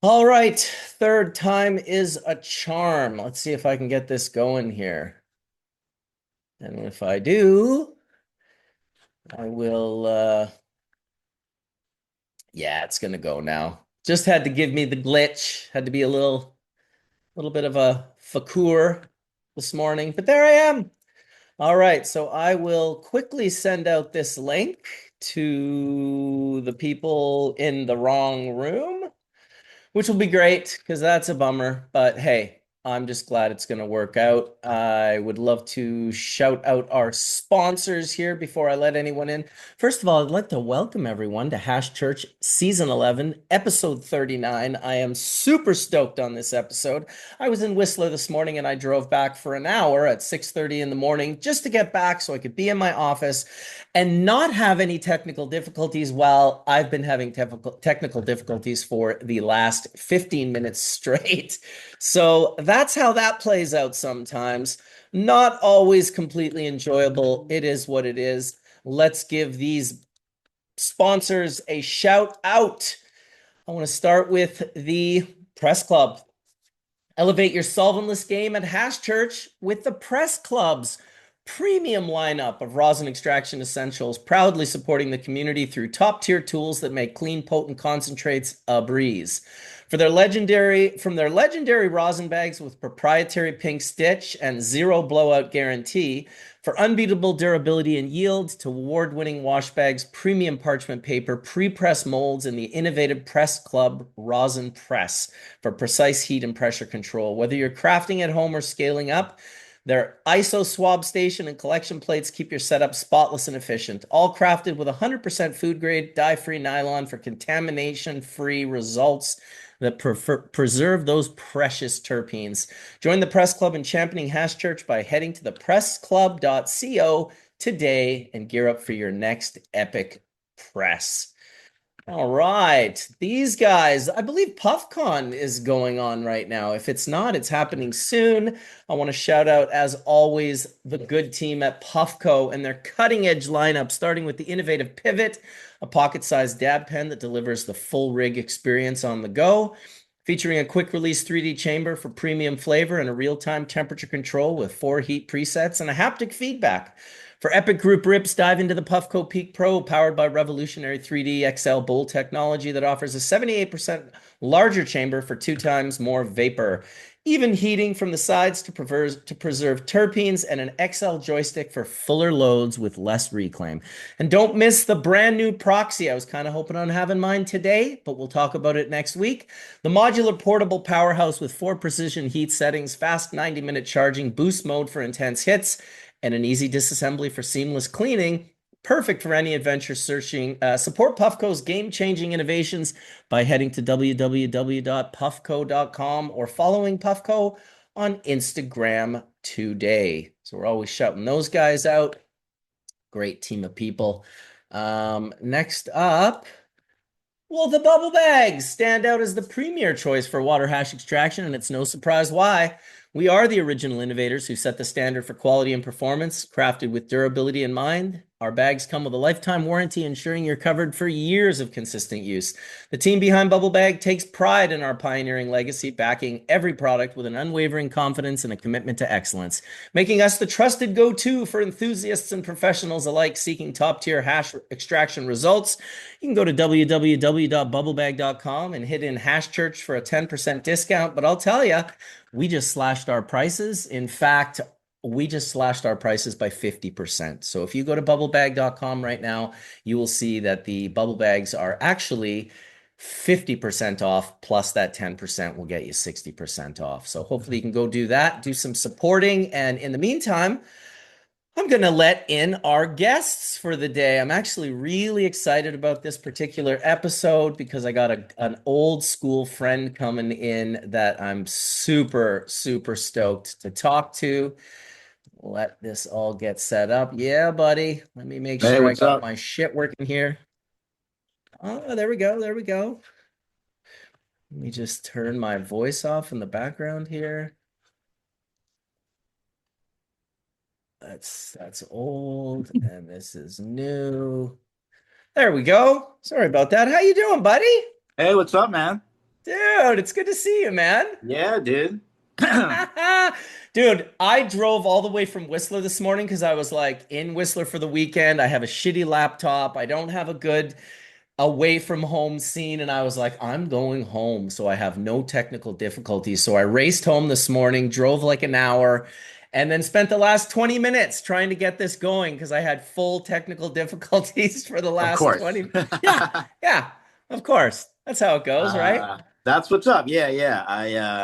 All right, third time is a charm. Let's see if I can get this going here. And if I do, I will yeah, it's gonna go now. Just had to give me the glitch. Had to be a little bit of a fakour this morning, but there I am. All right, so I will quickly send out this link to the people in the wrong room, which will be great because that's a bummer. But hey, I'm just glad it's going to work out. I would love to shout out our sponsors here before I let anyone in. First of all, I'd like to welcome everyone to Hash Church Season 11, Episode 39. I am super stoked on this episode. I was in Whistler this morning and I drove back for an hour at 6:30 in the morning just to get back so I could be in my office and not have any technical difficulties while I've been having technical difficulties for the last 15 minutes straight. So that's how that plays out sometimes. Not always completely enjoyable. It is what it is. Let's give these sponsors a shout out. I want to start with the Press Club. Elevate your solventless game at Hash Church with the Press Club's premium lineup of rosin extraction essentials, proudly supporting the community through top-tier tools that make clean, potent concentrates a breeze. From their legendary rosin bags with proprietary pink stitch and zero blowout guarantee, for unbeatable durability and yield, to award-winning wash bags, premium parchment paper, pre-press molds, and the innovative Press Club rosin press for precise heat and pressure control. Whether you're crafting at home or scaling up, their ISO swab station and collection plates keep your setup spotless and efficient. All crafted with 100% food grade, dye-free nylon for contamination-free results that preserve those precious terpenes. Join the Press Club in championing Hash Church by heading to thepressclub.co today and gear up for your next epic press. All right. These guys, I believe PuffCon is going on right now. If it's not, it's happening soon. I want to shout out, as always, the good team at Puffco and their cutting edge lineup, starting with the innovative Pivot, a pocket sized dab pen that delivers the full rig experience on the go. Featuring a quick release 3D chamber for premium flavor and a real time temperature control with 4 heat presets and a haptic feedback. For epic group rips, dive into the Puffco Peak Pro, powered by revolutionary 3D XL bowl technology that offers a 78% larger chamber for 2 times more vapor. Even heating from the sides to preserve terpenes, and an XL joystick for fuller loads with less reclaim. And don't miss the brand new Proxy. I was kind of hoping on having mine today, but we'll talk about it next week. The modular portable powerhouse with 4 precision heat settings, fast 90-minute charging, boost mode for intense hits, and an easy disassembly for seamless cleaning. Perfect for any adventure searching. Support Puffco's game-changing innovations by heading to www.puffco.com or following Puffco on Instagram today. So we're always shouting those guys out. Great team of people. Next up, well, the bubble bags stand out as the premier choice for water hash extraction, and it's no surprise why. We are the original innovators who set the standard for quality and performance, crafted with durability in mind. Our bags come with a lifetime warranty, ensuring you're covered for years of consistent use. The team behind Bubble Bag takes pride in our pioneering legacy, backing every product with an unwavering confidence and a commitment to excellence, making us the trusted go-to for enthusiasts and professionals alike seeking top-tier hash extraction results. You can go to www.bubblebag.com and hit in Hash Church for a 10% discount. But I'll tell you, we just slashed our prices. In fact, we just slashed our prices by 50%. So if you go to bubblebag.com right now, you will see that the bubble bags are actually 50% off, plus that 10% will get you 60% off. So hopefully you can go do that, do some supporting. And in the meantime, I'm going to let in our guests for the day. I'm actually really excited about this particular episode because I got an old school friend coming in that I'm super, super stoked to talk to. Let this all get set up. Yeah, buddy. Let me make Hey, sure I what's got up? my shit working here. Oh, there we go. There we go. Let me just turn my voice off in the background here. That's old and this is new. There we go. Sorry about that. How you doing, buddy? Hey, what's up, man? Dude, it's good to see you, man. Yeah, dude. Dude, I drove all the way from Whistler this morning because I was like in Whistler for the weekend. I have a shitty laptop. I don't have a good away from home scene. And I was like, I'm going home. So I have no technical difficulties. So I raced home this morning, drove like an hour, and then spent the last 20 minutes trying to get this going because I had full technical difficulties for the Of last course. 20. Yeah, yeah, of course. That's how it goes, right? That's what's up. Yeah, yeah.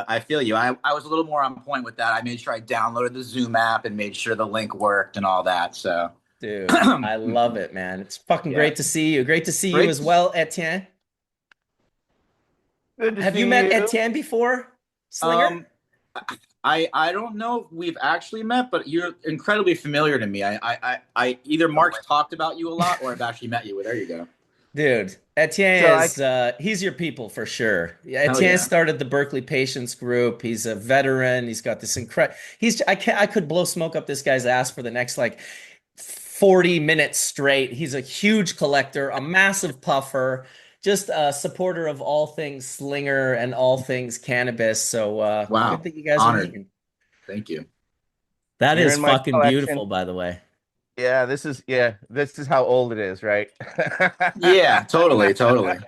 I feel you. I was a little more on point with that. I made sure I downloaded the Zoom app and made sure the link worked and all that. So Dude, I love it, man. It's fucking yeah. great to see you. Great to see you Great. as well, Etienne. Good to Have you see met you. Etienne before, Slinger? Um I don't know if we've actually met, but you're incredibly familiar to me. I either Oh my. Mark's talked about you a lot or I've actually met you. Well, there you go. Dude, Etienne So I is he's your people for sure. Yeah, Hell Etienne yeah. started the Berkeley Patients Group. He's a veteran. He's got this incredible I could blow smoke up this guy's ass for the next like 40 minutes straight. He's a huge collector, a massive puffer, just a supporter of all things Slinger and all things cannabis. So good Wow. that you guys are Honored. meeting. Thank you. That you're is in my fucking collection. beautiful, by the way. This is how old it is, right? Yeah, totally, totally.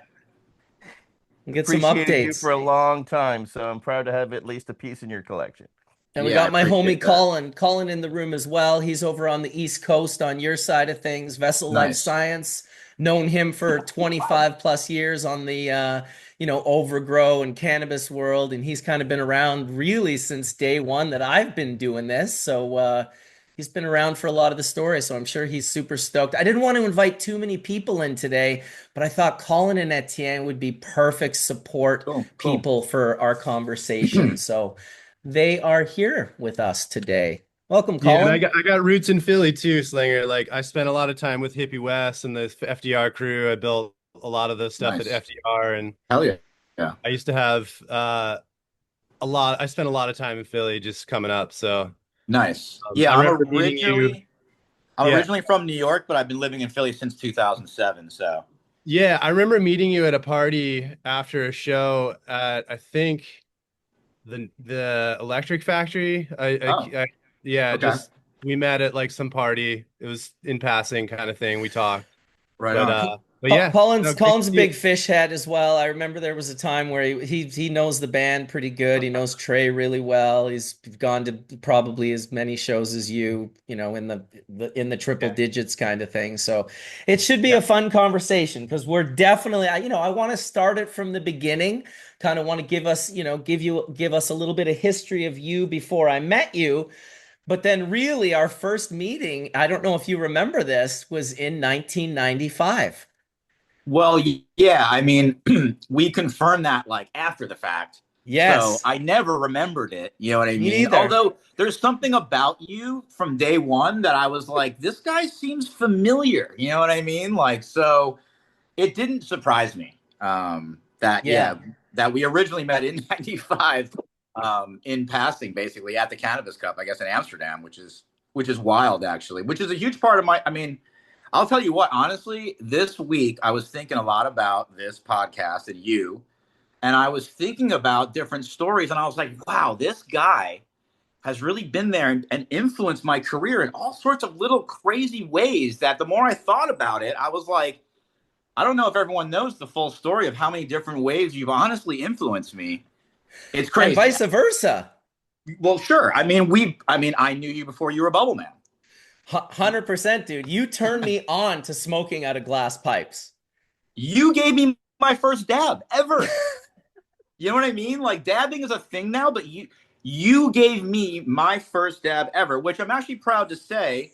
Get some Appreciated you updates. for a long time, so I'm proud to have at least a piece in your collection. And we Yeah, I got my homie appreciate that. Colin in the room as well. He's over on the East Coast on your side of things, Vessel Life Nice. Science. Known him for 25 plus years on the overgrow and cannabis world, and he's kind of been around really since day one that I've been doing this. So he's been around for a lot of the story, so I'm sure he's super stoked. I didn't want to invite too many people in today, but I thought Colin and Etienne would be perfect support Cool, cool. people for our conversation. So they are here with us today. Welcome, Yeah, and I Colin. got roots in Philly too, Slinger. Like I spent a lot of time with Hippie West and the FDR crew. I built a lot of the stuff at Nice. FDR, and Hell yeah. Yeah. I used to have a lot. I spent a lot of time in Philly just coming up. So Nice. Yeah, I remember meeting you. I'm Yeah, originally from New York, but I've been living in Philly since 2007. So yeah, I remember meeting you at a party after a show at I think the Electric Factory. oh, Yeah, okay. just we met at like some party. It was in passing kind of thing. We talked. Right But on. uh, but yeah, Colin's no, great to Colin's a see you. big fish head as well. I remember there was a time where he knows the band pretty good. He knows Trey really well. He's gone to probably as many shows as you know, in the triple Yeah. digits kind of thing. So it should be Yeah. a fun conversation because we're definitely, I want to start it from the beginning. Kind of want to give us, give us a little bit of history of you before I met you. But then really our first meeting, I don't know if you remember this, was in 1995. Well, yeah, I mean, we confirmed that like after the fact. So Yes, I never remembered it. You know what I me mean? neither. Although there's something about you from day one that I was like, this guy seems familiar. You know what I mean? Like, so it didn't surprise me Yeah. that we originally met in 95 in passing, basically at the Cannabis Cup, I guess in Amsterdam, which is wild actually, which is a huge part of my, I mean, I'll tell you what, honestly, this week I was thinking a lot about this podcast and you, and I was thinking about different stories, and I was like, wow, this guy has really been there and influenced my career in all sorts of little crazy ways that the more I thought about it, I was like, I don't know if everyone knows the full story of how many different ways you've honestly influenced me. It's And crazy. vice versa. Well, sure. I knew you before you were Bubble Man. 100%, dude. You turned me on to smoking out of glass pipes. You gave me my first dab ever. You know what I mean? Like dabbing is a thing now, but you gave me my first dab ever, which I'm actually proud to say.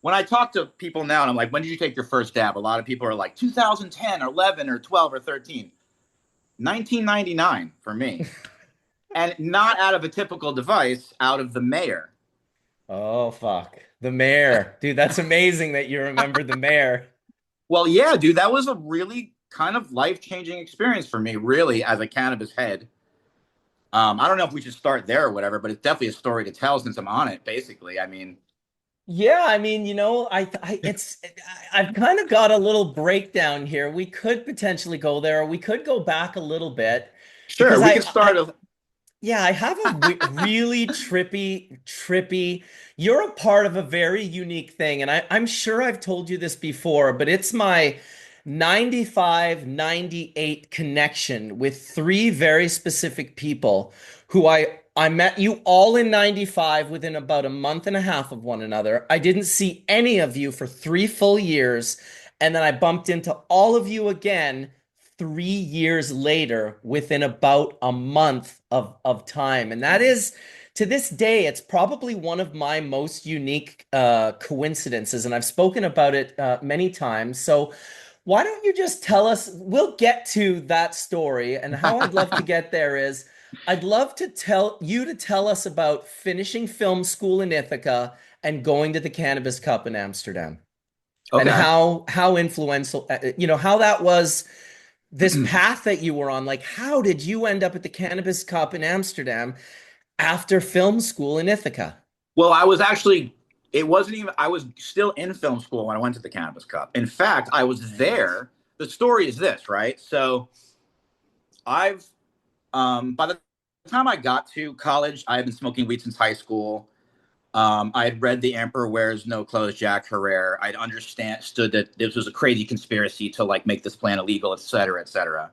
When I talk to people now and I'm like, when did you take your first dab? A lot of people are like 2010 or 11 or 12 or 13. 1999 for me. And not out of a typical device, out of the mayor. Oh, fuck. The mayor. Dude, that's amazing that you remembered the mayor. Well, yeah, dude, that was a really kind of life-changing experience for me, really, as a cannabis head. I don't know if we should start there or whatever, but it's definitely a story to tell since I'm on it, basically. I mean, Yeah, I mean, I've kind of got a little breakdown here. We could potentially go there, or we could go back a little bit. Sure, because we can start. yeah, I have a really trippy. You're a part of a very unique thing, and I'm sure I've told you this before, but it's my 95, 98 connection with three very specific people who I met you all in 95 within about a month and a half of one another. I didn't see any of you for 3 full years, and then I bumped into all of you again 3 years later within about a month of time. And that is, to this day, it's probably one of my most unique coincidences. And I've spoken about it many times. So why don't you just tell us? We'll get to that story. And how I'd love to get there is I'd love to tell us about finishing film school in Ithaca and going to the Cannabis Cup in Amsterdam and Okay. how influential, how that was this path that you were on. Like, how did you end up at the Cannabis Cup in Amsterdam after film school in Ithaca? Well, I was actually, it wasn't even, I was still in film school when I went to the Cannabis Cup. In fact, I was there. The story is this, right? So I've, by the time I got to college, I had been smoking weed since high school. I had read The Emperor Wears No Clothes, Jack Herrera. I'd understood that this was a crazy conspiracy to like make this plant illegal, et cetera, et cetera.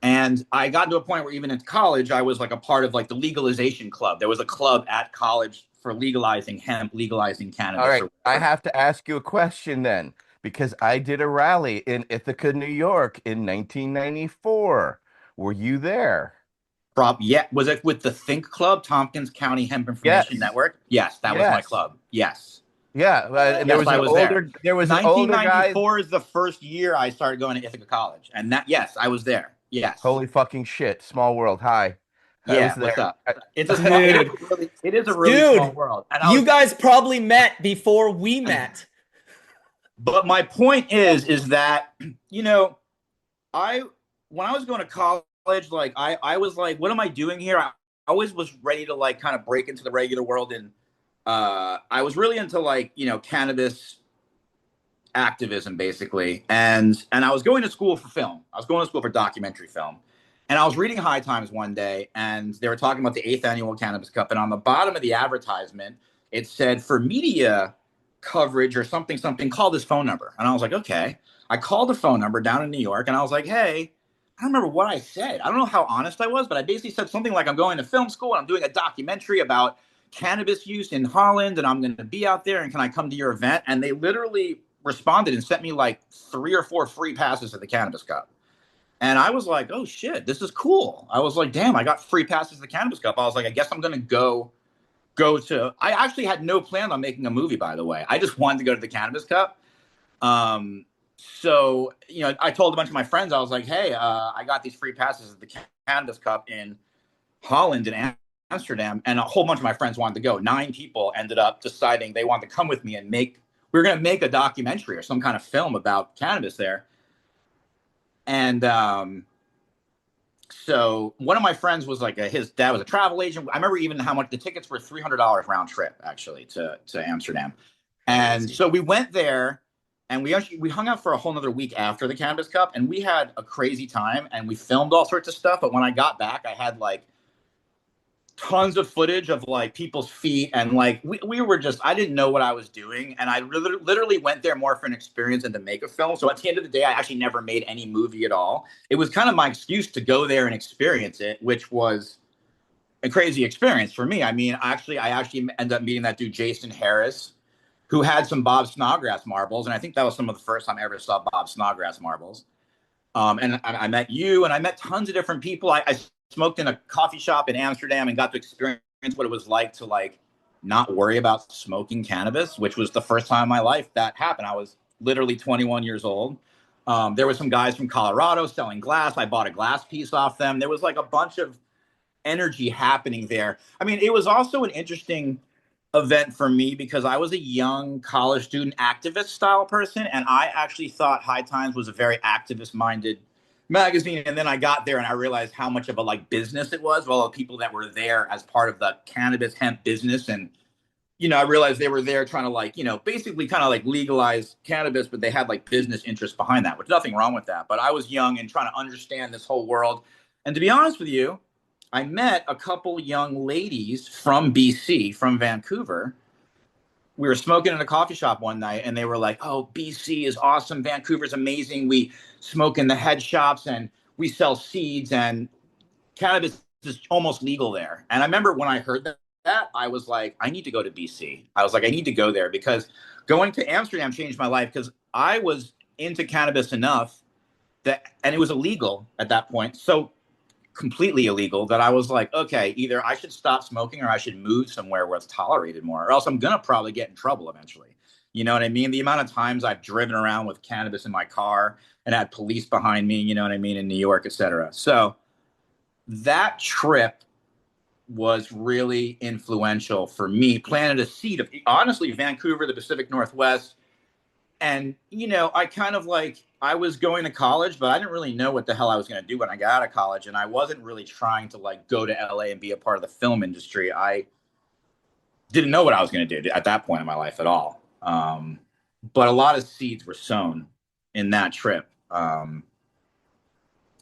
And I got to a point where even in college, I was like a part of like the legalization club. There was a club at college for legalizing hemp, legalizing All cannabis right, or I whatever. have to ask you a question then, because I did a rally in Ithaca, New York in 1994. Were you there? Yeah. Was it with the Think Club, Tompkins County Hemp Information Yes. Network? Yes, that was my Yes. club. Yes. Yeah, and Yes, I was there. there was an older guy. 1994 is the first year I started going to Ithaca College. And that, yes, I was there. Yes. Holy fucking shit. Small world. Hi. I was Yeah. What's there. up? It is Dude, really, it is a really small dude, world. And I you was, guys probably met before we met. but my point is that, you know, I when I was going to college, like I was like, what am I doing here? I always was ready to like kind of break into the regular world, and I was really into like cannabis activism basically, and I was going to school for film. I was going to school for documentary film, and I was reading High Times one day, and they were talking about the eighth annual Cannabis Cup, and on the bottom of the advertisement, it said for media coverage or something something, call this phone number, and I was like, okay. I called the phone number down in New York, and I was like, hey. I don't remember what I said. I don't know how honest I was, but I basically said something like, I'm going to film school and I'm doing a documentary about cannabis use in Holland, and I'm going to be out there, and can I come to your event? And they literally responded and sent me like 3 or 4 free passes to the Cannabis Cup. And I was like, oh shit, this is cool. I was like, damn, I got free passes to the Cannabis Cup. I was like, I guess I'm going to go to. I actually had no plan on making a movie, by the way. I just wanted to go to the Cannabis Cup. So, I told a bunch of my friends, I was like, hey, I got these free passes at the Cannabis Cup in Holland and Amsterdam. And a whole bunch of my friends wanted to go. 9 people ended up deciding they wanted to come with me and we were going to make a documentary or some kind of film about cannabis there. And so one of my friends was like, his dad was a travel agent. I remember even how much the tickets were, $300 round trip, actually, to Amsterdam. And so we went there, and we hung out for a whole nother week after the Cannabis Cup, and we had a crazy time, and we filmed all sorts of stuff. But when I got back, I had like tons of footage of like people's feet, and like we were just, I didn't know what I was doing, and I literally went there more for an experience than to make a film. So at the end of the day, I actually never made any movie at all. It was kind of my excuse to go there and experience it, which was a crazy experience for me. I mean, I actually ended up meeting that dude Jason Harris, who had some Bob Snodgrass marbles, and I think that was some of the first time I ever saw Bob Snodgrass marbles. And I met you, and I met tons of different people. I smoked in a coffee shop in Amsterdam and got to experience what it was like to like not worry about smoking cannabis, which was the first time in my life that happened. I was literally 21 years old. There were some guys from Colorado selling glass. I bought a glass piece off them. There was like a bunch of energy happening there. I mean, it was also an interesting event for me because I was a young college student activist style person, and I actually thought High Times was a very activist minded magazine. And then I got there and I realized how much of a like business it was, all the people that were there as part of the cannabis hemp business. And I realized they were there trying to like basically kind of like legalize cannabis, but they had like business interests behind that, which nothing wrong with that. But I was young and trying to understand this whole world. And to be honest with you, I met a couple young ladies from BC, from Vancouver. We were smoking in a coffee shop one night, and they were like, "Oh, BC is awesome. Vancouver's amazing. We smoke in the head shops, and we sell seeds, and cannabis is almost legal there." And I remember when I heard that, I was like, I need to go to BC. I was like, I need to go there, because going to Amsterdam changed my life, because I was into cannabis enough that, and it was illegal at that point. So completely illegal, that I was like, okay, either I should stop smoking or I should move somewhere where it's tolerated more, or else I'm going to probably get in trouble eventually. You know what I mean? The amount of times I've driven around with cannabis in my car and had police behind me, you know what I mean, in New York, etc. So that trip was really influential for me. Planted a seed of, honestly, Vancouver, the Pacific Northwest. And, you know, I kind of like, I was going to college, but I didn't really know what the hell I was going to do when I got out of college. And I wasn't really trying to like go to LA and be a part of the film industry. I didn't know what I was going to do at that point in my life at all. But a lot of seeds were sown in that trip.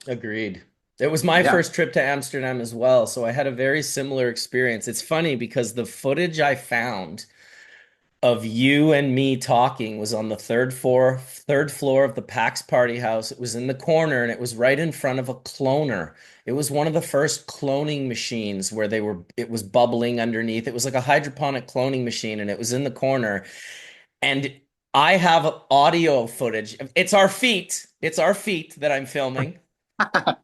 Agreed. It was my first trip to Amsterdam as well, so I had a very similar experience. It's funny because the footage I found of you and me talking was on the third floor of the Pax Party House. It was in the corner, and it was right in front of a cloner. It was one of the first cloning machines where it was bubbling underneath. It was like a hydroponic cloning machine, and it was in the corner. And I have audio footage. It's our feet. It's our feet that I'm filming,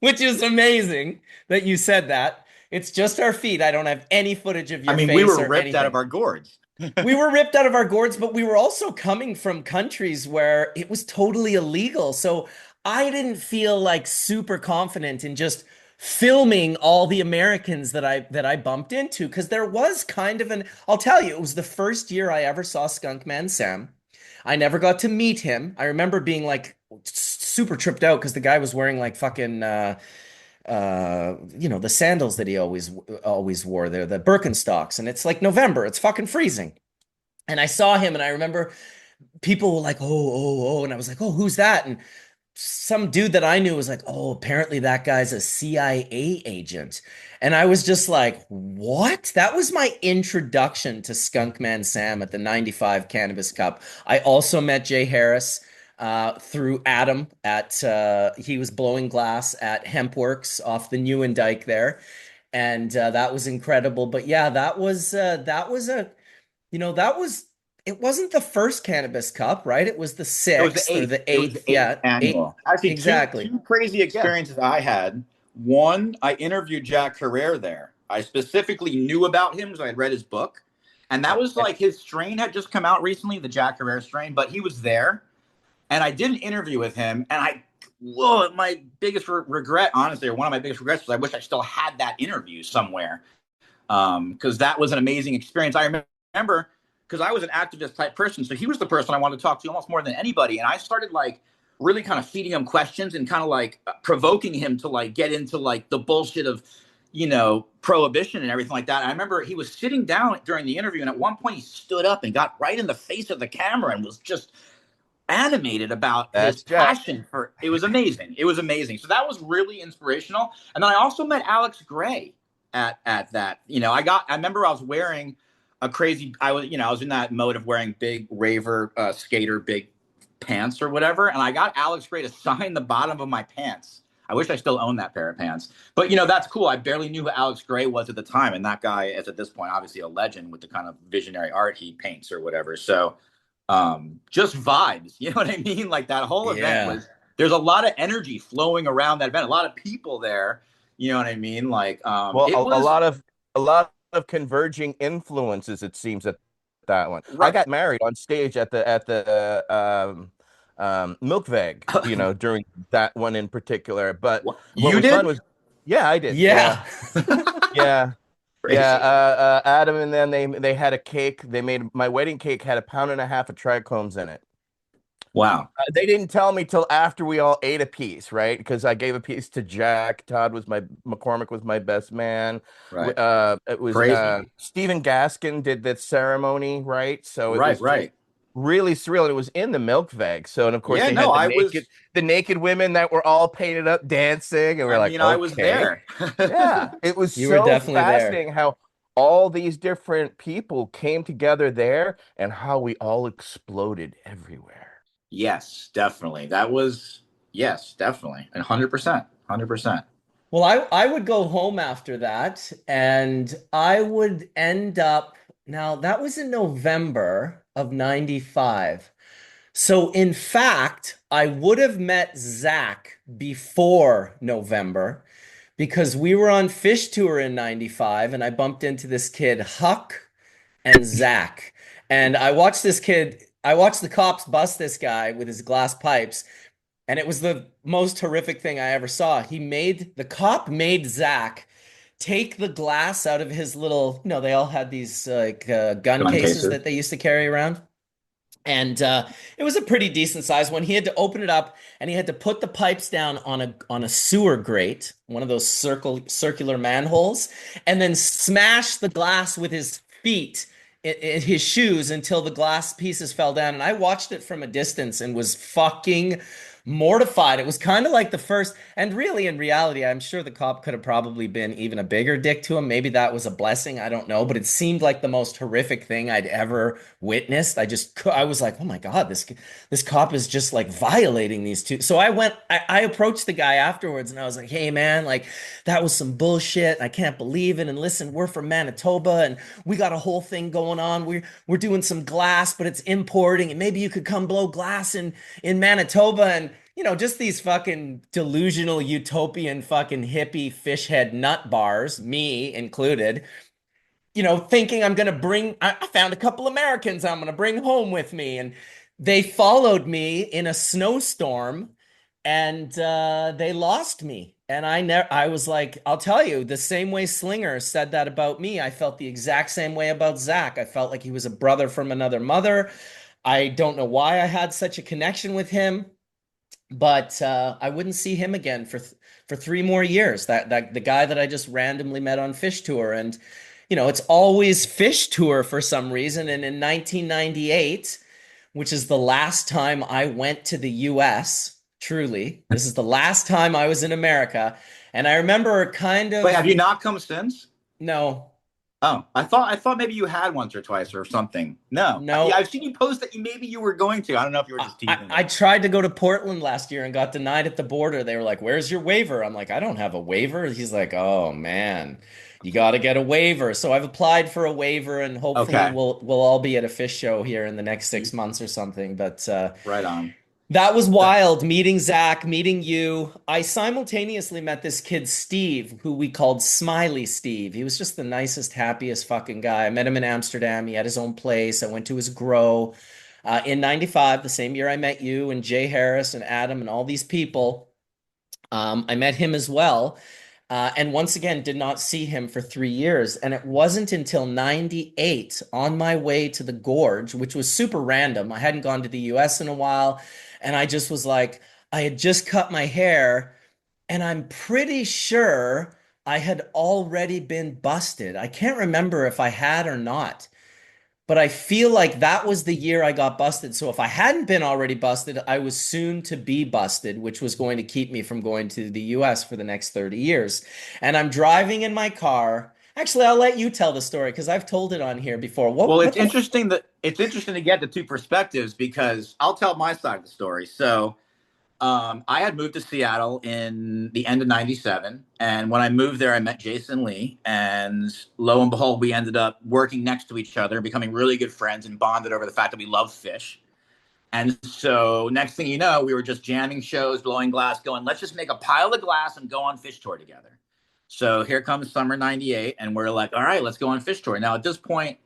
which is amazing that you said that. It's just our feet. I don't have any footage of your face. We were or ripped anything. out of our gourds. We were ripped out of our gourds, but we were also coming from countries where it was totally illegal. So I didn't feel like super confident in just filming all the Americans that I bumped into, because there was kind of I'll tell you, it was the first year I ever saw Skunkman Sam. I never got to meet him. I remember being like super tripped out because the guy was wearing like fucking the sandals that he always wore there, the Birkenstocks, and it's like November, it's fucking freezing. And I saw him, and I remember people were like, oh, and I was like, oh, who's that? And some dude that I knew was like, oh, apparently that guy's a CIA agent. And I was just like, what? That was my introduction to Skunkman Sam at the 95 Cannabis Cup. I also met Jay Harris through Adam he was blowing glass at Hempworks off the Newen Dyke there. And that was incredible. But yeah, that was it wasn't the first Cannabis Cup, right? It was the sixth or the eighth. It was the eighth annual. Actually, exactly. Two crazy experiences I had. One, I interviewed Jack Herrera there. I specifically knew about him because I had read his book. And that was like, his strain had just come out recently, the Jack Herrera strain, but he was there. And I did an interview with him. And my biggest regret, honestly, or one of my biggest regrets, was I wish I still had that interview somewhere. Because that was an amazing experience. I remember, because I was an activist type person, so he was the person I wanted to talk to almost more than anybody. And I started like really kind of feeding him questions and kind of like provoking him to like get into like the bullshit of, prohibition and everything like that. And I remember he was sitting down during the interview, and at one point he stood up and got right in the face of the camera and was just animated about his passion for it. Was amazing. It was amazing. So that was really inspirational. And then I also met Alex Gray at that. I remember I was wearing I was in that mode of wearing big raver skater big pants or whatever, and I got Alex Gray to sign the bottom of my pants. I wish I still owned that pair of pants, but that's cool. I barely knew who Alex Gray was at the time, and that guy is at this point obviously a legend with the kind of visionary art he paints or whatever. So just vibes, you know what I mean? Like that whole event there's a lot of energy flowing around that event, a lot of people there, you know what I mean? Like a lot of converging influences, it seems, at that one. Right. I got married on stage at the Milkveg, during that one in particular. But you did? Yeah, I did. Yeah. Yeah. Yeah. Adam and them, they had a cake. They made my wedding cake had 1.5 pounds of trichomes in it. Wow. They didn't tell me till after we all ate a piece, right? Because I gave a piece to Jack. McCormick was my best man. Right. It was Stephen Gaskin did that ceremony, right? So it was really surreal. And it was in the milk bag. So, and of course, Yeah, they no, had I was. the naked women that were all painted up dancing, and we're I like, mean, I was okay, there. yeah. It was You were so definitely there. fascinating how all these different people came together there, and how we all exploded everywhere. Yes, definitely. That was yes, definitely, and 100%, 100%. Well, I would go home after that and I would end up, now that was in November of 95. So in fact, I would have met Zach before November because we were on fish tour in 95 and I bumped into this kid, Huck and Zach. And I watched the cops bust this guy with his glass pipes. And it was the most horrific thing I ever saw. The cop made Zach take the glass out of his little, they all had these gun Gun cases cases. that they used to carry around. And it was a pretty decent size one. He had to open it up and he had to put the pipes down on a sewer grate, one of those circular manholes, and then smash the glass with his feet in his shoes until the glass pieces fell down. And I watched it from a distance and was fucking mortified. It was kind of like the first, and really in reality, I'm sure the cop could have probably been even a bigger dick to him. Maybe that was a blessing. I don't know, but it seemed like the most horrific thing I'd ever witnessed. I was like, oh my God, this cop is just like violating these two. So I approached the guy afterwards and I was like, hey man, like that was some bullshit. I can't believe it. And listen, we're from Manitoba and we got a whole thing going on. We're doing some glass, but it's importing, and maybe you could come blow glass in Manitoba. And just these fucking delusional utopian fucking hippie fish head nut bars, me included, thinking I found a couple Americans I'm gonna bring home with me. And they followed me in a snowstorm and they lost me. And I was like, I'll tell you, the same way Slinger said that about me, I felt the exact same way about Zach. I felt like he was a brother from another mother. I don't know why I had such a connection with him, but I wouldn't see him again for 3 more years. That the guy that I just randomly met on Fish Tour, and it's always Fish Tour for some reason. And in 1998, which is the last time I went to the U.S. Truly, this is the last time I was in America, and I remember kind Wait, of have you not come since? no, Oh, I thought maybe you had once or twice or something. No, yeah, no. I've seen you post that maybe you were going to. I don't know if you were just teasing I me. tried to go to Portland last year and got denied at the border. They were like, "Where's your waiver?" I'm like, "I don't have a waiver." He's like, "Oh man, you got to get a waiver." So I've applied for a waiver, and hopefully Okay, we'll all be at a fish show here in the next 6 months or something. But right on. that was wild, meeting Zach, meeting you. I simultaneously met this kid, Steve, who we called Smiley Steve. He was just the nicest, happiest fucking guy. I met him in Amsterdam. He had his own place. I went to his grow in 95, the same year I met you and Jay Harris and Adam and all these people. I met him as well. And once again, did not see him for 3 years. And it wasn't until 98 on my way to the gorge, which was super random. I hadn't gone to the US in a while. And I just was like, I had just cut my hair. And I'm pretty sure I had already been busted. I can't remember if I had or not. But I feel like that was the year I got busted. So if I hadn't been already busted, I was soon to be busted, which was going to keep me from going to the US for the next 30 years. And I'm driving in my car. Actually, I'll let you tell the story because I've told it on here before. Well, What the it's interesting to get the two perspectives because I'll tell my side of the story. So I had moved to Seattle in the end of '97, and when I moved there, I met Jason Lee, and lo and behold, we ended up working next to each other, becoming really good friends, and bonded over the fact that we love fish. And so, next thing you know, we were just jamming shows, blowing glass, going, let's just make a pile of glass and go on fish tour together. So here comes summer '98, and we're like, all right, let's go on fish tour. Now, at this point,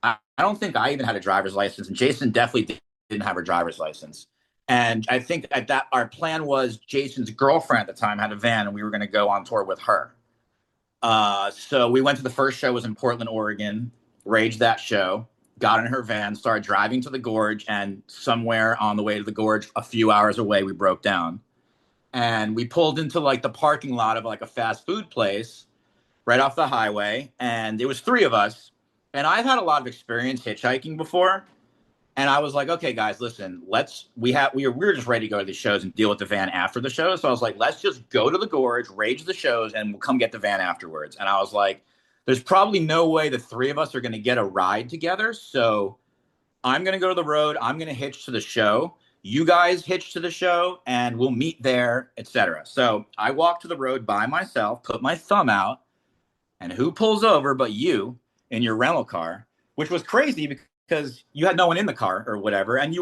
I don't think I even had a driver's license, and Jason definitely didn't have a driver's license. And I think at that our plan was Jason's girlfriend at the time had a van, and we were going to go on tour with her. So we went to the first show was in Portland, Oregon, raged that show, got in her van, started driving to the gorge, and somewhere on the way to the gorge, a few hours away, we broke down. And we pulled into like the parking lot of like a fast food place right off the highway. And it was three of us. And I've had a lot of experience hitchhiking before. And I was like, okay, guys, listen, we were just ready to go to the shows and deal with the van after the show. So I was like, let's just go to the gorge, rage the shows, and we'll come get the van afterwards. And I was like, there's probably no way the three of us are going to get a ride together. So I'm going to go to the road. I'm going to hitch to the show. You guys hitch to the show and we'll meet there, etc. So I walked to the road by myself, put my thumb out, and who pulls over but you in your rental car, which was crazy because you had no one in the car or whatever. And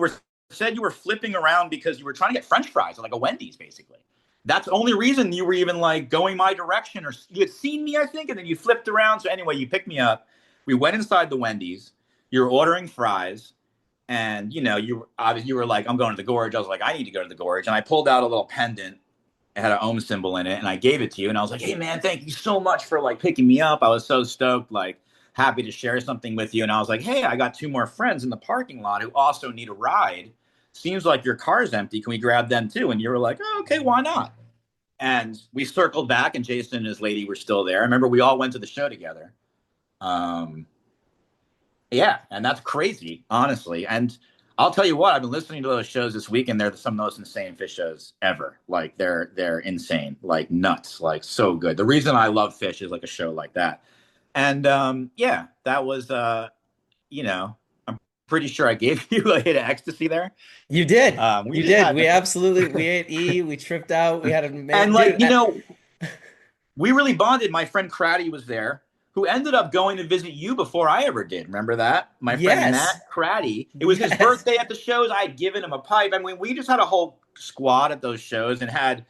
said you were flipping around because you were trying to get French fries at like a Wendy's, basically. That's the only reason you were even like going my direction, or you had seen me, I think, and then you flipped around. So anyway, you picked me up. We went inside the Wendy's. You were ordering fries. And, you were like, I'm going to the gorge. I was like, I need to go to the gorge. And I pulled out a little pendant. It had an Ohm symbol in it. And I gave it to you. And I was like, hey, man, thank you so much for like picking me up. I was so stoked, like happy to share something with you. And I was like, hey, I got two more friends in the parking lot who also need a ride. Seems like your car's empty. Can we grab them too? And you were like, oh, okay, why not? And we circled back and Jason and his lady were still there. I remember we all went to the show together. Yeah, and that's crazy, honestly. And I'll tell you what, I've been listening to those shows this week, and they're some of the most insane Fish shows ever. Like they're insane, like nuts, like so good. The reason I love Fish is like a show like that. And yeah, that was I'm pretty sure I gave you a hit of ecstasy there. You did. You did. We ate E. We tripped out. We had a and like we really bonded. My friend Craddy was there, who ended up going to visit you before I ever did. Remember that? My friend Matt Craddy. It was his birthday at the shows. I had given him a pipe. I mean, we just had a whole squad at those shows and had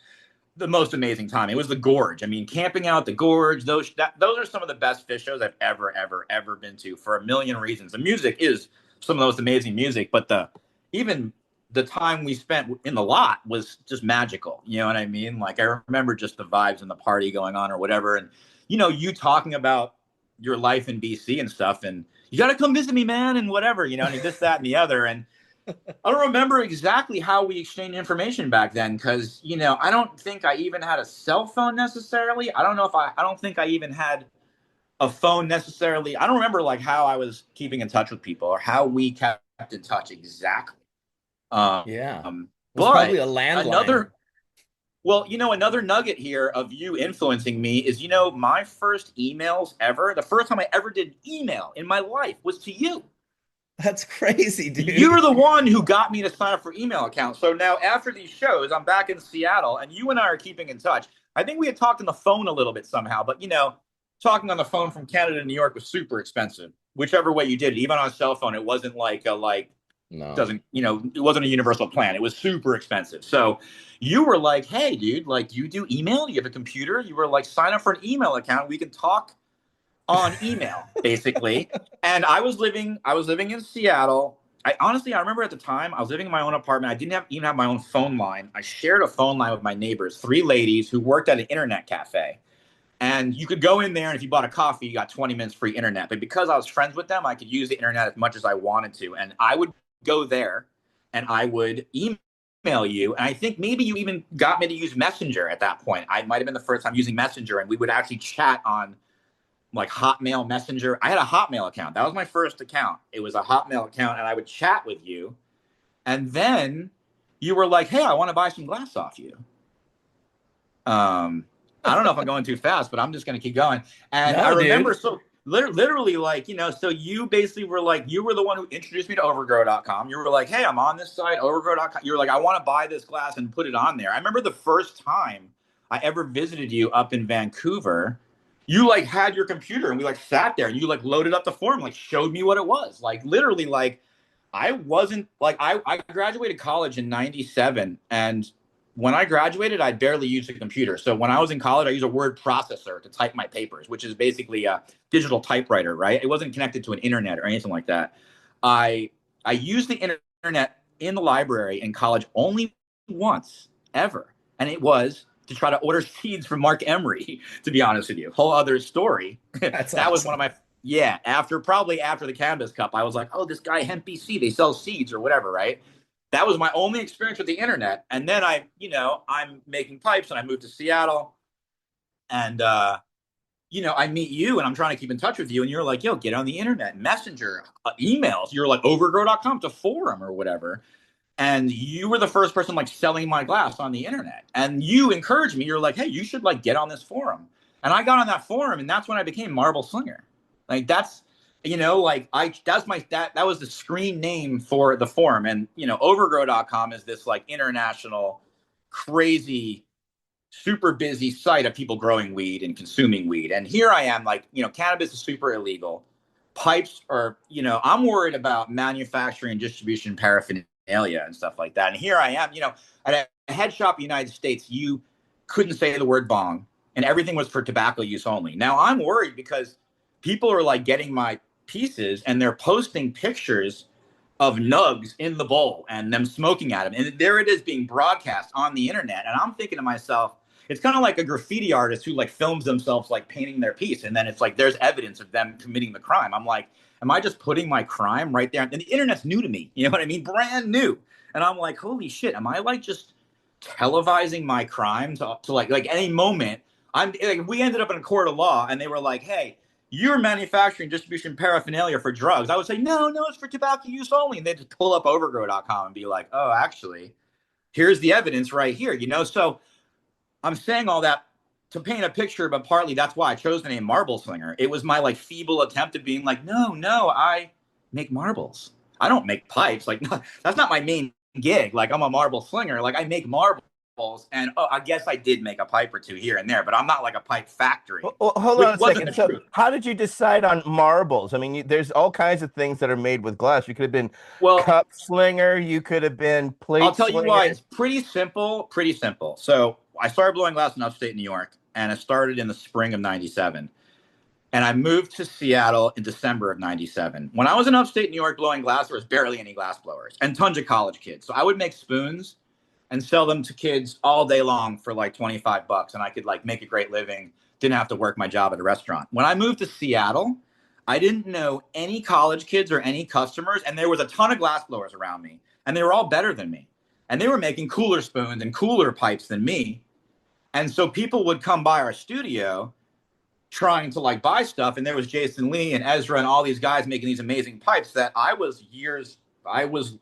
the most amazing time. It was the gorge. I mean, camping out at the gorge. Those are some of the best Fish shows I've ever been to for a million reasons. The music is some of the most amazing music, but even the time we spent in the lot was just magical. You know what I mean? Like I remember just the vibes and the party going on or whatever. And you talking about your life in BC and stuff, and you got to come visit me, man, and whatever, and this, that, and the other. And I don't remember exactly how we exchanged information back then because, I don't think I even had a cell phone necessarily. I don't think I even had a phone necessarily. I don't remember like how I was keeping in touch with people or how we kept in touch exactly. Yeah. But probably a landline. Another nugget here of you influencing me is, my first emails ever, the first time I ever did email in my life was to you. That's crazy, dude. You're the one who got me to sign up for email accounts. So now after these shows, I'm back in Seattle and you and I are keeping in touch. I think we had talked on the phone a little bit somehow, but talking on the phone from Canada to New York was super expensive. Whichever way you did it, even on a cell phone, it wasn't like it wasn't a universal plan. It was super expensive. So you were like, hey, dude, like you do email? You have a computer? You were like, sign up for an email account. We can talk on email, basically. And I was living in Seattle. I remember at the time I was living in my own apartment. I didn't even have my own phone line. I shared a phone line with my neighbors, three ladies who worked at an internet cafe. And you could go in there and if you bought a coffee, you got 20 minutes free internet. But because I was friends with them, I could use the internet as much as I wanted to. And I would go there and I would email you. And I think maybe you even got me to use Messenger at that point. I might have been the first time using Messenger, and we would actually chat on like Hotmail Messenger. I had a Hotmail account. That was my first account. It was a Hotmail account, and I would chat with you. And then you were like, hey, I want to buy some glass off you. I don't know if I'm going too fast, but I'm just going to keep going. And I remember, so literally like, so you basically were like, you were the one who introduced me to overgrow.com. You were like, hey, I'm on this site, overgrow.com. You were like, I want to buy this glass and put it on there. I remember the first time I ever visited you up in Vancouver, you like had your computer and we like sat there and you like loaded up the form, like showed me what it was. Like literally like I wasn't like, I graduated college in 97, and when I graduated, I barely used a computer. So when I was in college, I used a word processor to type my papers, which is basically a digital typewriter, right? It wasn't connected to an internet or anything like that. I used the internet in the library in college only once ever. And it was to try to order seeds from Mark Emery, to be honest with you. Whole other story. That's that awesome. Was one of my, after the Cannabis Cup, I was like, oh, this guy Hemp BC, they sell seeds or whatever, right? That was my only experience with the internet. And then I'm making pipes and I moved to Seattle. And I meet you and I'm trying to keep in touch with you, and you're like, yo, get on the internet, messenger, emails. You're like overgrow.com to forum or whatever. And you were the first person like selling my glass on the internet. And you encouraged me. You're like, hey, you should like get on this forum. And I got on that forum, and that's when I became Marble Slinger. Like that's, like that was the screen name for the forum. And overgrow.com is this like international crazy super busy site of people growing weed and consuming weed. And here I am, like, cannabis is super illegal. Pipes are, I'm worried about manufacturing and distribution paraphernalia and stuff like that. And here I am, at a head shop in the United States, you couldn't say the word bong, and everything was for tobacco use only. Now I'm worried because people are like getting my pieces and they're posting pictures of nugs in the bowl and them smoking at them. And there it is being broadcast on the internet. And I'm thinking to myself, it's kind of like a graffiti artist who like films themselves like painting their piece. And then it's like, there's evidence of them committing the crime. I'm like, am I just putting my crime right there? And the internet's new to me. You know what I mean? Brand new. And I'm like, holy shit, am I like just televising my crime to like any moment? I'm like, we ended up in a court of law and they were like, hey, you're manufacturing distribution paraphernalia for drugs. I would say, no, it's for tobacco use only. And they'd just pull up overgrow.com and be like, oh, actually, here's the evidence right here, So I'm saying all that to paint a picture, but partly that's why I chose the name Marble Slinger. It was my like feeble attempt at being like, no, I make marbles. I don't make pipes. Like, no, that's not my main gig. Like, I'm a marble slinger. Like, I make marbles. And I guess I did make a pipe or two here and there, but I'm not like a pipe factory. Well, hold which on a wasn't second. the So, truth. how did you decide on marbles? I mean, there's all kinds of things that are made with glass. You could have been Well, cup slinger. You could have been plate I'll tell you slinger. why. It's pretty simple. Pretty simple. So I started blowing glass in upstate New York, and it started in the spring of '97. And I moved to Seattle in December of '97. When I was in upstate New York blowing glass, there was barely any glass blowers and tons of college kids. So I would make spoons and sell them to kids all day long for like $25, and I could like make a great living. Didn't have to work my job at a restaurant. When I moved to Seattle, I didn't know any college kids or any customers, and there was a ton of glass blowers around me, and they were all better than me. And they were making cooler spoons and cooler pipes than me. And so people would come by our studio trying to like buy stuff, and there was Jason Lee and Ezra and all these guys making these amazing pipes that I was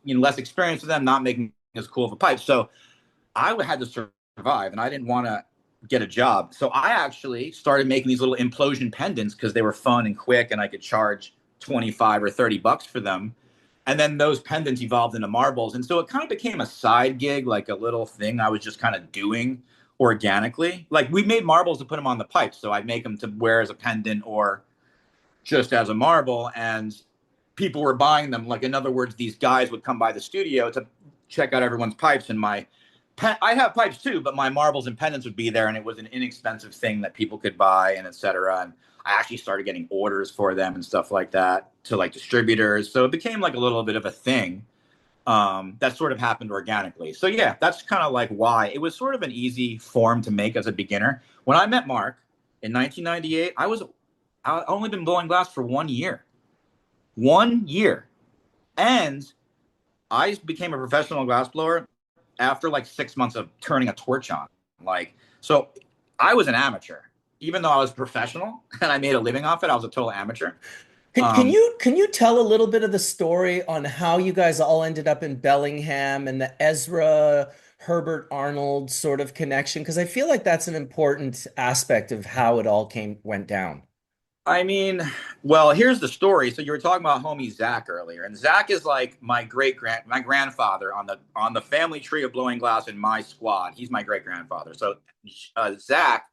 less experienced with them, not making as cool of a pipe. So I had to survive, and I didn't want to get a job. So I actually started making these little implosion pendants because they were fun and quick, and I could charge 25 or 30 bucks for them. And then those pendants evolved into marbles. And so it kind of became a side gig, like a little thing I was just kind of doing organically. Like we made marbles to put them on the pipes. So I'd make them to wear as a pendant or just as a marble. And people were buying them. Like, in other words, these guys would come by the studio to check out everyone's pipes. And I have pipes too, but my marbles and pendants would be there. And it was an inexpensive thing that people could buy, and et cetera. And I actually started getting orders for them and stuff like that to like distributors. So it became like a little bit of a thing that sort of happened organically. So yeah, that's kind of like why it was sort of an easy form to make as a beginner. When I met Mark in 1998, I only been blowing glass for 1 year. 1 year. And I became a professional glass blower after like 6 months of turning a torch on. Like, so I was an amateur. Even though I was professional and I made a living off it, I was a total amateur. Can you tell a little bit of the story on how you guys all ended up in Bellingham and the Ezra Herbert Arnold sort of connection? Because I feel like that's an important aspect of how it all went down. I mean, well, here's the story. So you were talking about homie Zach earlier, and Zach is like my grandfather on the family tree of blowing glass in my squad. He's my great grandfather. So Zach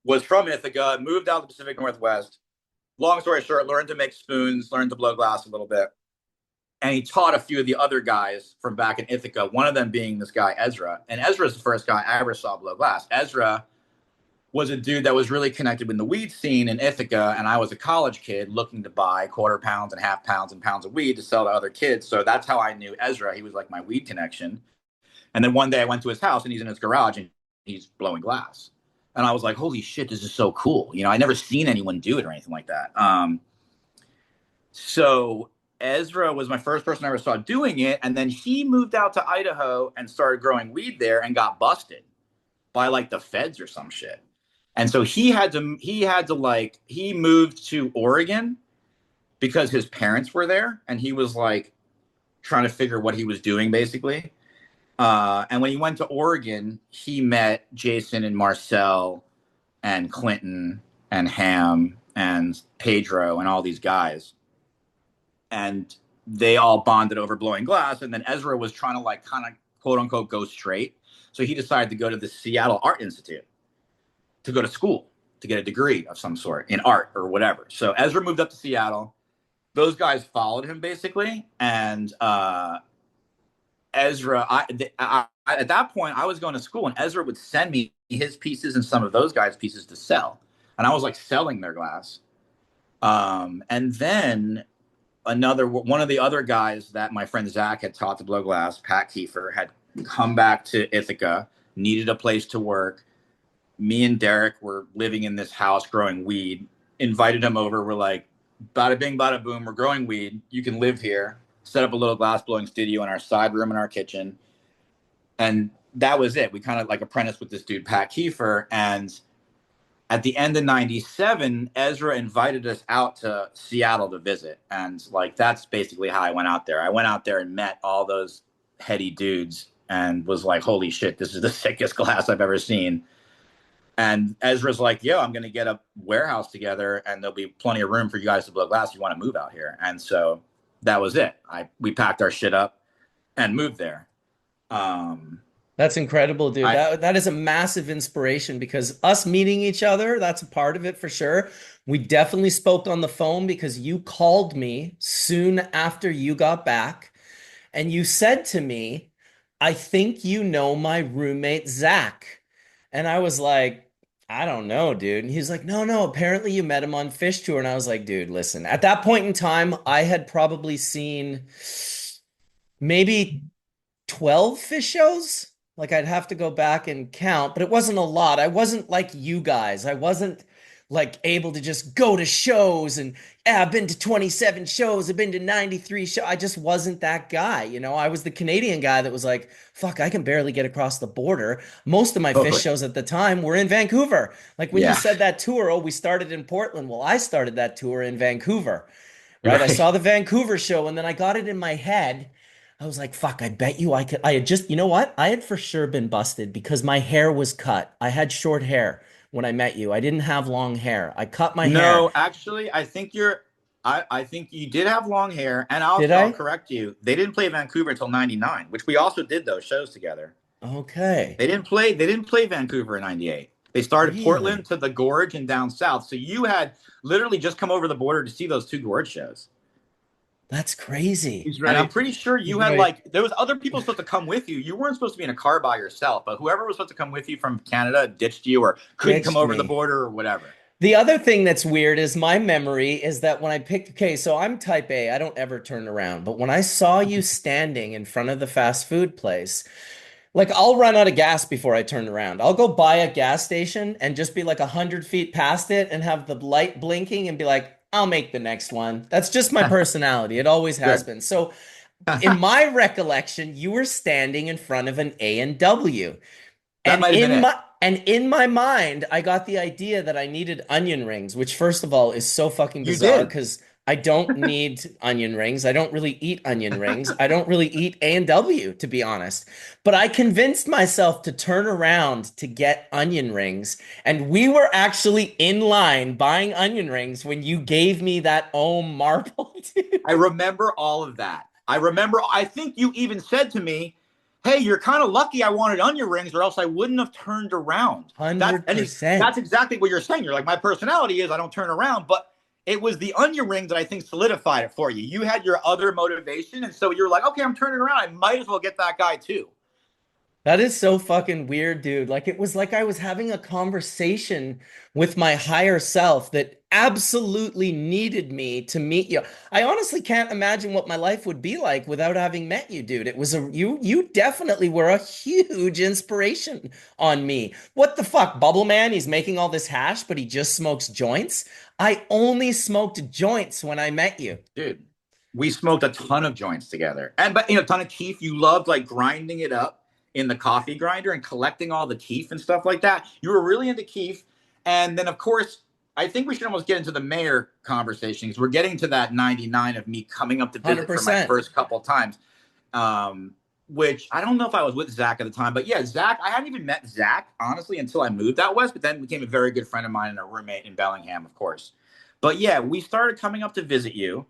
was from Ithaca, moved out of the Pacific Northwest. Long story short, learned to make spoons, learned to blow glass a little bit. And he taught a few of the other guys from back in Ithaca, one of them being this guy, Ezra. And Ezra's the first guy I ever saw blow glass. Ezra was a dude that was really connected with the weed scene in Ithaca. And I was a college kid looking to buy quarter pounds and half pounds and pounds of weed to sell to other kids. So that's how I knew Ezra. He was like my weed connection. And then one day I went to his house and he's in his garage and he's blowing glass. And I was like, holy shit, this is so cool. I never seen anyone do it or anything like that. So Ezra was my first person I ever saw doing it. And then he moved out to Idaho and started growing weed there and got busted by like the feds or some shit. And so he moved to Oregon because his parents were there, and he was like trying to figure what he was doing basically. And when he went to Oregon, he met Jason and Marcel and Clinton and Ham and Pedro and all these guys. And they all bonded over Blowing Glass. And then Ezra was trying to like kind of quote unquote go straight. So he decided to go to the Seattle Art Institute to go to school, to get a degree of some sort in art or whatever. So Ezra moved up to Seattle. Those guys followed him basically. And Ezra, at that point, I was going to school, and Ezra would send me his pieces and some of those guys' pieces to sell. And I was like selling their glass. And then one of the other guys that my friend Zach had taught to blow glass, Pat Kiefer, had come back to Ithaca, needed a place to work. Me and Derek were living in this house growing weed, invited him over. We're like, bada bing, bada boom, we're growing weed. You can live here. Set up a little glass blowing studio in our side room in our kitchen. And that was it. We kind of like apprenticed with this dude, Pat Kiefer. And at the end of 97, Ezra invited us out to Seattle to visit. And like, that's basically how I went out there. I went out there and met all those heady dudes and was like, holy shit, this is the sickest glass I've ever seen. And Ezra's like, yo, I'm going to get a warehouse together and there'll be plenty of room for you guys to blow glass. You want to move out here. And so that was it. We packed our shit up and moved there. That's incredible, dude. That is a massive inspiration, because us meeting each other, that's a part of it for sure. We definitely spoke on the phone because you called me soon after you got back and you said to me, I think you know my roommate, Zach. And I was like, I don't know, dude. And he's like, no, apparently you met him on Fish Tour. And I was like, dude, listen, at that point in time, I had probably seen maybe 12 Fish shows. Like, I'd have to go back and count, but it wasn't a lot. I wasn't like you guys. I wasn't like able to just go to shows and, yeah, I've been to 27 shows. I've been to 93 shows. I just wasn't that guy. You know, I was the Canadian guy that was like, fuck, I can barely get across the border. Most of my Fish shows at the time were in Vancouver. Like when you said that tour, oh, we started in Portland. Well, I started that tour in Vancouver, right? I saw the Vancouver show and then I got it in my head. I was like, fuck, I bet you I could. I had just, you know what? I had for sure been busted because my hair was cut. I had short hair when I met you. I didn't have long hair. I cut my hair. No, actually, I think you did have long hair. And I'll correct you. They didn't play Vancouver until 99, which we also did those shows together. Okay. They didn't play Vancouver in 98. They started Portland to the Gorge and down south. So you had literally just come over the border to see those two Gorge shows. That's crazy. He's right. And I'm pretty sure you had like, there was other people supposed to come with you. You weren't supposed to be in a car by yourself, but whoever was supposed to come with you from Canada ditched you or couldn't come over the border or whatever. The other thing that's weird is my memory is that when I picked, okay, so I'm type A, I don't ever turn around, but when I saw you standing in front of the fast food place, like I'll run out of gas before I turn around. I'll go buy a gas station and just be like 100 feet past it and have the light blinking and be like, I'll make the next one. That's just my personality. It always has been. So in my recollection, you were standing in front of an A&W. And in my mind, I got the idea that I needed onion rings, which first of all is so fucking bizarre because I don't need onion rings. I don't really eat onion rings. I don't really eat A&W, to be honest. But I convinced myself to turn around to get onion rings. And we were actually in line buying onion rings when you gave me that Ohm marble, dude. I remember all of that. I think you even said to me, hey, you're kind of lucky I wanted onion rings or else I wouldn't have turned around. 100%. That's exactly what you're saying. You're like, my personality is I don't turn around. But it was the onion rings that I think solidified it for you. You had your other motivation. And so you're like, okay, I'm turning around. I might as well get that guy too. That is so fucking weird, dude. Like it was like I was having a conversation with my higher self that absolutely needed me to meet you. I honestly can't imagine what my life would be like without having met you, dude. It was you definitely were a huge inspiration on me. What the fuck, Bubble Man? He's making all this hash, but he just smokes joints. I only smoked joints when I met you. Dude, we smoked a ton of joints together. But a ton of teeth. You loved like grinding it up in the coffee grinder and collecting all the keef and stuff like that. You were really into keef. And then, of course, I think we should almost get into the mayor conversation because we're getting to that 99 of me coming up to visit for my 100%. first couple times. Which I don't know if I was with Zach at the time, but yeah, Zach, I hadn't even met Zach, honestly, until I moved out west, but then became a very good friend of mine and a roommate in Bellingham, of course. But yeah, we started coming up to visit you,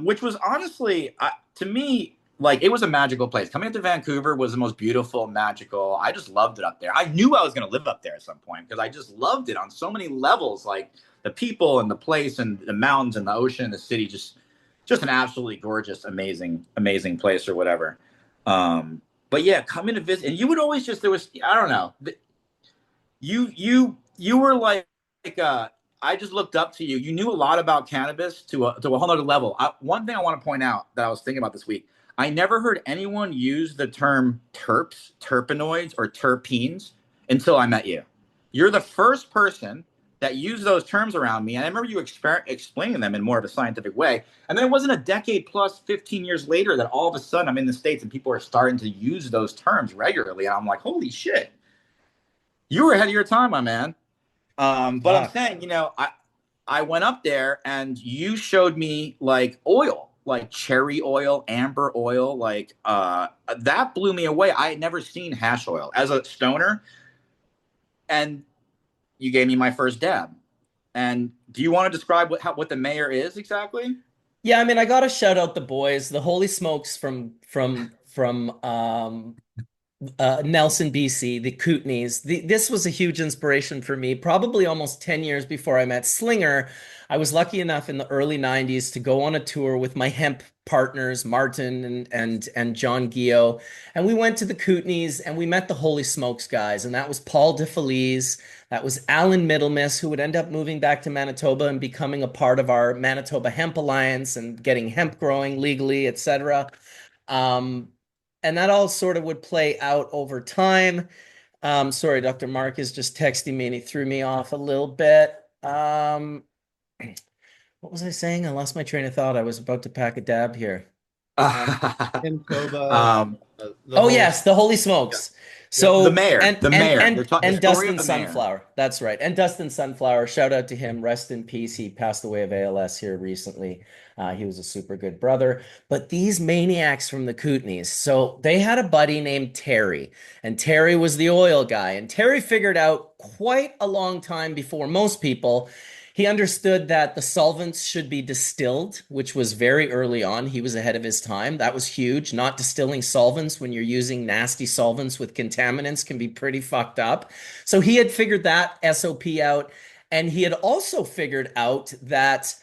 which was honestly, to me, like it was a magical place. Coming up to Vancouver was the most beautiful, magical. I just loved it up there. I knew I was going to live up there at some point because I just loved it on so many levels, like the people and the place and the mountains and the ocean and the city. Just an absolutely gorgeous, amazing, amazing place or whatever. But yeah, coming to visit, and you would always just there was I don't know, you were like I just looked up to you. You knew a lot about cannabis to a whole other level. One thing I want to point out that I was thinking about this week, I never heard anyone use the term terps, terpenoids, or terpenes until I met you. You're the first person that used those terms around me, and I remember you explaining them in more of a scientific way. And then it wasn't a decade plus, 15 years later, that all of a sudden I'm in the States and people are starting to use those terms regularly, and I'm like, holy shit, you were ahead of your time, my man. But I'm saying, I went up there and you showed me like oil, like cherry oil, amber oil, like that blew me away. I had never seen hash oil as a stoner, and you gave me my first dab. And do you want to describe what the mayor is exactly? Yeah, I mean, I gotta shout out the boys, the Holy Smokes from Nelson, BC, the Kootenays. This was a huge inspiration for me. Probably almost 10 years before I met Slinger, I was lucky enough in the early 90s to go on a tour with my hemp partners, Martin and John Gio. And we went to the Kootenays and we met the Holy Smokes guys. And that was Paul DeFelice. That was Alan Middlemiss, who would end up moving back to Manitoba and becoming a part of our Manitoba Hemp Alliance and getting hemp growing legally, etc. Um, and that all sort of would play out over time. Sorry, Dr. Mark is just texting me and he threw me off a little bit. What was I saying? I lost my train of thought. I was about to pack a dab here. Manitoba, um, Oh yes, the Holy Smokes. So the mayor, and the mayor, the story Dustin of the mayor. Sunflower. That's right. And Dustin Sunflower. Shout out to him. Rest in peace. He passed away of ALS here recently. He was a super good brother. But these maniacs from the Kootenays, so they had a buddy named Terry, and Terry was the oil guy. And Terry figured out quite a long time before most people. He understood that the solvents should be distilled, which was very early on. He was ahead of his time. That was huge. Not distilling solvents when you're using nasty solvents with contaminants can be pretty fucked up. So he had figured that SOP out. And he had also figured out that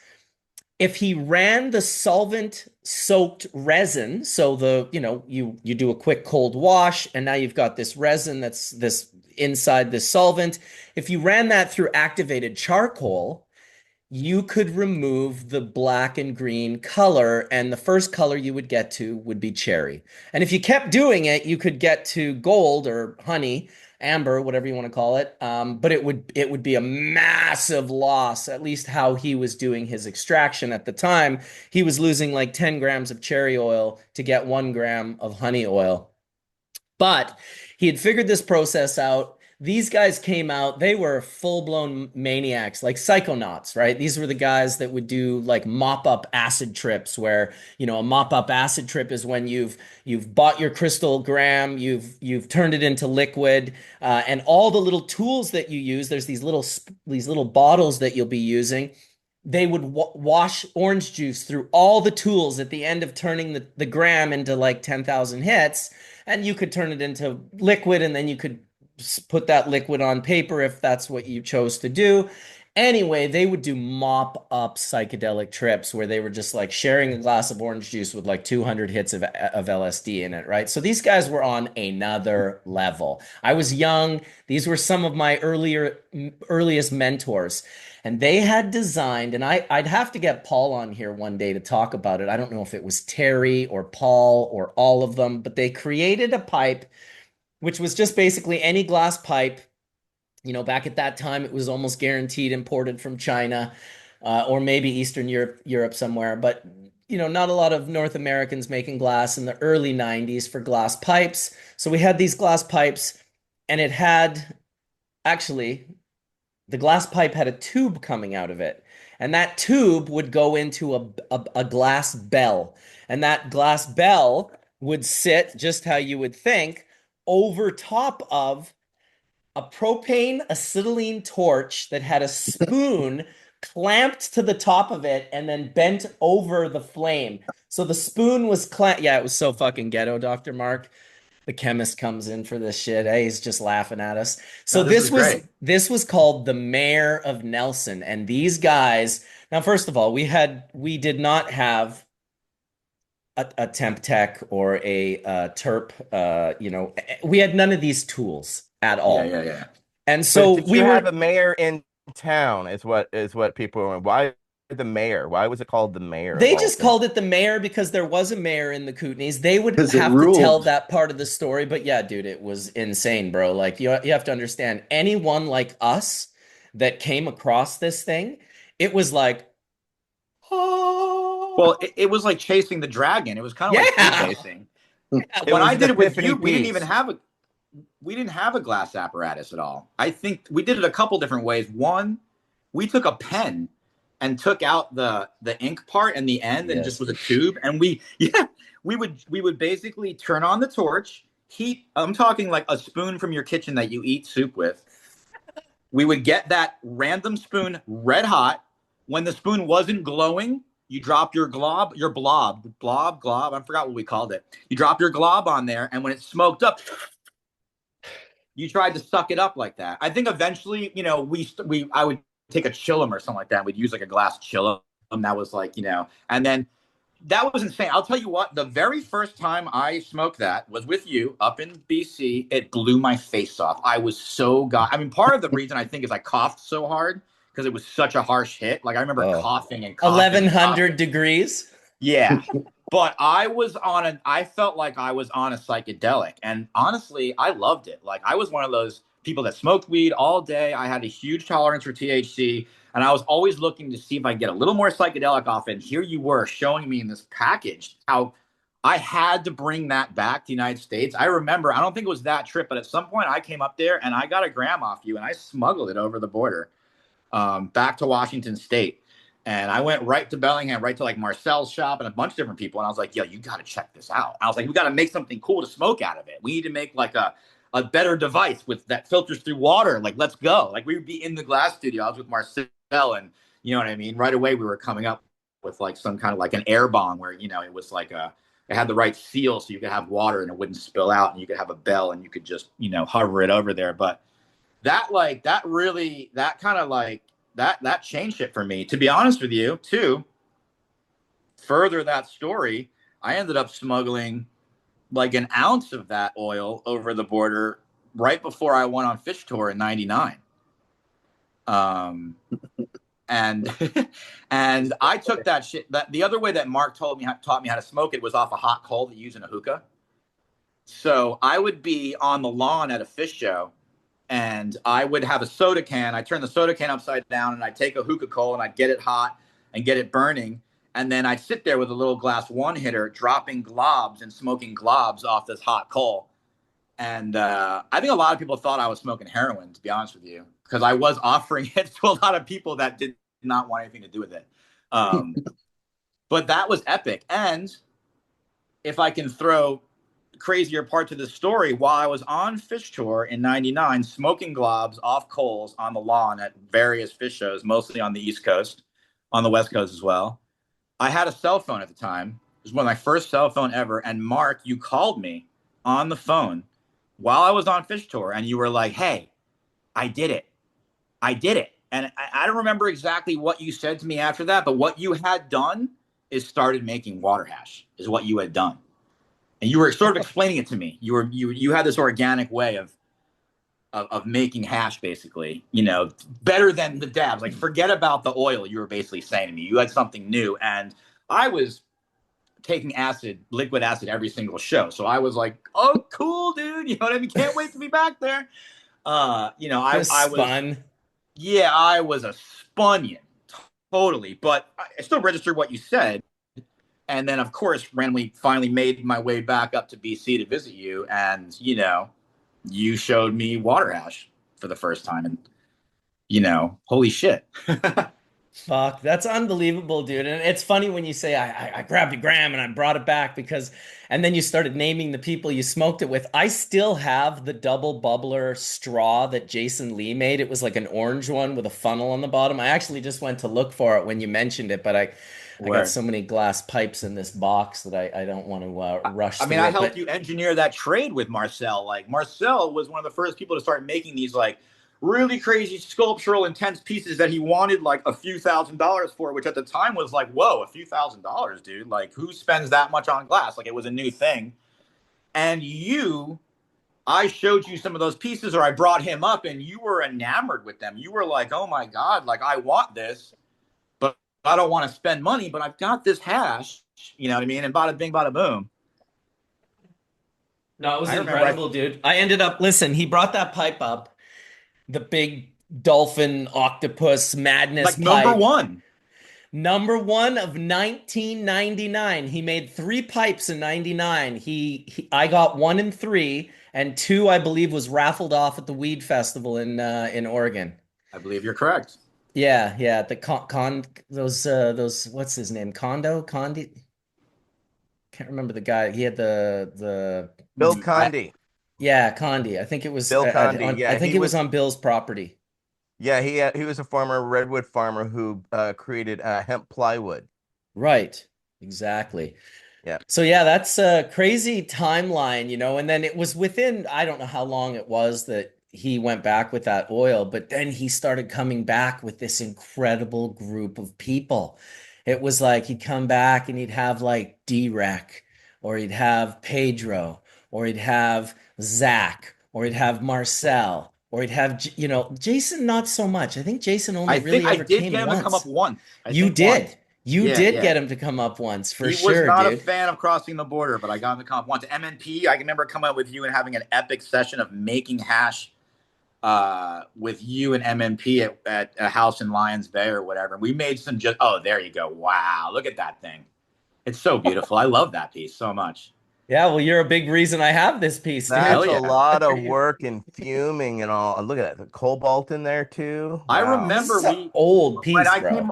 if he ran the solvent soaked resin, so you do a quick cold wash and now you've got this resin that's this inside the solvent. If you ran that through activated charcoal, you could remove the black and green color, and the first color you would get to would be cherry. And if you kept doing it, you could get to gold or honey, amber, whatever you want to call it. But it would be a massive loss, at least how he was doing his extraction at the time. He was losing like 10 grams of cherry oil to get 1 gram of honey oil. But he had figured this process out. These guys came out, they were full-blown maniacs, like psychonauts, right? These were the guys that would do like mop-up acid trips where, a mop-up acid trip is when you've bought your crystal gram, you've turned it into liquid, and all the little tools that you use, there's these little bottles that you'll be using. They would wash orange juice through all the tools at the end of turning the gram into like 10,000 hits, and you could turn it into liquid, and then you could put that liquid on paper if that's what you chose to do. Anyway, they would do mop up psychedelic trips where they were just like sharing a glass of orange juice with like 200 hits of LSD in it, right? So these guys were on another level. I was young. These were some of my earliest mentors. And they had designed, and I'd have to get Paul on here one day to talk about it. I don't know if it was Terry or Paul or all of them, but they created a pipe which was just basically any glass pipe. Back at that time, it was almost guaranteed imported from China, or maybe Eastern Europe somewhere. But, not a lot of North Americans making glass in the early 90s for glass pipes. So we had these glass pipes, and it had actually the glass pipe had a tube coming out of it. And that tube would go into a glass bell. And that glass bell would sit just how you would think over top of a propane acetylene torch that had a spoon clamped to the top of it and then bent over the flame. So the spoon was clamped. Yeah, it was so fucking ghetto, Dr. Mark. The chemist comes in for this shit. Hey, he's just laughing at us. So No, this is great. this was called the Mayor of Nelson, and these guys. Now, first of all, we did not have a temp tech or a terp. We had none of these tools at all. Yeah. And so But did you have a mayor in town? Is what people were. Why the mayor? Why was it called the mayor? They just called it the mayor because there was a mayor in the Kootenays. They would 'Cause it have to tell ruled. that part of the story, but yeah, dude, it was insane, bro. Like you have to understand, anyone like us that came across this thing, it was like, oh, Well, it was like chasing the dragon. It was kind of like yeah. food chasing. It When was I did the it with Epiphany you, we didn't even piece. have a glass apparatus at all. I think we did it a couple different ways. One, we took a pen and took out the ink part and the end and Yes. just with a tube, and we would basically turn on the torch, heat. I'm talking like a spoon from your kitchen that you eat soup with. We would get that random spoon red hot. When the spoon wasn't glowing, you drop your blob. I forgot what we called it. You drop your glob on there, and when it smoked up, you tried to suck it up like that. I think eventually, I would take a chillum or something like that. We'd use like a glass chillum. That was like, and then that was insane. I'll tell you what, the very first time I smoked that was with you up in BC. It blew my face off. I was so part of the reason I think is I coughed so hard because it was such a harsh hit. Like I remember coughing and coughing. 1100 degrees. Yeah. But I felt like I was on a psychedelic. And honestly, I loved it. Like I was one of those people that smoked weed all day. I had a huge tolerance for THC. And I was always looking to see if I could get a little more psychedelic off. And here you were showing me in this package how I had to bring that back to the United States. I remember, I don't think it was that trip, but at some point I came up there and I got a gram off you and I smuggled it over the border back to Washington State. And I went right to Bellingham, right to like Marcel's shop and a bunch of different people. And I was like, yo, you got to check this out. I was like, we got to make something cool to smoke out of it. We need to make like a better device that filters through water. Like, let's go. Like we would be in the glass studio. I was with Marcel and you know what I mean? Right away, we were coming up with like some kind of like an air bong where, it was like it had the right seal so you could have water and it wouldn't spill out and you could have a bell and you could just, hover it over there. But that changed it for me. To be honest with you, too, further that story, I ended up smuggling like an ounce of that oil over the border right before I went on fish tour in '99. And and I took that shit. That the other way that Mark taught me how to smoke it was off a hot coal that you use in a hookah. So I would be on the lawn at a fish show. And I would have a soda can. I'd turn the soda can upside down and I'd take a hookah coal and I'd get it hot and get it burning. And then I'd sit there with a little glass one hitter, dropping globs and smoking globs off this hot coal. And I think a lot of people thought I was smoking heroin, to be honest with you, because I was offering it to a lot of people that did not want anything to do with it. But that was epic. And if I can throw crazier part to the story, while I was on fish tour in '99, smoking globs off coals on the lawn at various fish shows, mostly on the East Coast, on the West Coast as well. I had a cell phone at the time. It was one of my first cell phone ever. And Mark, you called me on the phone while I was on fish tour, and you were like, "Hey, I did it. I did it." And I don't remember exactly what you said to me after that, but what you had done is started making water hash, is what you had done. And you were sort of explaining it to me. You had this organic way of making hash, basically, better than the dabs. Like, forget about the oil, you were basically saying to me. You had something new. And I was taking liquid acid every single show. So I was like, oh, cool, dude. You know what I mean? Can't wait to be back there. I was fun. Yeah, I was a spunion. Totally. But I still registered what you said. And then, of course, randomly finally made my way back up to BC to visit you. And, you showed me water hash for the first time. And holy shit. Fuck, that's unbelievable, dude. And it's funny when you say I grabbed a gram and I brought it back because, and then you started naming the people you smoked it with. I still have the double bubbler straw that Jason Lee made. It was like an orange one with a funnel on the bottom. I actually just went to look for it when you mentioned it, but I got Where so many glass pipes in this box that I don't want to rush I mean, through I it. helped But you engineer that trade with Marcel. Like Marcel was one of the first people to start making these like really crazy sculptural intense pieces that he wanted like a few $1,000s for, which at the time was like, whoa, a few $1,000s, dude. Like who spends that much on glass? Like it was a new thing. And I showed you some of those pieces, or I brought him up and you were enamored with them. You were like, oh my God, like I want this, but I don't want to spend money, but I've got this hash, you know what I mean? And bada bing, bada boom. no, it was I remember incredible, dude. I ended up, listen, he brought that pipe up, the big dolphin octopus madness like number pipe. one. Number one of 1999. He made three pipes in 99. I got one in three, and two, I believe, was raffled off at the Weed Festival in Oregon. I believe you're correct. Yeah, yeah. The those what's his name? Condi? Can't remember the guy. He had the Bill I, Conde. yeah, Condi. I think it was Bill Conde. I Yeah, think it was on Bill's property. yeah, he was a farmer, redwood farmer who created hemp plywood. Right. Exactly. Yeah. So yeah, that's a crazy timeline, and then it was within, I don't know how long it was that he went back with that oil, but then he started coming back with this incredible group of people. It was like he'd come back and he'd have like D-Rec, or he'd have Pedro, or he'd have Zach, or he'd have Marcel, or he'd have, Jason, not so much. I think Jason only I think really I ever did get came him to come up once. once. I You think once. did. You Yeah, did yeah. get him to come up once, for He was sure, not a dude. fan of crossing the border, but I got him to come up once. MNP, I can remember coming up with you and having an epic session of making hash with you and MNP at a house in Lions Bay or whatever. We made some oh, there you go. Wow, look at that thing. It's so beautiful. I love that piece so much. Yeah, well, you're a big reason I have this piece, dude. That's Hell a yeah. lot of work and fuming and all. Look at that, the cobalt in there too. I Wow. This remember is an old when piece, I bro. came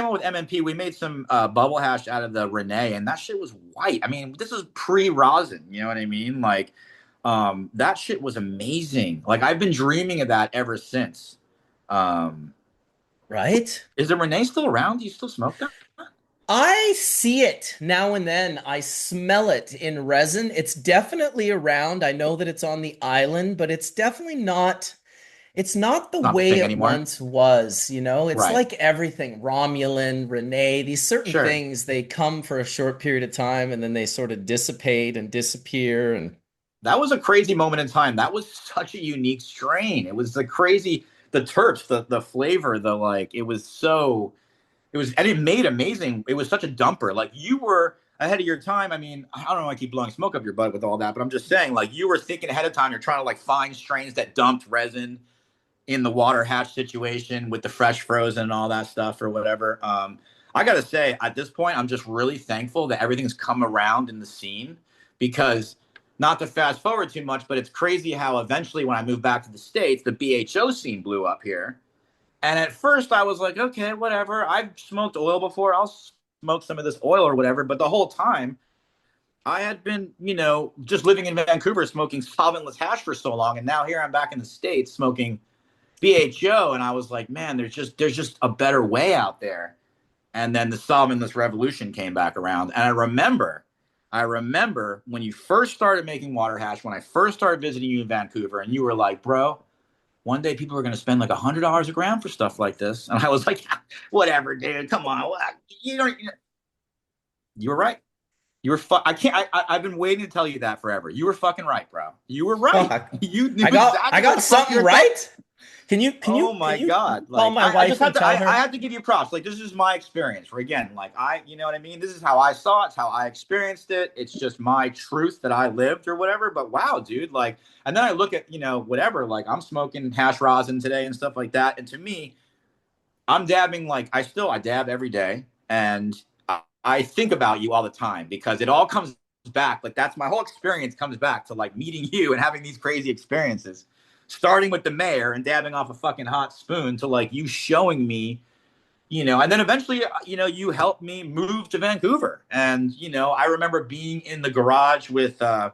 up with MNP, we made some bubble hash out of the Renee, and that shit was white. I mean, this is pre-rosin, you know what I mean? Like, that shit was amazing. Like, I've been dreaming of that ever since. Um, Right? is the Renee still around? Do you still smoke that? I see it now and then. I smell it in resin. It's definitely around. I know that it's on the island, but it's not the Not the way thing it anymore. once was. It's Right. like everything, Romulan, Renee, these certain Sure. things, they come for a short period of time and then they sort of dissipate and disappear. And That was a crazy moment in time. That was such a unique strain. It was the terps, the flavor, the like, and it made amazing. It was such a dumper. Like you were ahead of your time. I mean, I don't know. I keep blowing smoke up your butt with all that, but I'm just saying, like you were thinking ahead of time. You're trying to like find strains that dumped resin in the water hatch situation with the fresh frozen and all that stuff or whatever. I gotta say, at this point, I'm just really thankful that everything's come around in the scene because not to fast forward too much, but it's crazy how eventually when I moved back to the States, the BHO scene blew up here. And at first I was like, okay, whatever. I've smoked oil before. I'll smoke some of this oil or whatever. But the whole time I had been, just living in Vancouver smoking solventless hash for so long. And now here I'm back in the States smoking BHO. And I was like, man, there's just a better way out there. And then the solventless revolution came back around. And I remember when you first started making water hash, when I first started visiting you in Vancouver, and you were like, bro, one day people are going to spend like $100 a gram for stuff like this. And I was like, whatever, dude, come on. You were right. You were I can't, I've been waiting to tell you that forever. You were fucking right, bro. You were right. fuck, You knew I got exactly I what got the fuck something you were right. Can Oh you my can you God. call Like my I wife just and have to tell her? I have to give you props. Like this is my experience. Where again, like you know what I mean? This is how I saw it, it's how I experienced it. It's just my truth that I lived or whatever. But wow, dude, like and then I look at, whatever, like I'm smoking hash rosin today and stuff like that. And to me, I'm dabbing like I dab every day. And I think about you all the time because it all comes back. Like that's my whole experience comes back to like meeting you and having these crazy experiences. starting with the mayor and dabbing off a fucking hot spoon to like you showing me, and then eventually, you helped me move to Vancouver. And, I remember being in the garage with, God,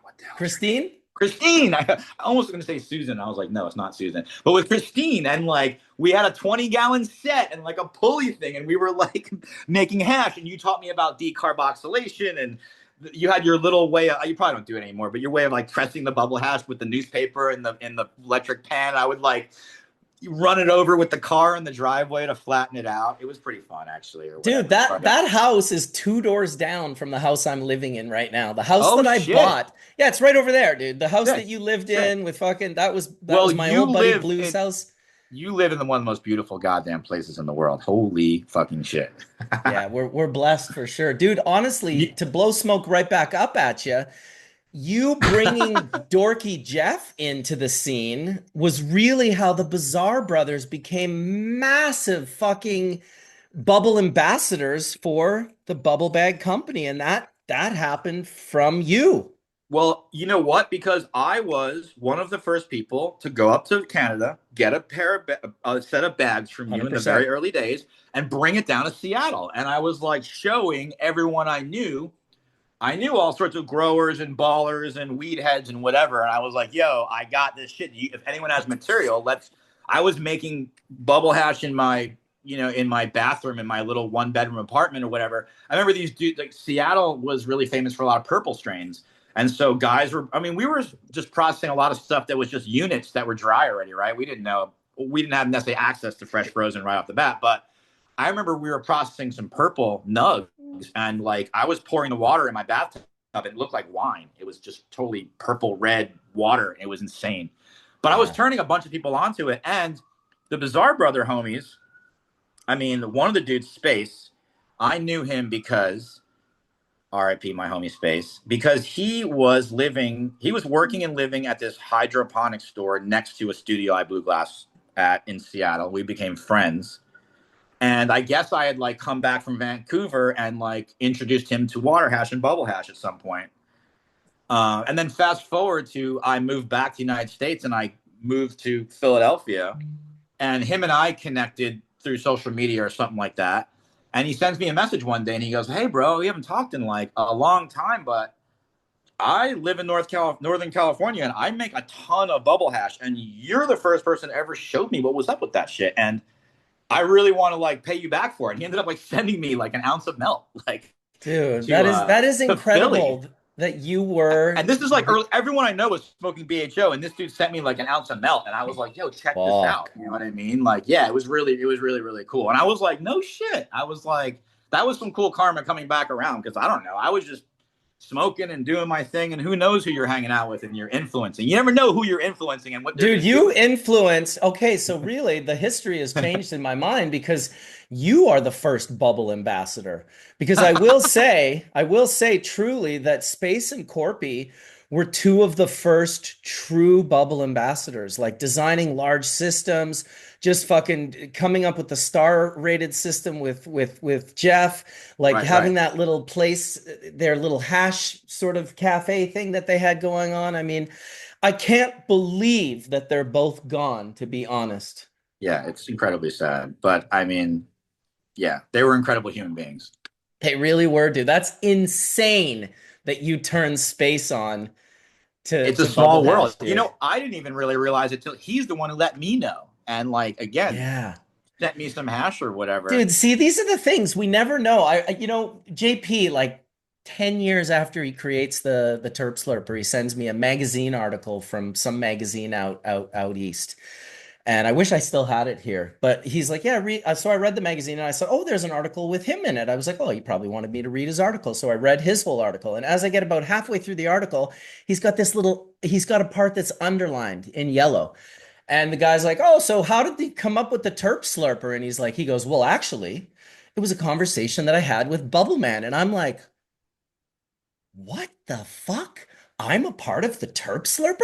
what the hell? Christine? Christine. I almost going to say Susan. I was like, no, it's not Susan. But with Christine, and like we had a 20-gallon set and like a pulley thing, and we were like making hash. And you taught me about decarboxylation, and you had your little way of, you probably don't do it anymore, but your way of like pressing the bubble hash with the newspaper and the electric pan. I would like run it over with the car in the driveway to flatten it out. It was pretty fun, actually. Dude, that house is 2 doors down from the house I'm living in right now. The house that I bought. Yeah, it's right over there, dude. The house that you lived in with fucking, that was my old buddy Blue's house. You live in one of the most beautiful goddamn places in the world. Holy fucking shit. Yeah, we're blessed for sure. Dude, honestly, to blow smoke right back up at you, you bringing Dorky Jeff into the scene was really how the Bizarre Brothers became massive fucking bubble ambassadors for the Bubble Bag Company. And that happened from you. Well, you know what? Because I was one of the first people to go up to Canada, get a set of bags from you 100%. In the very early days and bring it down to Seattle. And I was like showing everyone I knew all sorts of growers and ballers and weed heads and whatever. And I was like, yo, I got this shit. If anyone has material, I was making bubble hash in my bathroom in my little 1-bedroom apartment or whatever. I remember these dudes, like Seattle was really famous for a lot of purple strains. And so we were just processing a lot of stuff that was just units that were dry already, right? We didn't have necessarily access to fresh frozen right off the bat. But I remember we were processing some purple nugs. And like I was pouring the water in my bathtub. It looked like wine. It was just totally purple red water. It was insane. But I was turning a bunch of people onto it. And the Bizarre Brother homies, one of the dudes, Space, I knew him because RIP my homie Space, because he was working and living at this hydroponic store next to a studio I blew glass at in Seattle. We became friends. And I guess I had like come back from Vancouver and like introduced him to water hash and bubble hash at some point. And then fast forward to I moved back to the United States and I moved to Philadelphia, and him and I connected through social media or something like that. And he sends me a message one day and he goes, hey bro, we haven't talked in like a long time, but I live in Northern California and I make a ton of bubble hash. And you're the first person to ever showed me what was up with that shit. And I really want to like pay you back for it. And he ended up like sending me like an ounce of melt. Like, dude, that is incredible that you were. And this is like everyone I know was smoking BHO, and this dude sent me like an ounce of melt, and I was like, yo, check this out. You know what I mean? Like, yeah, it was really, really cool. And I was like, no shit. I was like, that was some cool karma coming back around, because I don't know. I was just smoking and doing my thing, and who knows who you're hanging out with and you're influencing. You never know who you're influencing and what. Dude, you influence. Okay, so really the history has changed in my mind, because you are the first bubble ambassador. Because I will say truly that Space and Corpy were 2 of the first true bubble ambassadors, like designing large systems, just fucking coming up with the star rated system with Jeff, like having that little place, their little hash sort of cafe thing that they had going on. I mean, I can't believe that they're both gone, to be honest. Yeah, it's incredibly sad. But I mean, yeah, they were incredible human beings. They really were, dude. That's insane that you turned Space on. It's a small world. Hash, I didn't even really realize it till he's the one who let me know. And like, again, sent me some hash or whatever. Dude, see, these are the things we never know. JP, like 10 years after he creates the Terp Slurper, he sends me a magazine article from some magazine out east. And I wish I still had it here, but he's like, yeah, so I read the magazine and I said, oh, there's an article with him in it. I was like, oh, he probably wanted me to read his article. So I read his whole article. And as I get about halfway through the article, he's got a part that's underlined in yellow. And the guy's like, oh, so how did he come up with the Terp Slurper? And he goes, well, actually, it was a conversation that I had with Bubble Man. And I'm like, what the fuck? I'm a part of the Terp Slurper?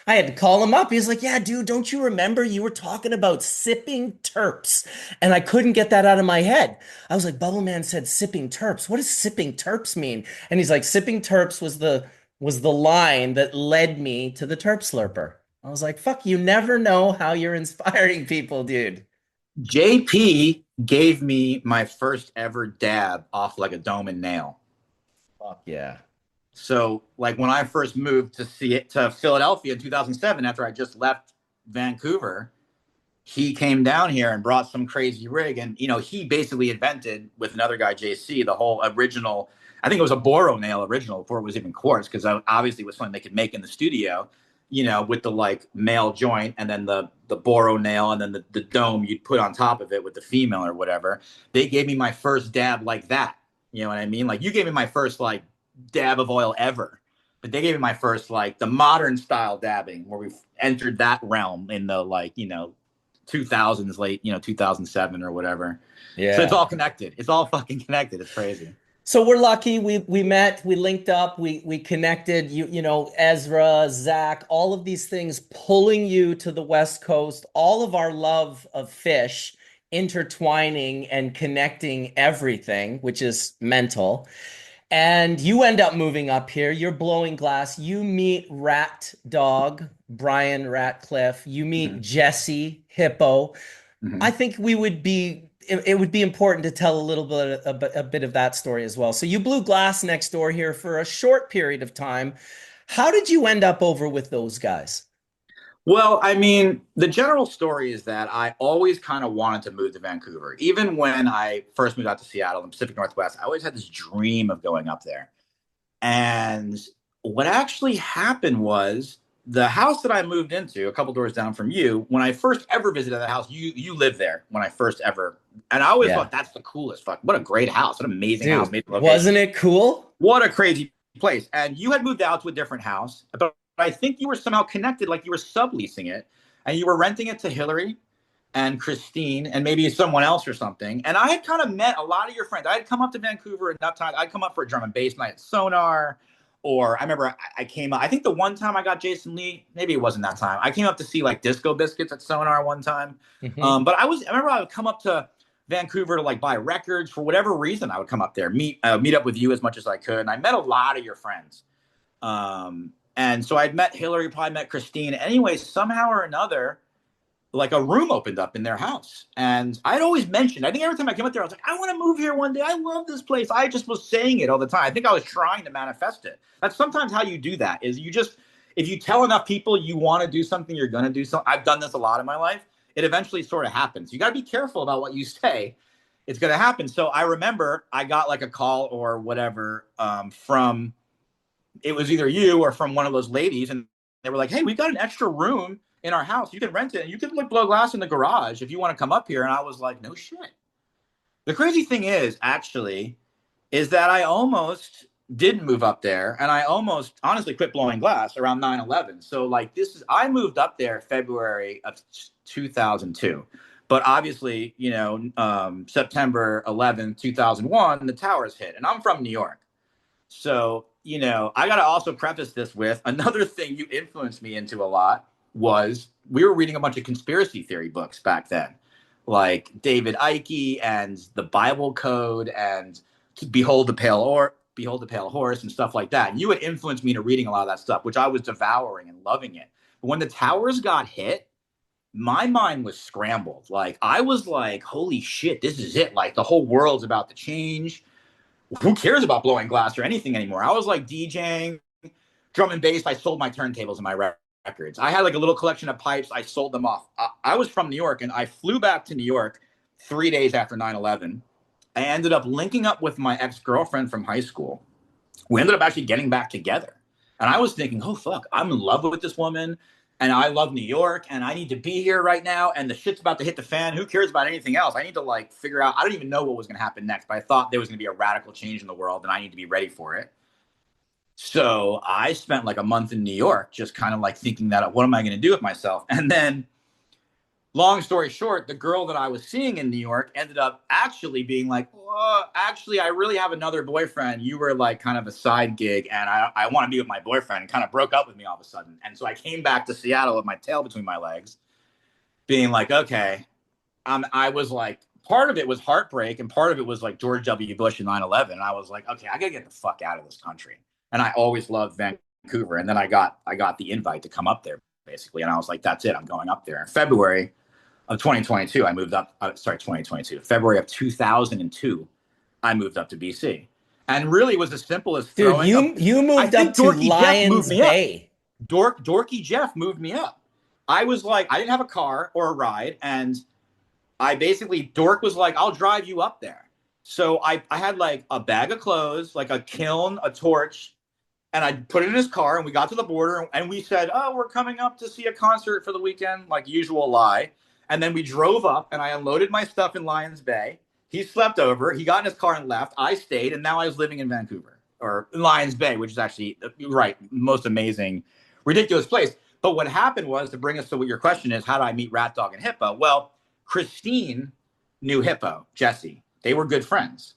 I had to call him up. He's like, yeah, dude, don't you remember you were talking about sipping terps? And I couldn't get that out of my head. I was like, Bubble Man said sipping terps. What does sipping terps mean? And he's like, sipping terps was the line that led me to the Terp Slurper. I was like, fuck, you never know how you're inspiring people, dude. JP gave me my first ever dab off like a dome and nail. Fuck yeah. So like when I first moved to Philadelphia in 2007, after I just left Vancouver, he came down here and brought some crazy rig. And, you know, he basically invented with another guy, JC, the whole original, I think it was a Boro nail original before it was even quartz, because obviously it was something they could make in the studio, you know, with the like male joint and then the Boro nail and then the dome you'd put on top of it with the female or whatever. They gave me my first dab like that. You know what I mean? Like you gave me my first like dab of oil ever. But they gave me my first like the modern style dabbing where we've entered that realm in the like, you know, 2000s, late, you know, 2007 or whatever. Yeah. So it's all connected. It's all fucking connected. It's crazy. So we're lucky. We met, we linked up, we connected. You know, Ezra, Zach, all of these things pulling you to the West Coast. All of our love of fish intertwining and connecting everything, which is mental. And you end up moving up here. You're blowing glass. You meet Rat Dog, Brian Ratcliffe. You meet Jesse Hippo. I think it would be important to tell a little bit a bit of that story as well. So you blew glass next door here for a short period of time. How did you end up over with those guys? Well, I mean, the general story is that I always kind of wanted to move to Vancouver. Even when I first moved out to Seattle in the Pacific Northwest, I always had this dream of going up there. And what actually happened was the house that I moved into, a couple doors down from you, when I first ever visited that house, you lived there when I first ever, and I always thought that's the coolest. Fuck, what a great house, what an amazing house, amazing location. Wasn't it cool? What a crazy place. And you had moved out to a different house, but I think you were somehow connected, like you were subleasing it, and you were renting it to Hillary and Christine and maybe someone else or something. And I had kind of met a lot of your friends. I had come up to Vancouver enough times. I'd come up for a drum and bass night at Sonar. Or I remember I came up, I think the one time I got Jason Lee, maybe it wasn't that time. I came up to see like Disco Biscuits at Sonar one time. But I remember I would come up to Vancouver to like buy records for whatever reason. I would come up there, meet up with you as much as I could. And I met a lot of your friends. And so I'd met Hillary, probably met Christine. Anyway, somehow or another, like a room opened up in their house. And I'd always mentioned, I think every time I came up there, I was like, I want to move here one day. I love this place. I just was saying it all the time. I think I was trying to manifest it. That's sometimes how you do that is you just, if you tell enough people you want to do something, you're going to do something. I've done this a lot in my life. It eventually sort of happens. You got to be careful about what you say. It's going to happen. So I remember I got like a call or whatever from, it was either you or from one of those ladies. And they were like, hey, we got an extra room in our house. You can rent it and you can like blow glass in the garage if you want to come up here. And I was like, no shit. The crazy thing is actually is that I almost didn't move up there and I almost honestly quit blowing glass around 9/11. So like I moved up there February of 2002. But obviously, you know, September 11th, 2001, the towers hit and I'm from New York. So, you know, I got to also preface this with another thing you influenced me into a lot was we were reading a bunch of conspiracy theory books back then, like David Icke and the Bible Code and Behold the Pale Horse and stuff like that. And you had influenced me into reading a lot of that stuff, which I was devouring and loving it. But when the towers got hit, my mind was scrambled. Like I was like, holy shit, this is it. Like the whole world's about to change. Who cares about blowing glass or anything anymore? I was like DJing, drum and bass. I sold my turntables and my records. I had like a little collection of pipes. I sold them off. I was from New York and I flew back to New York 3 days after 9/11. I ended up linking up with my ex-girlfriend from high school. We ended up actually getting back together. And I was thinking, oh, fuck, I'm in love with this woman. And I love New York and I need to be here right now. And the shit's about to hit the fan. Who cares about anything else? I need to like figure out, I don't even know what was going to happen next, but I thought there was going to be a radical change in the world and I need to be ready for it. So I spent like a month in New York, just kind of like thinking that, what am I going to do with myself? And then long story short, the girl that I was seeing in New York ended up actually being like, actually, I really have another boyfriend. You were like kind of a side gig and I want to be with my boyfriend, and kind of broke up with me all of a sudden. And so I came back to Seattle with my tail between my legs being like, okay, I was like, part of it was heartbreak and part of it was like George W. Bush and 9/11. And I was like, okay, I got to get the fuck out of this country. And I always loved Vancouver. And then I got the invite to come up there. basically. And I was like, that's it. I'm going up there. In February of 2022, I moved up. 2022, February of 2002, I moved up to BC. And really, it was as simple as Dude, throwing. you I moved think up to Dorky Jeff moved Lions me up. Bay. Dorky Jeff moved me up. I was like, I didn't have a car or a ride, and I basically, Dork was like, I'll drive you up there. So I had like a bag of clothes, like a kiln, a torch, and I put it in his car, and we got to the border, and we said, oh, we're coming up to see a concert for the weekend, like usual lie. And then we drove up, and I unloaded my stuff in Lions Bay. He slept over. He got in his car and left. I stayed, and now I was living in Vancouver, or Lions Bay, which is actually, right, most amazing, ridiculous place. But what happened was, to bring us to what your question is, how did I meet Rat Dog and Hippo? Well, Christine knew Hippo, Jesse. They were good friends.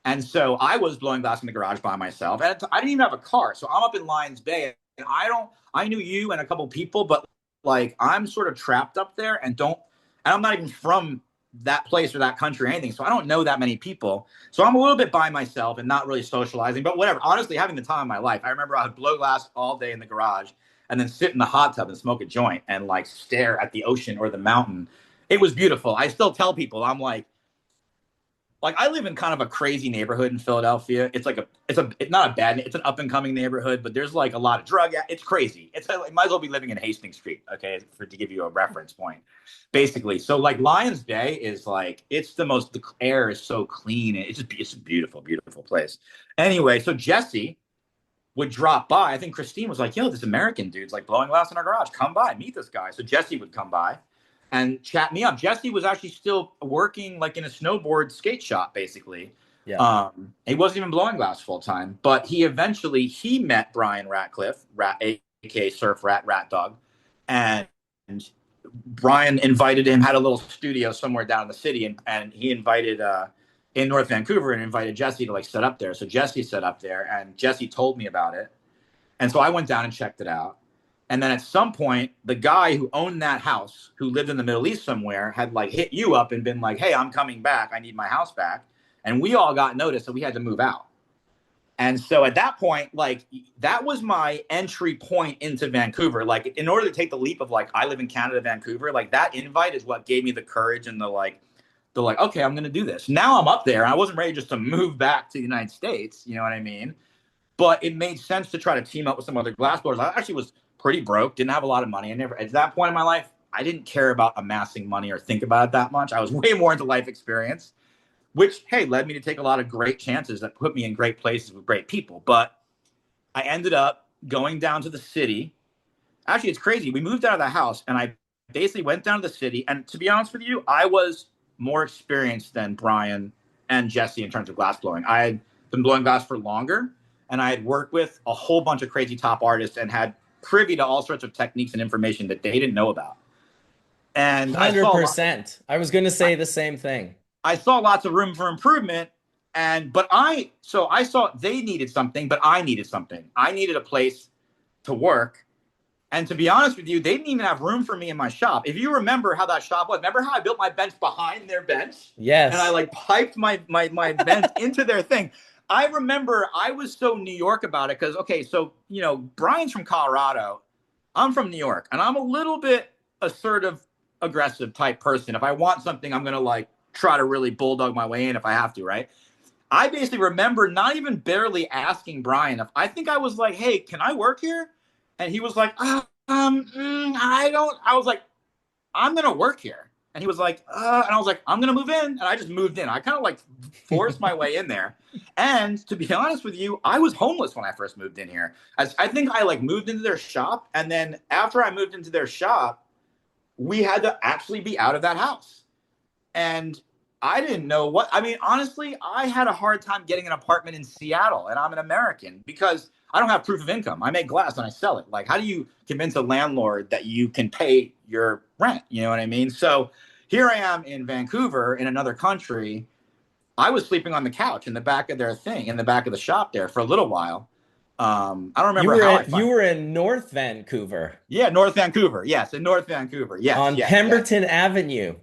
And so I was blowing glass in the garage by myself. And I didn't even have a car. So I'm up in Lions Bay, and I knew you and a couple people, but like I'm sort of trapped up there and I'm not even from that place or that country or anything. So I don't know that many people. So I'm a little bit by myself and not really socializing, but whatever. Honestly, having the time of my life. I remember I would blow glass all day in the garage and then sit in the hot tub and smoke a joint and like stare at the ocean or the mountain. It was beautiful. I still tell people, I'm like I live in kind of a crazy neighborhood in Philadelphia. It's not a bad, it's an up and coming neighborhood, but there's like a lot of drug. It's crazy. It might as well be living in Hastings Street. Okay. To give you a reference point, basically. So like Lions Bay is like, the air is so clean. It's a beautiful, beautiful place. Anyway, so Jesse would drop by. I think Christine was like, yo, this American dude's like blowing glass in our garage. Come by, meet this guy. So Jesse would come by and chat me up. Jesse was actually still working like in a snowboard skate shop, basically. Yeah. He wasn't even blowing glass full time, but he met Brian Ratcliffe, aka Surf Rat Dog, and Brian invited him, had a little studio somewhere down in the city, and he invited in North Vancouver and invited Jesse to like set up there. So Jesse set up there, and Jesse told me about it, and so I went down and checked it out. And then at some point, the guy who owned that house, who lived in the Middle East somewhere, had like hit you up and been like, hey, I'm coming back. I need my house back. And we all got notice that we had to move out. And so at that point, like that was my entry point into Vancouver. Like in order to take the leap of like, I live in Canada, Vancouver, like that invite is what gave me the courage and the like, okay, I'm going to do this. Now I'm up there. And I wasn't ready just to move back to the United States. You know what I mean? But it made sense to try to team up with some other glassblowers. I actually was pretty broke, didn't have a lot of money. At that point in my life, I didn't care about amassing money or think about it that much. I was way more into life experience, which, hey, led me to take a lot of great chances that put me in great places with great people. But I ended up going down to the city. Actually, it's crazy. We moved out of the house, and I basically went down to the city. And to be honest with you, I was more experienced than Brian and Jesse in terms of glass blowing. I had been blowing glass for longer, and I had worked with a whole bunch of crazy top artists and had privy to all sorts of techniques and information that they didn't know about. And 100%. I was going to say the same thing. I saw lots of room for improvement. But I saw they needed something, but I needed something. I needed a place to work. And to be honest with you, they didn't even have room for me in my shop. If you remember how that shop was, remember how I built my bench behind their bench? Yes. And I like piped my bench into their thing. I remember I was so New York about it because, okay, so, you know, Brian's from Colorado. I'm from New York, and I'm a little bit assertive, aggressive type person. If I want something, I'm going to like try to really bulldog my way in if I have to, right? I basically remember not even barely asking Brian if I think I was like, hey, can I work here? And he was like, I was like, I'm going to work here. And he was like, and I was like, I'm going to move in. And I just moved in. I kind of like forced my way in there. And to be honest with you, I was homeless when I first moved in here. I think I like moved into their shop. And then after I moved into their shop, we had to actually be out of that house. And I didn't know honestly, I had a hard time getting an apartment in Seattle, and I'm an American because I don't have proof of income. I make glass and I sell it. Like, how do you convince a landlord that you can pay your rent? You know what I mean? So here I am in Vancouver in another country. I was sleeping on the couch in the back of their thing, in the back of the shop there for a little while. I don't remember you were in North Vancouver. Yeah, North Vancouver. Yes, in North Vancouver. Yes. On Pemberton Avenue.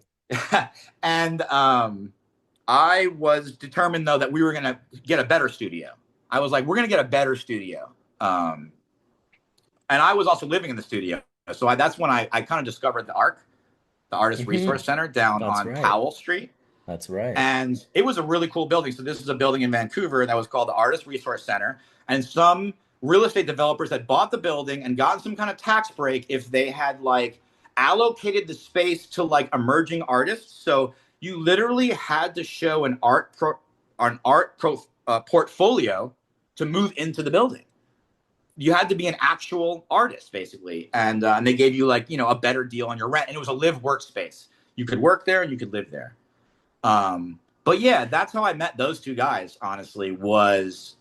And I was determined, though, that we were going to get a better studio. I was like, we're going to get a better studio. And I was also living in the studio. So that's when I kind of discovered the ARC, the Artist Resource Center down That's on right. Powell Street. That's right. And it was a really cool building. So this is a building in Vancouver that was called the Artist Resource Center. And some real estate developers had bought the building and gotten some kind of tax break if they had like allocated the space to like emerging artists. So you literally had to show an portfolio to move into the building. You had to be an actual artist, basically, and they gave you like, you know, a better deal on your rent, and it was a live workspace. You could work there and you could live there. But yeah, that's how I met those two guys. Honestly, was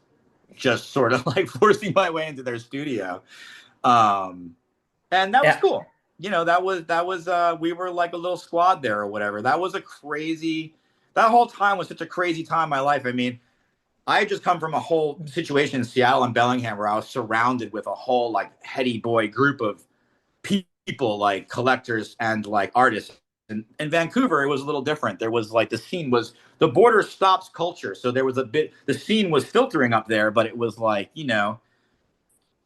just sort of like forcing my way into their studio, and that was cool. You know, that was we were like a little squad there or whatever. That whole time was such a crazy time in my life. I mean, I had just come from a whole situation in Seattle and Bellingham where I was surrounded with a whole like heady boy group of people, like collectors and like artists. And in Vancouver, it was a little different. There was like the border stops culture. So there was the scene was filtering up there, but it was like, you know,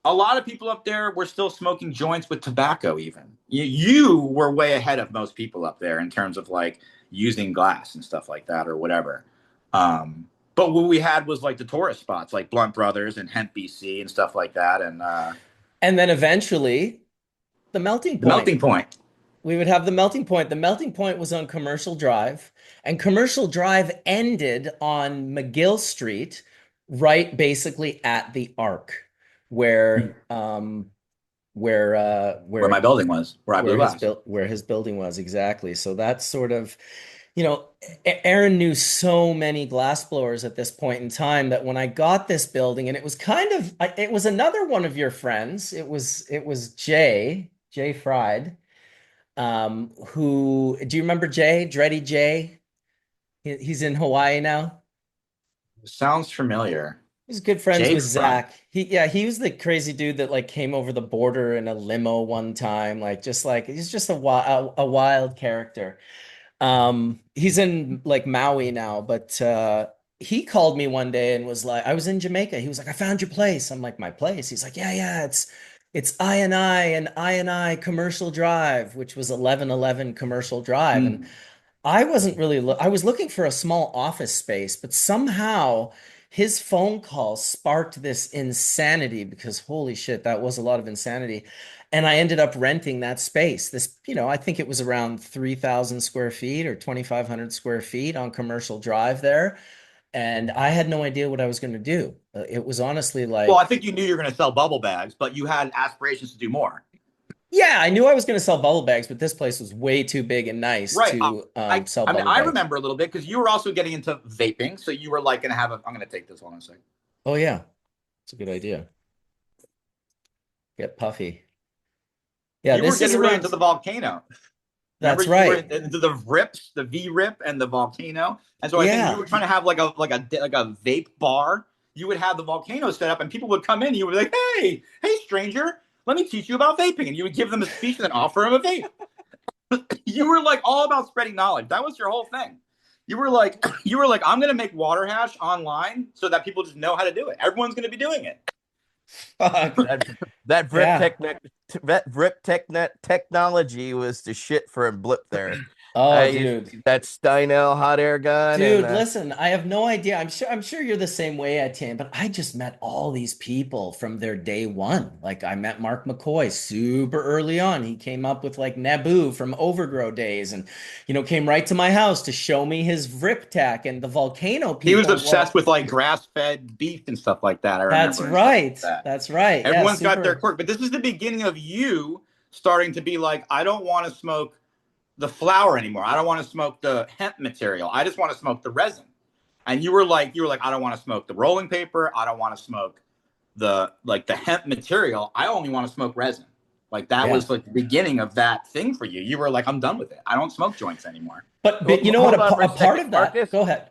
a lot of people up there were still smoking joints with tobacco even. You were way ahead of most people up there in terms of like using glass and stuff like that or whatever. But what we had was like the tourist spots, like Blunt Brothers and Hemp BC and stuff like that. And then eventually the Melting Point. The Melting Point. We would have the Melting Point. The Melting Point was on Commercial Drive, and Commercial Drive ended on McGill Street, right basically at the Arc, where my building was, where I blew glass. Where his building was, exactly. So that's sort of, you know, Aaron knew so many glassblowers at this point in time that when I got this building, and it was it was another one of your friends. It was Jay Fried. Who do you remember? Jay, Dreddy Jay. He's in Hawaii now. Sounds familiar. He's good friends Jay with Fried. Zach. He was the crazy dude that like came over the border in a limo one time. He's just a wild character. He's in like Maui now, but he called me one day and was like, I was in Jamaica. He was like, I found your place. I'm like, my place? He's like, yeah, it's I&I Commercial Drive, which was 1111 Commercial Drive. And I wasn't really I was looking for a small office space, but somehow his phone call sparked this insanity because holy shit, that was a lot of insanity. And I ended up renting that space. This, you know, I think it was around 3,000 square feet or 2,500 square feet on Commercial Drive there. And I had no idea what I was going to do. It was honestly like, well, I think you knew you were going to sell bubble bags, but you had aspirations to do more. Yeah, I knew I was going to sell bubble bags, but this place was way too big and nice right. to sell bubble bags. I remember a little bit because you were also getting into vaping. So you were like going to have I'm going to take this one a second. Oh, yeah. It's a good idea. Get puffy. Yeah, you were getting really into the volcano. That's right. right. You were into the rips, the V rip, and the volcano. And so I think you were trying to have like a vape bar. You would have the volcano set up, and people would come in. And you would be like, "Hey, stranger, let me teach you about vaping." And you would give them a speech and then offer them a vape. You were like all about spreading knowledge. That was your whole thing. You were like, I'm going to make water hash online so that people just know how to do it. Everyone's going to be doing it. that vrip technology was the shit for a blip there. Oh, dude, that Steinel hot air gun. Dude, listen, I have no idea. I'm sure you're the same way, Etienne, but I just met all these people from their day one. Like I met Mark McCoy super early on. He came up with like Naboo from Overgrow days, and came right to my house to show me his vrip tech and the volcano people. He was obsessed with like grass-fed beef and stuff like that. I remember. That's right. That's right. Everyone's got their quirk, but this is the beginning of you starting to be like, I don't want to smoke the flower anymore. I don't want to smoke the hemp material. I just want to smoke the resin. And you were like, I don't want to smoke the rolling paper. I don't want to smoke the hemp material. I only want to smoke resin. Like that was like the beginning of that thing for you. You were like, I'm done with it. I don't smoke joints anymore. But you know what? A part of that. Go ahead.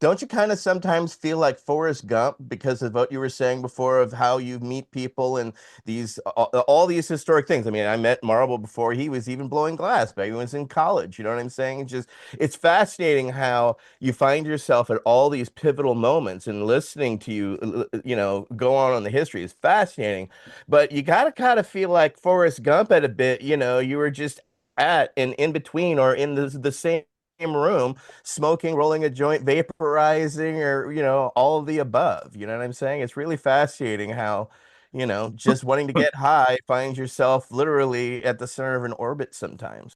don't you kind of sometimes feel like Forrest Gump because of what you were saying before of how you meet people and these all these historic things? I mean, I met Marvel before he was even blowing glass, but he was in college. You know what I'm saying? It's fascinating how you find yourself at all these pivotal moments, and listening to you, go on the history is fascinating. But you got to kind of feel like Forrest Gump at a bit. You were just at and in between or in the same room, smoking, rolling a joint, vaporizing, or all of the above. You know what I'm saying? It's really fascinating how, just wanting to get high finds yourself literally at the center of an orbit sometimes.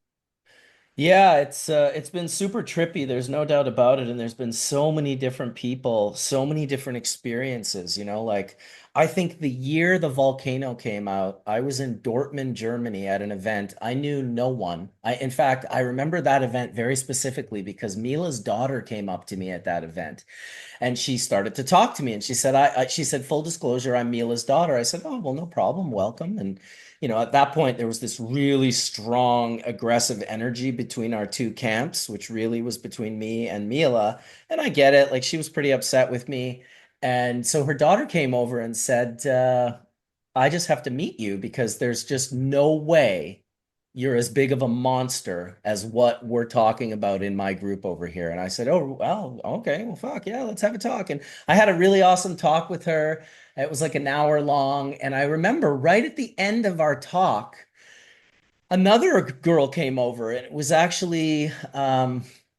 Yeah, it's been super trippy. There's no doubt about it. And there's been so many different people, so many different experiences, like I think the year the volcano came out, I was in Dortmund, Germany at an event. I knew no one. In fact, I remember that event very specifically because Mila's daughter came up to me at that event and she started to talk to me and she said, she said, full disclosure, I'm Mila's daughter. I said, oh, well, no problem. Welcome. And at that point, there was this really strong, aggressive energy between our two camps, which really was between me and Mila. And I get it. Like, she was pretty upset with me. And so her daughter came over and said, I just have to meet you because there's just no way you're as big of a monster as what we're talking about in my group over here. And I said, oh, well, okay, well, fuck yeah, let's have a talk. And I had a really awesome talk with her. It was like an hour long. And I remember right at the end of our talk, another girl came over and it was actually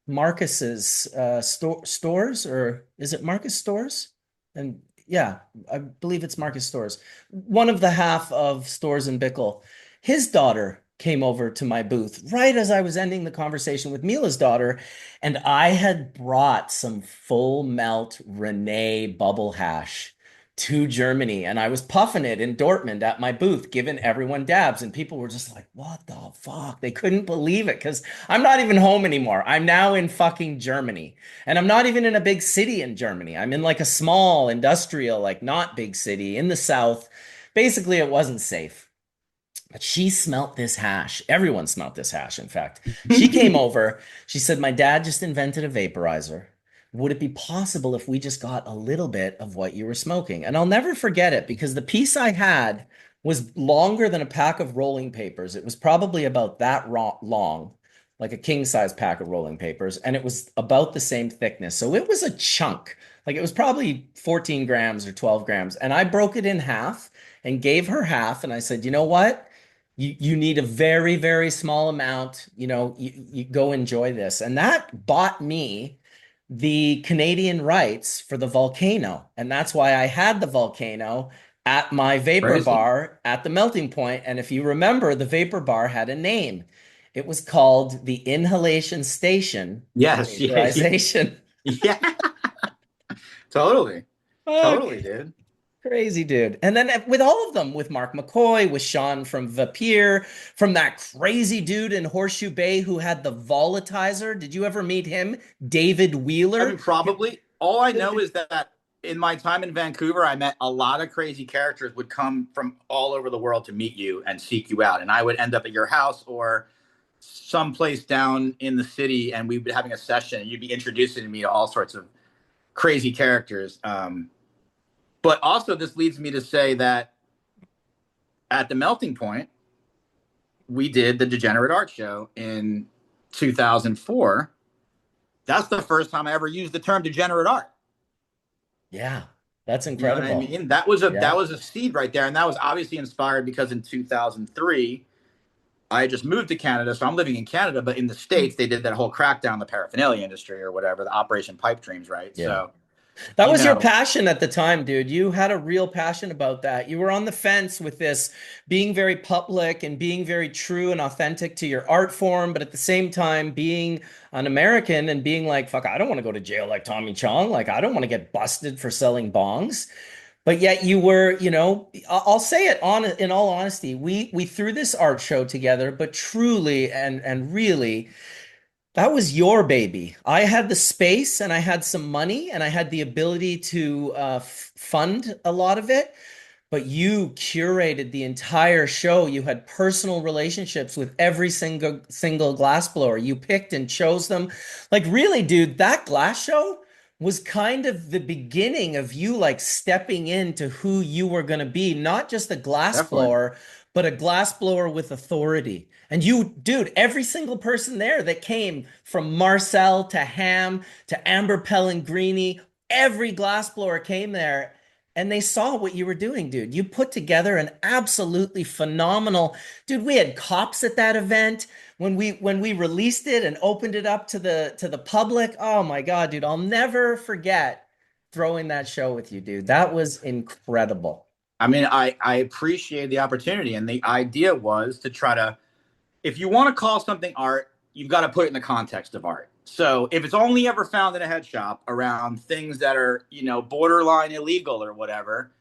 Marcus's stores, or is it Marcus Stores? And yeah, I believe it's Marcus Stores. One of the half of Stores in Bickle. His daughter came over to my booth right as I was ending the conversation with Mila's daughter, and I had brought some full melt Renee bubble hash to Germany, and I was puffing it in Dortmund at my booth, giving everyone dabs, and people were just like, "What the fuck?" They couldn't believe it because I'm not even home anymore. I'm now in fucking Germany, and I'm not even in a big city in Germany. I'm in like a small industrial, like not big city in the south. Basically, it wasn't safe. But she smelt this hash. Everyone smelt this hash, in fact. She came over. She said, my dad just invented a vaporizer. Would it be possible if we just got a little bit of what you were smoking? And I'll never forget it because the piece I had was longer than a pack of rolling papers. It was probably about that long, like a king size pack of rolling papers. And it was about the same thickness. So it was a chunk. Like it was probably 14 grams or 12 grams. And I broke it in half and gave her half. And I said, you know what? You need a very, very small amount. You go enjoy this. And that bought me the Canadian rights for the volcano. And that's why I had the volcano at my vapor Crazy. bar at the melting point. And if you remember, the vapor bar had a name. It was called the Inhalation Station for Yes. Yeah. Yeah. Vaporization. Yeah. Totally. Fuck. Totally, dude. Crazy dude. And then with all of them, with Mark McCoy, with Sean from Vapier, from that crazy dude in Horseshoe Bay who had the volatizer. Did you ever meet him? David I Wheeler. mean, probably. All I know is that in my time in Vancouver, I met a lot of crazy characters would come from all over the world to meet you and seek you out. And I would end up at your house or someplace down in the city, and we'd be having a session, and you'd be introducing me to all sorts of crazy characters. But also, this leads me to say that at the melting point, we did the Degenerate Art Show in 2004. That's the first time I ever used the term degenerate art. Yeah, that's You know what I incredible. mean? That was Yeah. a seed right there, and that was obviously inspired because in 2003 I just moved to Canada, so I'm living in Canada, but in the States they did that whole crackdown on the paraphernalia industry or whatever, the Operation Pipe Dreams, right? Yeah. So That you was your know, passion at the time, dude. You had a real passion about that. You were on the fence with this being very public and being very true and authentic to your art form, but at the same time being an American and being like, fuck, I don't want to go to jail like Tommy Chong. Like, I don't want to get busted for selling bongs. But yet you were, I'll say it in all honesty, we threw this art show together, but truly and really that was your baby. I had the space and I had some money and I had the ability to fund a lot of it, but you curated the entire show. You had personal relationships with every single glass blower. You picked and chose them. Like really, dude, that glass show was kind of the beginning of you like stepping into who you were going to be, not just a glass Definitely. blower, but a glass blower with authority. And you, dude, every single person there that came from Marcel to Ham to Amber Pellegrini, every glass blower came there and they saw what you were doing, dude. You put together an absolutely phenomenal, dude. We had cops at that event when we released it and opened it up to the public. Oh my God, dude, I'll never forget throwing that show with you, dude. That was incredible. I mean, I appreciate the opportunity, and the idea was to try to, if you want to call something art, you've got to put it in the context of art. So if it's only ever found in a head shop around things that are, borderline illegal or whatever,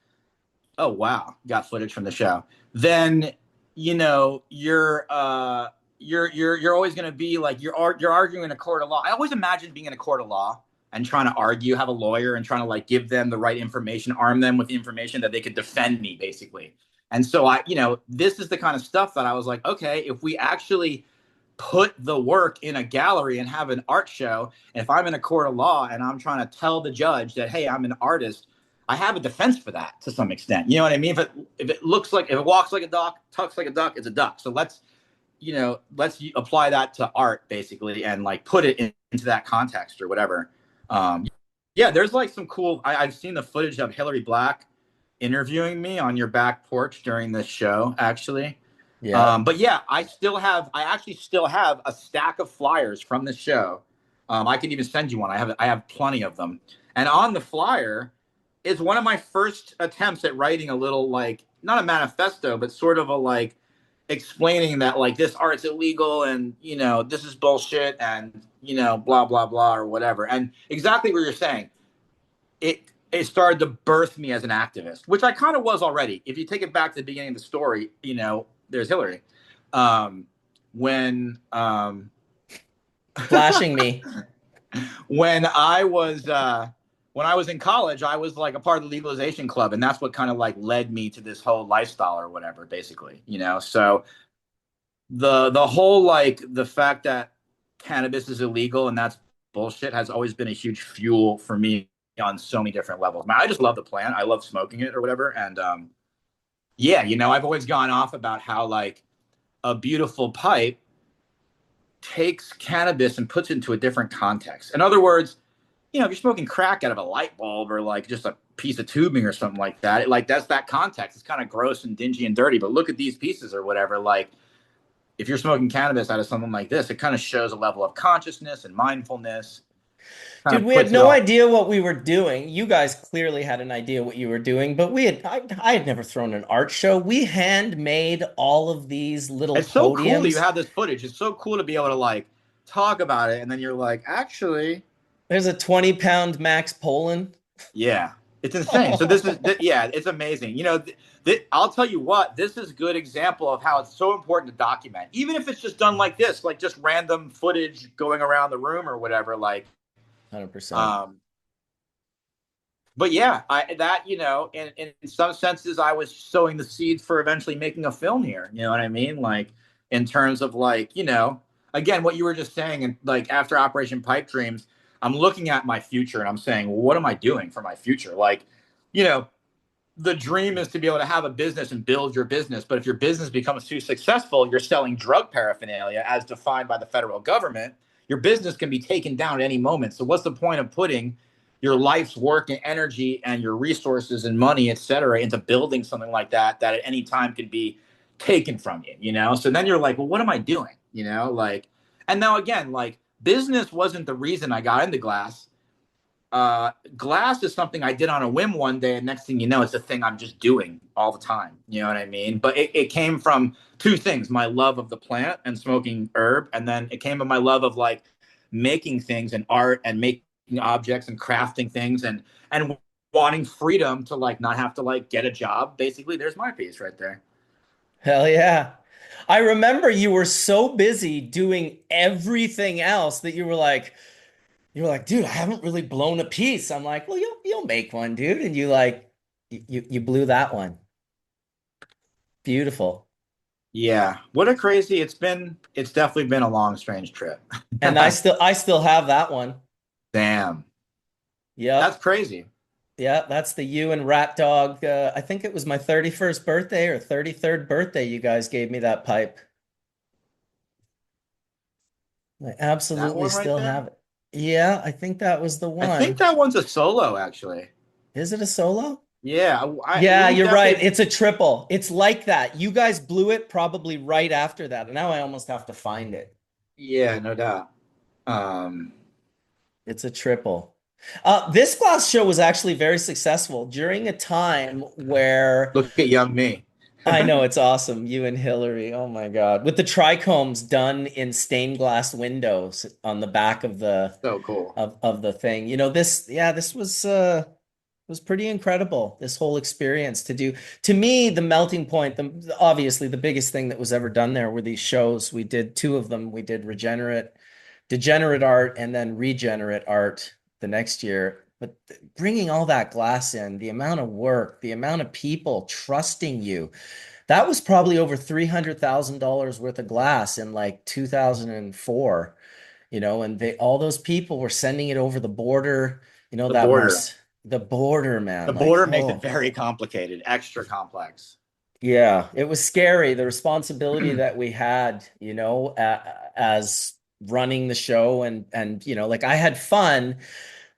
oh wow, got footage from the show. Then, you're always going to be like you're arguing in a court of law. I always imagine being in a court of law and trying to argue, have a lawyer, and trying to like give them the right information, arm them with the information that they could defend me, basically. And so this is the kind of stuff that I was like, okay, if we actually put the work in a gallery and have an art show, and if I'm in a court of law and I'm trying to tell the judge that, hey, I'm an artist, I have a defense for that to some extent. You know what I mean? If it walks like a duck, tucks like a duck, it's a duck. So let's apply that to art basically and like put it into that context or whatever. Yeah, there's like some cool. I've seen the footage of Hillary Black interviewing me on your back porch during this show, actually. Yeah. But yeah, I actually still have a stack of flyers from the show. I can even send you one. I have plenty of them. And on the flyer is one of my first attempts at writing a little, like, not a manifesto, but sort of a like explaining that like this art's illegal and this is bullshit and blah blah blah or whatever. And exactly what you're saying, it started to birth me as an activist, which I kind of was already. If you take it back to the beginning of the story, there's Hillary. When Flashing me. when I was in college, I was like a part of the legalization club, and that's what kind of like led me to this whole lifestyle or whatever, basically. So the whole like the fact that cannabis is illegal and that's bullshit has always been a huge fuel for me on so many different levels. I just love the plant. I love smoking it or whatever. And yeah, I've always gone off about how like a beautiful pipe takes cannabis and puts it into a different context. In other words, if you're smoking crack out of a light bulb or like just a piece of tubing or something like that, that's that context. It's kind of gross and dingy and dirty, but look at these pieces or whatever. Like if you're smoking cannabis out of something like this, it kind of shows a level of consciousness and mindfulness. Dude, we had no idea what we were doing. You guys clearly had an idea what you were doing, but I had never thrown an art show. We handmade all of these little It's so cool that you podiums. have this footage. It's so cool to be able to like talk about it, and then you're like, actually, There's a 20-pound Max Poland. yeah, it's insane. So this is, yeah, it's amazing. I'll tell you what, this is a good example of how it's so important to document, even if it's just done like this, like just random footage going around the room or whatever. Like, 100%. But yeah, in some senses, I was sowing the seeds for eventually making a film here. You know what I mean? Like in terms of like, again, what you were just saying, and like after Operation Pipe Dreams, I'm looking at my future and I'm saying, well, what am I doing for my future? Like, the dream is to be able to have a business and build your business. But if your business becomes too successful, you're selling drug paraphernalia as defined by the federal government. Your business can be taken down at any moment. So what's the point of putting your life's work and energy and your resources and money, et cetera, into building something like that at any time could be taken from you? So then you're like, well, what am I doing? Like, and now again, like business wasn't the reason I got into glass. Glass is something I did on a whim one day, and next thing you know, it's a thing I'm just doing all the time. You know what I mean? But it came from two things: my love of the plant and smoking herb, and then it came from my love of like making things and art and making objects and crafting things and wanting freedom to like not have to like get a job. Basically, there's my piece right there. Hell yeah. I remember you were so busy doing everything else that you were like, dude, I haven't really blown a piece. I'm like, well, you'll make one, dude. And you blew that one. Beautiful. Yeah, what a crazy it's been. It's definitely been a long, strange trip. And I still have that one. Damn. Yep. That's crazy. Yeah, that's the you and Rat Dog. I think it was my 31st birthday or 33rd birthday. You guys gave me that pipe. I That absolutely one right still there. have it. Yeah, I think that was the I think one. that one's a solo, actually. Is it a solo? Yeah, Yeah, we you're right. definitely. It's a triple. It's like that. You guys blew it probably right after that. And now I almost have to find it. Yeah, no doubt. Um, It's a triple. This glass show was actually very successful during a time where Look at young me. I know it's awesome. You and Hillary. Oh my God. With the trichomes done in stained glass windows on the back of the So cool. of the thing. This was pretty incredible. This whole experience to do. To me, the melting point, obviously the biggest thing that was ever done there were these shows. We did two of them. We did degenerate art and then regenerate art the next year. But bringing all that glass in, the amount of work, the amount of people trusting you, that was probably over $300,000 worth of glass in like 2004, and all those people were sending it over the border, The border. The border, The man, like, border makes it oh, very complicated, extra complex. yeah, it was scary. The responsibility that we had, as running the show and like I had fun,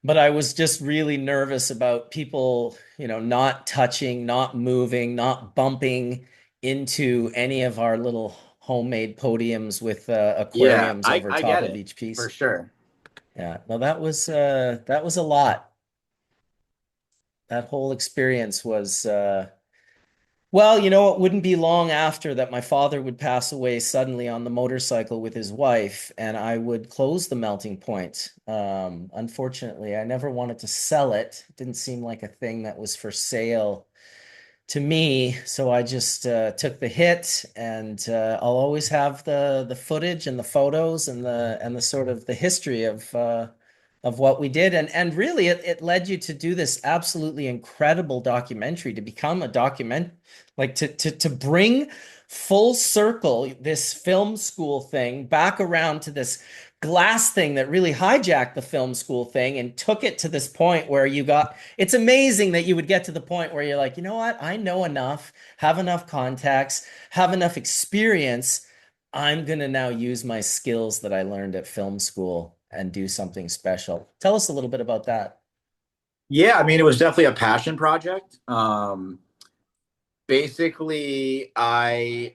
but I was just really nervous about people, not touching, not moving, not bumping into any of our little homemade podiums with Yeah, aquariums over I top get of it each for piece. sure. Yeah, no, that was a lot. That whole experience was well, it wouldn't be long after that my father would pass away suddenly on the motorcycle with his wife, and I would close the melting point. Unfortunately, I never wanted to sell it. It didn't seem like a thing that was for sale to me, so I just took the hit, and I'll always have the footage and the photos and the sort of the history of what we did, and really it led you to do this absolutely incredible documentary, to become a document, like to bring full circle this film school thing back around to this glass thing that really hijacked the film school thing and took it to this point where it's amazing that you would get to the point where you're like, you know what? I know enough, have enough contacts, have enough experience. I'm going to now use my skills that I learned at film school and do something special. Tell us a little bit about that. Yeah, I mean, it was definitely a passion project. Basically, I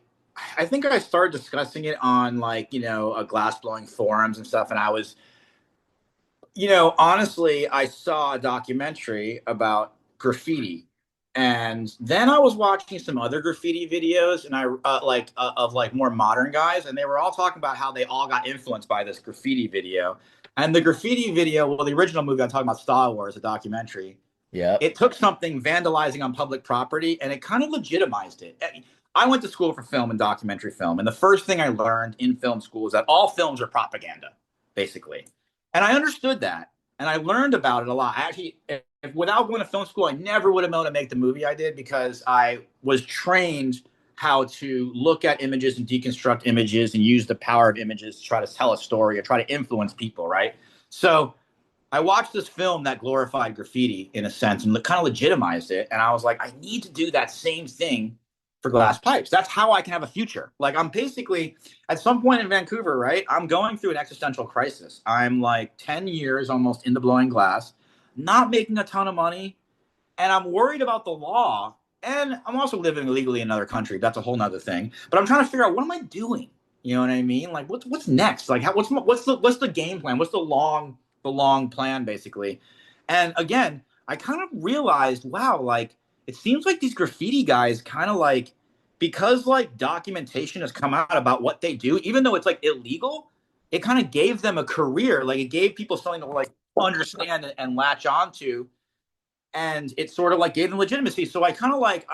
think I started discussing it on like a glass blowing forums and stuff, and I was honestly, I saw a documentary about graffiti, and then I was watching some other graffiti videos, and I of like more modern guys, and they were all talking about how they all got influenced by this graffiti video. And the graffiti video, well, the original movie I'm talking about, Star Wars, a documentary, Yep. it took something vandalizing on public property and it kind of legitimized it. I went to school for film and documentary film, and the first thing I learned in film school is that all films are propaganda, basically. And I understood that, and I learned about it a lot. Actually, without going to film school, I never would have known to make the movie I did because I was trained how to look at images and deconstruct images and use the power of images to try to tell a story or try to influence people, right? So I watched this film that glorified graffiti in a sense and kind of legitimized it. And I was like, I need to do that same thing for glass pipes. That's how I can have a future. Like, I'm basically at some point in Vancouver, right? I'm going through an existential crisis. I'm like 10 years almost into blowing glass, not making a ton of money. And I'm worried about the law. And I'm also living illegally in another country. That's a whole nother thing. But I'm trying to figure out, what am I doing? You know what I mean? Like, what's next? Like, what's the game plan? What's the long plan, basically? And again, I kind of realized, wow, like it seems like these graffiti guys kind of like, because like documentation has come out about what they do, even though it's like illegal, it kind of gave them a career. Like, it gave people something to like understand and latch onto, and it sort of like gave them legitimacy. So I kind of like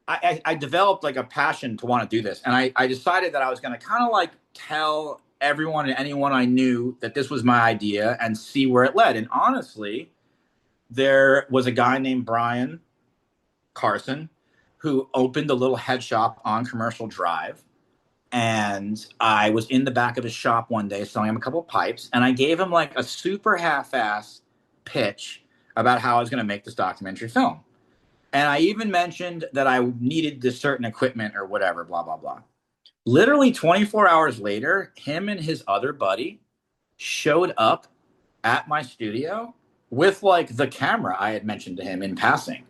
I developed like a passion to want to do this, and I decided that I was going to kind of like tell everyone and anyone I knew that this was my idea and see where it led. And honestly, there was a guy named Brian Carson who opened a little head shop on Commercial Drive. And I was in the back of his shop one day selling him a couple of pipes, and I gave him like a super half-ass pitch about how I was going to make this documentary film. And I even mentioned that I needed this certain equipment or whatever, blah, blah, blah. Literally 24 hours later, him and his other buddy showed up at my studio with like the camera I had mentioned to him in passing.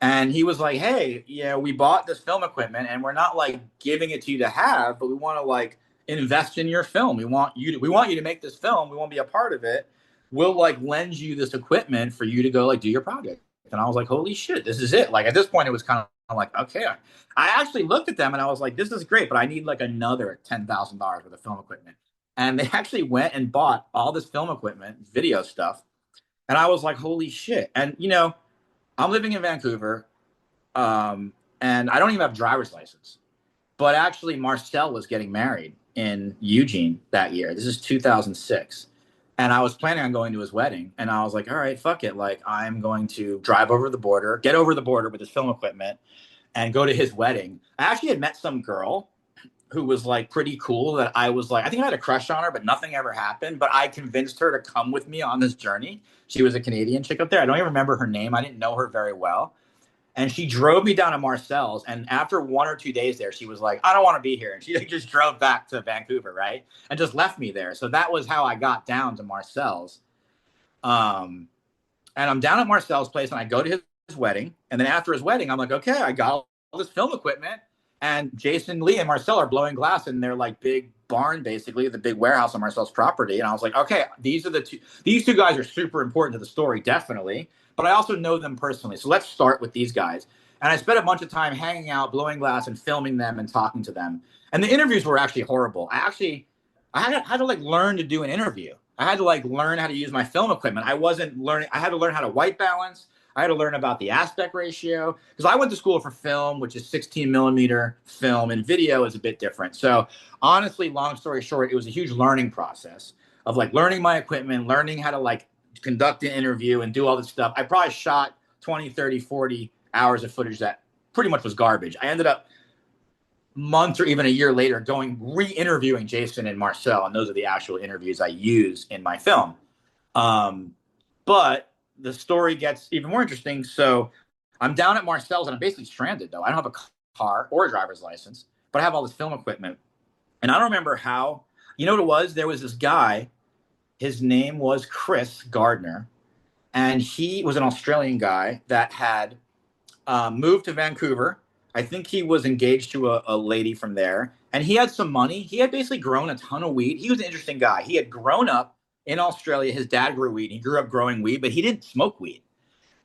And he was like, hey, yeah, we bought this film equipment and we're not like giving it to you to have, but we want to like invest in your film. We want you to make this film. We want to be a part of it. We'll like lend you this equipment for you to go like do your project. And I was like, holy shit, this is it. Like at this point, it was kind of like, okay. I actually looked at them and I was like, this is great, but I need like another $10,000 worth of film equipment. And they actually went and bought all this film equipment, video stuff. And I was like, holy shit. And, you know, I'm living in Vancouver, and I don't even have a driver's license. But actually, Marcel was getting married in Eugene that year. This is 2006. And I was planning on going to his wedding. And I was like, all right, fuck it. Like, I'm going to drive over the border, get over the border with his film equipment, and go to his wedding. I actually had met some girl who was like pretty cool that I was like, I think I had a crush on her, but nothing ever happened. But I convinced her to come with me on this journey. She was a Canadian chick up there. I don't even remember her name. I didn't know her very well. And she drove me down to Marcel's. And after 1 or 2 days there, she was like, I don't want to be here. And she just drove back to Vancouver, right? And just left me there. So that was how I got down to Marcel's. And I'm down at Marcel's place and I go to his wedding. And then after his wedding, I'm like, okay, I got all this film equipment. And Jason, Lee, and Marcel are blowing glass in their like big barn, basically the big warehouse on Marcel's property. And I was like, okay, these two guys are super important to the story, definitely. But I also know them personally. So let's start with these guys. And I spent a bunch of time hanging out, blowing glass and filming them and talking to them. And the interviews were actually horrible. I had to like learn to do an interview. I had to like learn how to use my film equipment. I had to learn how to white balance. I had to learn about the aspect ratio because I went to school for film, which is 16 millimeter film, and video is a bit different. So honestly, long story short, it was a huge learning process of like learning my equipment, learning how to like conduct an interview and do all this stuff. I probably shot 20, 30, 40 hours of footage that pretty much was garbage. I ended up months or even a year later re-interviewing Jason and Marcel, and those are the actual interviews I use in my film. But the story gets even more interesting. So I'm down at Marcel's and I'm basically stranded though. I don't have a car or a driver's license, but I have all this film equipment. And I don't remember how, you know what it was? There was this guy, his name was Chris Gardner. And he was an Australian guy that had moved to Vancouver. I think he was engaged to a lady from there. And he had some money. He had basically grown a ton of weed. He was an interesting guy. He had grown up in Australia. His dad grew weed. He grew up growing weed, but he didn't smoke weed.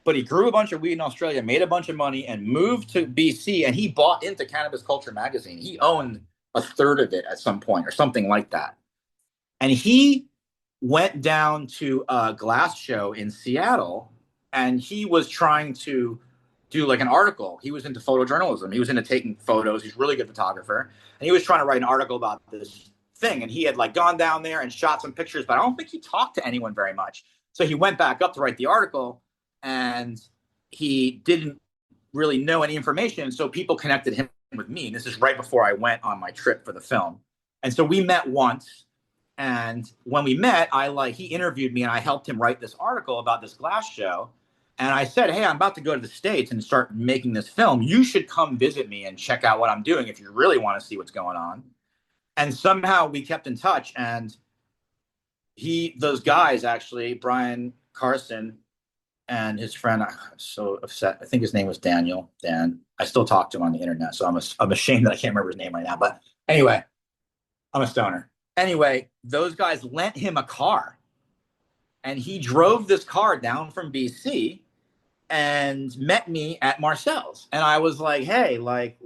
But he grew a bunch of weed in Australia, made a bunch of money, and moved to BC. And he bought into Cannabis Culture magazine. He owned a third of it at some point or something like that. And he went down to a glass show in Seattle, and he was trying to do like an article. He was into photojournalism. He was into taking photos. He's a really good photographer. And he was trying to write an article about this thing. And he had like gone down there and shot some pictures, but I don't think he talked to anyone very much. So he went back up to write the article and he didn't really know any information. So people connected him with me. And this is right before I went on my trip for the film. And so we met once. And when we met, he interviewed me and I helped him write this article about this glass show. And I said, hey, I'm about to go to the States and start making this film. You should come visit me and check out what I'm doing if you really want to see what's going on. And somehow we kept in touch. And those guys actually, Brian Carson and his friend, I'm so upset. I think his name was Dan. I still talk to him on the internet. So I'm ashamed that I can't remember his name right now. But anyway, I'm a stoner. Anyway, those guys lent him a car. And he drove this car down from BC and met me at Marcel's. And I was like, hey, like,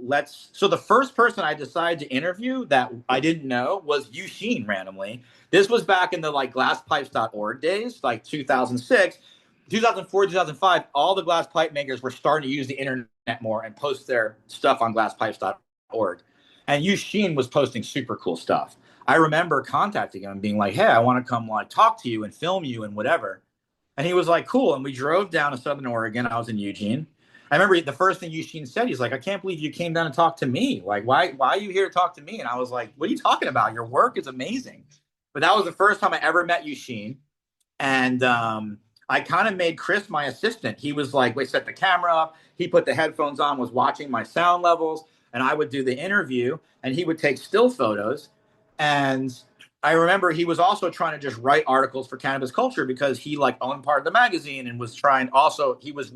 so the first person I decided to interview that I didn't know was Eugene randomly. This was back in the like glasspipes.org days, like 2006, 2004, 2005. All the glass pipe makers were starting to use the internet more and post their stuff on glasspipes.org. And Eugene was posting super cool stuff. I remember contacting him and being like, hey, I want to come like talk to you and film you and whatever. And he was like, cool. And we drove down to Southern Oregon. I was in Eugene. I remember the first thing Eugene said, he's like, I can't believe you came down to talk to me. Like, why are you here to talk to me? And I was like, what are you talking about? Your work is amazing. But that was the first time I ever met Eugene. And I kind of made Chris my assistant. He was like, we set the camera up. He put the headphones on, was watching my sound levels, and I would do the interview, and he would take still photos. And I remember he was also trying to just write articles for Cannabis Culture because he like owned part of the magazine and was trying. Also, he was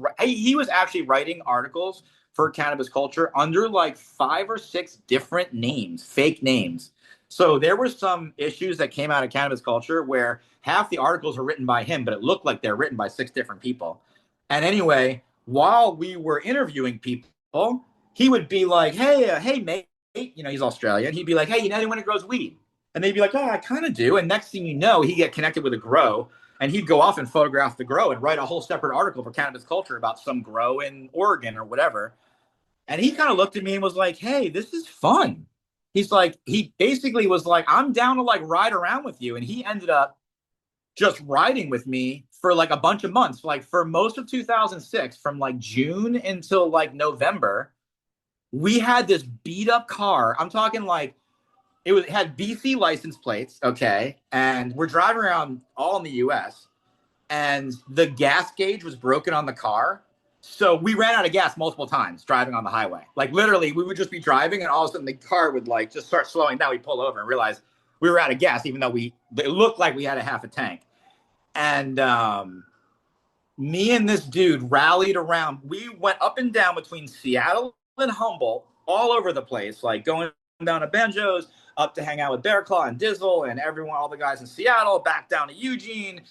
actually writing articles for Cannabis Culture under like 5 or 6 different names, fake names. So there were some issues that came out of Cannabis Culture where half the articles were written by him, but it looked like they're written by 6 different people. And anyway, while we were interviewing people, he would be like, hey, mate, he's Australian. He'd be like, hey, you know anyone who grows weed? And they'd be like, oh, I kind of do. And next thing you know, he'd get connected with a grow, and he'd go off and photograph the grow and write a whole separate article for Cannabis Culture about some grow in Oregon or whatever. And he kind of looked at me and was like, hey, this is fun. He's like, he basically was like, I'm down to like ride around with you. And he ended up just riding with me for like a bunch of months, like for most of 2006, from like June until like November. We had this beat up car. I'm talking like it had BC license plates, okay, and we're driving around all in the US, and the gas gauge was broken on the car. So we ran out of gas multiple times driving on the highway. Like literally, we would just be driving, and all of a sudden the car would like just start slowing down. We'd pull over and realize we were out of gas, even though it looked like we had a half a tank. And me and this dude rallied around. We went up and down between Seattle and Humboldt, all over the place, like going down to Banjos, up to hang out with Bear Claw and Dizzle and everyone, all the guys in Seattle, back down to Eugene.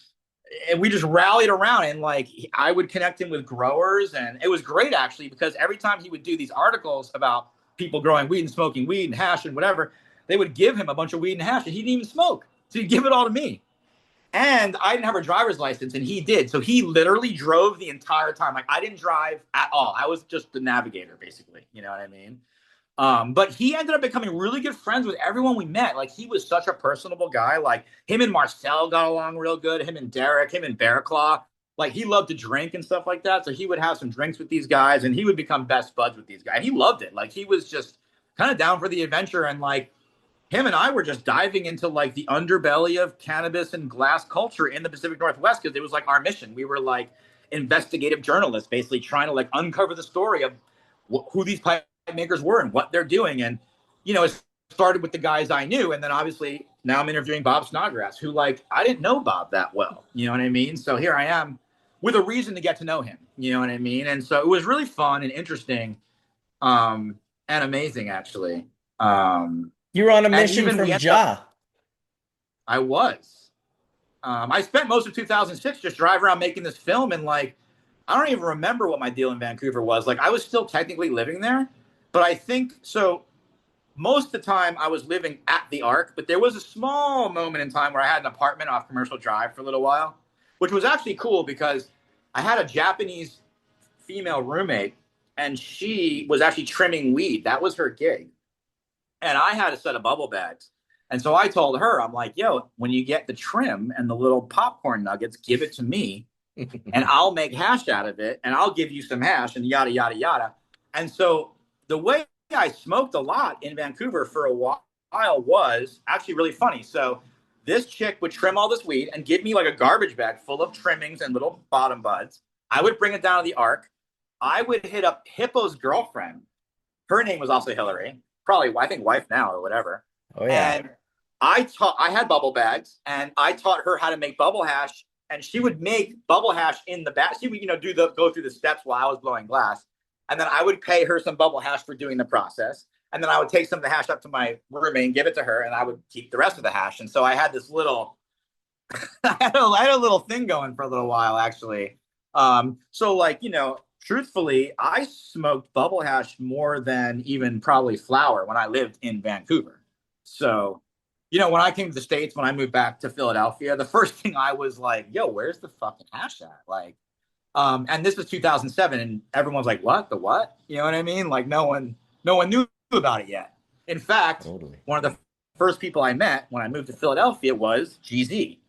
And we just rallied around, and like I would connect him with growers, and it was great actually, because every time he would do these articles about people growing weed and smoking weed and hash and whatever, they would give him a bunch of weed and hash, and he didn't even smoke, so he'd give it all to me. And I didn't have a driver's license, and he did, so he literally drove the entire time. Like I didn't drive at all. I was just the navigator, basically. You know what I mean? But he ended up becoming really good friends with everyone we met. Like he was such a personable guy. Like him and Marcel got along real good. Him and Derek, him and Bear Claw. Like he loved to drink and stuff like that. So he would have some drinks with these guys, and he would become best buds with these guys. And he loved it. Like he was just kind of down for the adventure. And like him and I were just diving into like the underbelly of cannabis and glass culture in the Pacific Northwest, because it was like our mission. We were like investigative journalists, basically trying to like uncover the story of who these makers were and what they're doing. And it started with the guys I knew, and then obviously now I'm interviewing Bob Snodgrass, who like I didn't know Bob that well, you know what I mean? So here I am with a reason to get to know him, you know what I mean? And so it was really fun and interesting, and amazing actually. You were on a mission from Ja. I was. I spent most of 2006 just driving around making this film, and like I don't even remember what my deal in Vancouver was. Like I was still technically living there, but I think so. Most of the time I was living at the Arc, but there was a small moment in time where I had an apartment off Commercial Drive for a little while, which was actually cool because I had a Japanese female roommate, and she was actually trimming weed. That was her gig. And I had a set of bubble bags. And so I told her, I'm like, yo, when you get the trim and the little popcorn nuggets, give it to me and I'll make hash out of it, and I'll give you some hash, and yada, yada, yada. And so the way I smoked a lot in Vancouver for a while was actually really funny. So this chick would trim all this weed and give me like a garbage bag full of trimmings and little bottom buds. I would bring it down to the Arc. I would hit up Hippo's girlfriend. Her name was also Hillary. Probably, I think, wife now or whatever. Oh, yeah. And I had bubble bags, and I taught her how to make bubble hash, and she would make bubble hash in the back. She would, go through the steps while I was blowing glass. And then I would pay her some bubble hash for doing the process. And then I would take some of the hash up to my roommate and give it to her, and I would keep the rest of the hash. And so I had this little, I had a little thing going for a little while, actually. So like, truthfully, I smoked bubble hash more than even probably flower when I lived in Vancouver. So, when I came to the States, when I moved back to Philadelphia, the first thing I was like, yo, where's the fucking hash at? Like, and this was 2007, and everyone's like, what? The what? You know what I mean? Like no one knew about it yet. In fact, totally. One of the first people I met when I moved to Philadelphia was GZ.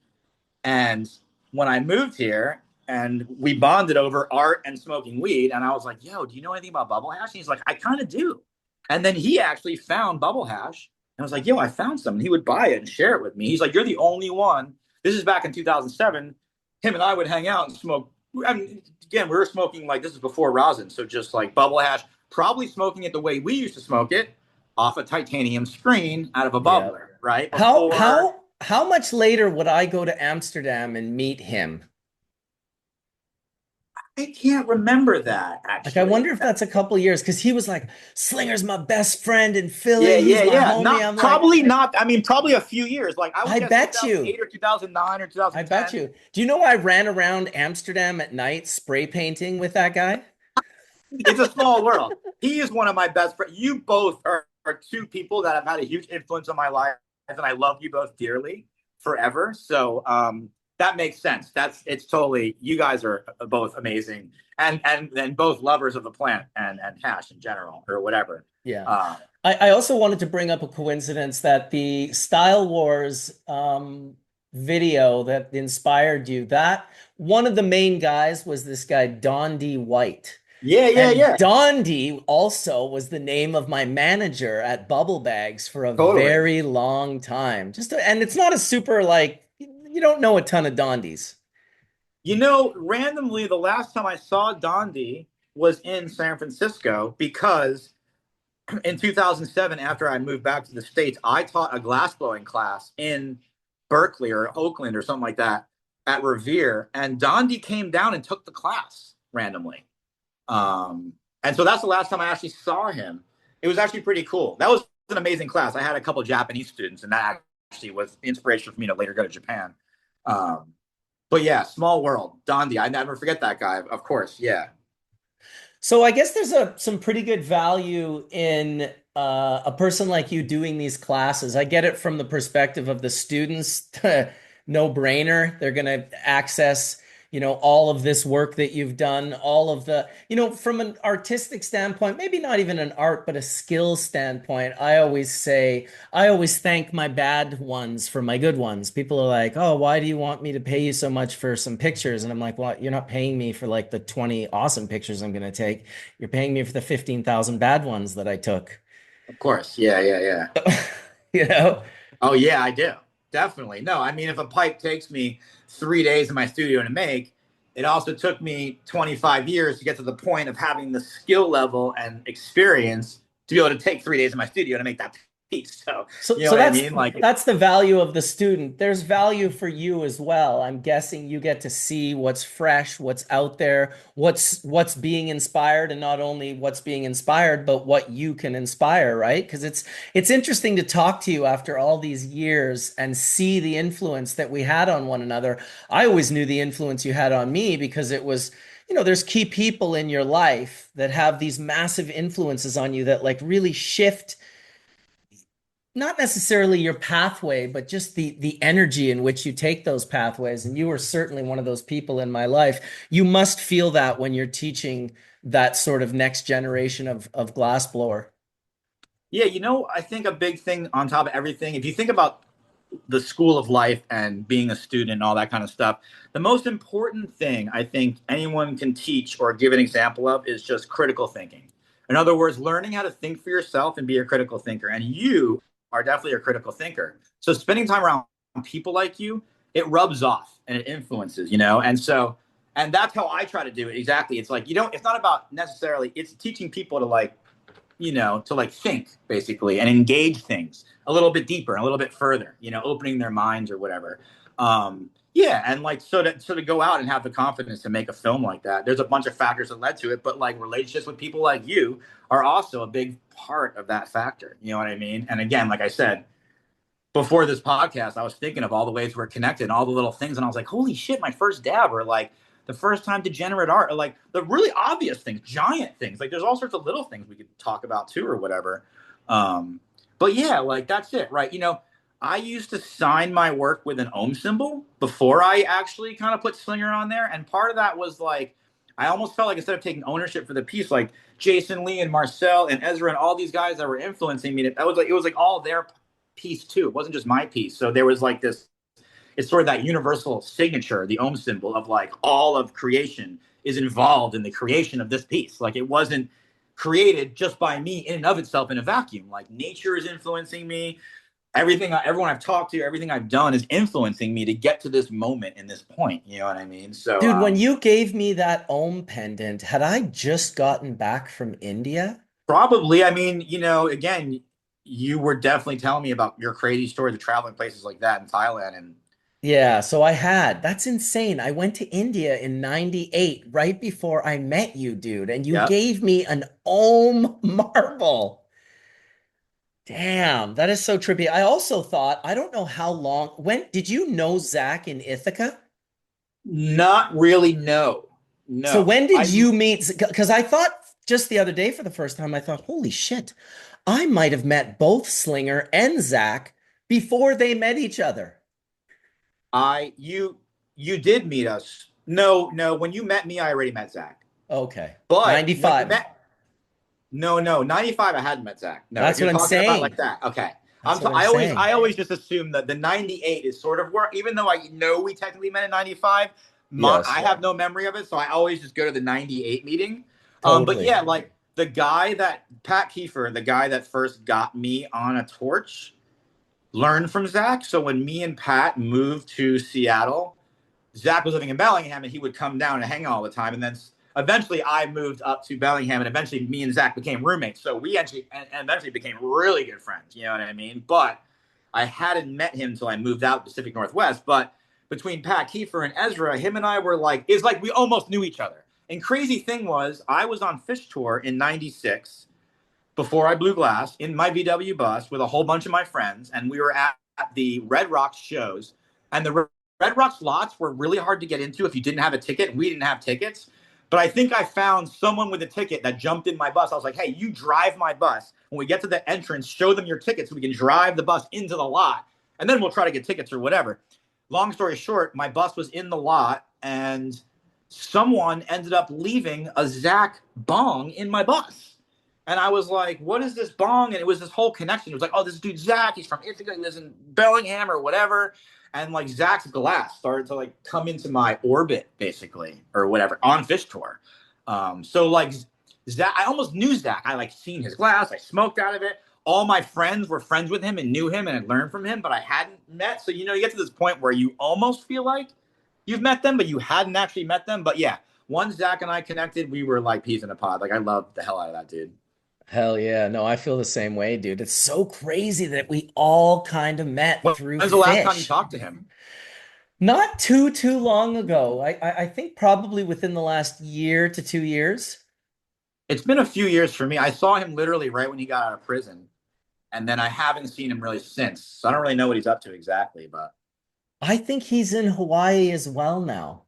And when I moved here, and we bonded over art and smoking weed, and I was like, yo, do you know anything about bubble hash? And he's like, I kind of do. And then he actually found bubble hash, and I was like, yo, I found some. And he would buy it and share it with me. He's like, you're the only one. This is back in 2007. him and I would hang out and smoke. I mean, again, we were smoking like this is before rosin, so just like bubble hash, probably smoking it the way we used to smoke it, off a titanium screen out of a Yeah. bubbler, right? How Before how how much later would I go to Amsterdam and meet him? I can't remember that Like, I actually. wonder if that's a couple years because he was like, Slinger's my best friend in Yeah, Philly. He's yeah, my yeah. homie. Not I'm like, probably not. I mean, probably a few years. Like I would I guess bet you. 2008 or 2009 or I bet 2010. you. Do you know I ran around Amsterdam at night spray painting with that guy? It's a small world. He is one of my best friends. You both are two people that have had a huge influence on my life, and I love you both dearly forever. So that makes sense. It's totally, you guys are both amazing, and both lovers of the plant and hash in general or whatever. Yeah. Uh, I also wanted to bring up a coincidence that the Style Wars video that inspired you, that one of the main guys was this guy, Don D. White. yeah, yeah, And yeah. Don D also was the name of my manager at Bubble Bags for a Totally. very long time. And it's not a super like you don't know a ton of Dondies. You know, randomly, the last time I saw Dondi was in San Francisco because in 2007, after I moved back to the States, I taught a glassblowing class in Berkeley or Oakland or something like that at Revere. And Dondi came down and took the class randomly. And so that's the last time I actually saw him. It was actually pretty cool. That was an amazing class. I had a couple Japanese students, and that actually was inspiration for me to later go to Japan. Um, but yeah, small world. Dondi, I never forget that guy, of course. Yeah. So I guess there's some pretty good value in a person like you doing these classes. I get it from the perspective of the students, no brainer. They're going to access, all of this work that you've done, all of the, from an artistic standpoint, maybe not even an art, but a skill standpoint. I always thank my bad ones for my good ones. People are like, oh, why do you want me to pay you so much for some pictures? And I'm like, well, you're not paying me for like the 20 awesome pictures I'm going to take. You're paying me for the 15,000 bad ones that I took. Of course. Yeah, yeah, yeah. You know? Oh yeah, I do. Definitely. No, I mean, if a pipe takes me 3 days in my studio to make, it also took me 25 years to get to the point of having the skill level and experience to be able to take 3 days in my studio to make that piece. So, So, you know so what I that's mean? Like, that's the value of the student. There's value for you as well. I'm guessing you get to see what's fresh, what's out there, what's being inspired, and not only what's being inspired, but what you can inspire, right? Because it's interesting to talk to you after all these years and see the influence that we had on one another. I always knew the influence you had on me because it was, there's key people in your life that have these massive influences on you that like really shift not necessarily your pathway, but just the energy in which you take those pathways. And you were certainly one of those people in my life. You must feel that when you're teaching that sort of next generation of glassblower. yeah, I think a big thing on top of everything, if you think about the school of life and being a student and all that kind of stuff, the most important thing I think anyone can teach or give an example of is just critical thinking. In other words, learning how to think for yourself and be a critical thinker. And you are definitely a critical thinker. So spending time around people like you, it rubs off and it influences, and that's how I try to do it. Exactly. It's like, it's not about necessarily, it's teaching people to to like think basically and engage things a little bit deeper, a little bit further, opening their minds or whatever. Yeah, and like so to go out and have the confidence to make a film like that, there's a bunch of factors that led to it, but like relationships with people like you are also a big part of that factor. You know what I mean? And again, like I said, before this podcast, I was thinking of all the ways we're connected and all the little things. And I was like, holy shit, my first dab, or like the first time degenerate art, or like the really obvious things, giant things. Like there's all sorts of little things we could talk about too, or whatever. But yeah, like that's it, right? I used to sign my work with an ohm symbol before I actually kind of put Slinger on there. And part of that was like, I almost felt like instead of taking ownership for the piece, like Jason Lee and Marcel and Ezra and all these guys that were influencing me, it was like all their piece too. It wasn't just my piece. So there was like this, it's sort of that universal signature, the ohm symbol of like all of creation is involved in the creation of this piece. Like it wasn't created just by me in and of itself in a vacuum. Like nature is influencing me. everyone I've talked to, everything I've done is influencing me to get to this moment and this point. You know what I mean? So, Dude, when you gave me that Om pendant, had I just gotten back from India? probably, I mean, again, you were definitely telling me about your crazy stories of traveling places like that in Thailand. And Yeah, so I had. That's insane. I went to India in 98, right before I met you, dude, and you yeah, gave me an Om marble. Damn, that is so trippy. I also thought, I don't know how long, when did you know Zach in Ithaca? not really. No, So no. when did you meet? Because I thought just the other day for the first time, I thought, holy shit, I might have met both Slinger and Zach before they met each other. I you did meet us. No, no. When you met me, I already met Zach. Okay. But when you 95. met, no, 95, I hadn't met Zach. No, if That's you're what I'm talking about saying. like that, okay. That's what I'm I saying. always just assume that the 98 is sort of where, even though I know we technically met in 95, I Yes, have no memory of it, so I always just go to the 98 meeting. But totally. yeah, like Pat Kiefer, the guy that first got me on a torch, learned from Zach. So when me and Pat moved to Seattle, Zach was living in Bellingham and he would come down and hang all the time. And then eventually I moved up to Bellingham and eventually me and Zach became roommates. So we actually and eventually became really good friends. You know what I mean? But I hadn't met him until I moved out Pacific Northwest. But between Pat Kiefer and Ezra, him and I were like, it's like we almost knew each other. And crazy thing was, I was on Fish Tour in 96 before I blew glass in my VW bus with a whole bunch of my friends. And we were at the Red Rocks shows. And the Red Rocks lots were really hard to get into if you didn't have a ticket. We didn't have tickets. But I think I found someone with a ticket that jumped in my bus. I was like, hey, you drive my bus. When we get to the entrance, show them your ticket so we can drive the bus into the lot. And then we'll try to get tickets or whatever. Long story short, my bus was in the lot and someone ended up leaving a Zach bong in my bus. And I was like, what is this bong? And it was this whole connection. It was like, oh, this dude Zach, he's from Ithaca, he lives in Bellingham or whatever. And like Zach's glass started to like come into my orbit, basically, or whatever, on Fish Tour. So like Zach, I almost knew Zach. I like seen his glass, I smoked out of it. All my friends were friends with him and knew him and had learned from him, but I hadn't met. So you get to this point where you almost feel like you've met them, but you hadn't actually met them. But yeah, once Zach and I connected, we were like peas in a pod. Like I love the hell out of that dude. Hell yeah. No, I feel the same way, dude. It's so crazy that we all kind of met through When's the last time you fish. talked to him? Not too long ago. I think probably within the last year to 2 years. It's been a few years for me. I saw him literally right when he got out of prison, and then I haven't seen him really since. So I don't really know what he's up to exactly, but I think he's in Hawaii as well now.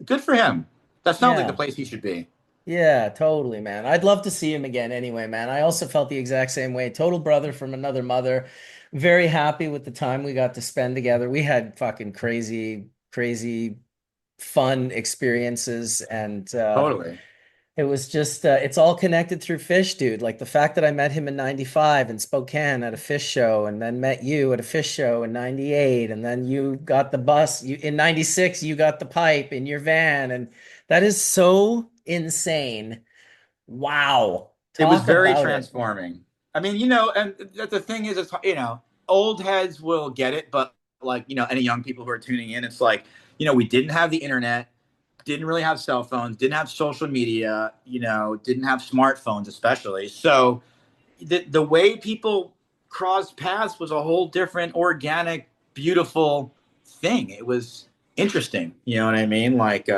good for him. That sounds like the Yeah. place he should be. Yeah, totally, man. I'd love to see him again anyway, man. I also felt the exact same way. Total brother from another mother. Very happy with the time we got to spend together. We had fucking crazy fun experiences and Totally. it was just it's all connected through fish, dude. Like the fact that I met him in 95 in Spokane at a fish show and then met you at a fish show in 98 and then you got the bus you in 96 you got the pipe in your van and that is so insane. Wow. It was Talk very about it. transforming. I mean, and the thing is, it's, old heads will get it, but like, any young people who are tuning in, it's like, we didn't have the internet, didn't really have cell phones, didn't have social media, didn't have smartphones, especially. So the way people crossed paths was a whole different, organic, beautiful thing. It was interesting. You know what I mean? Like,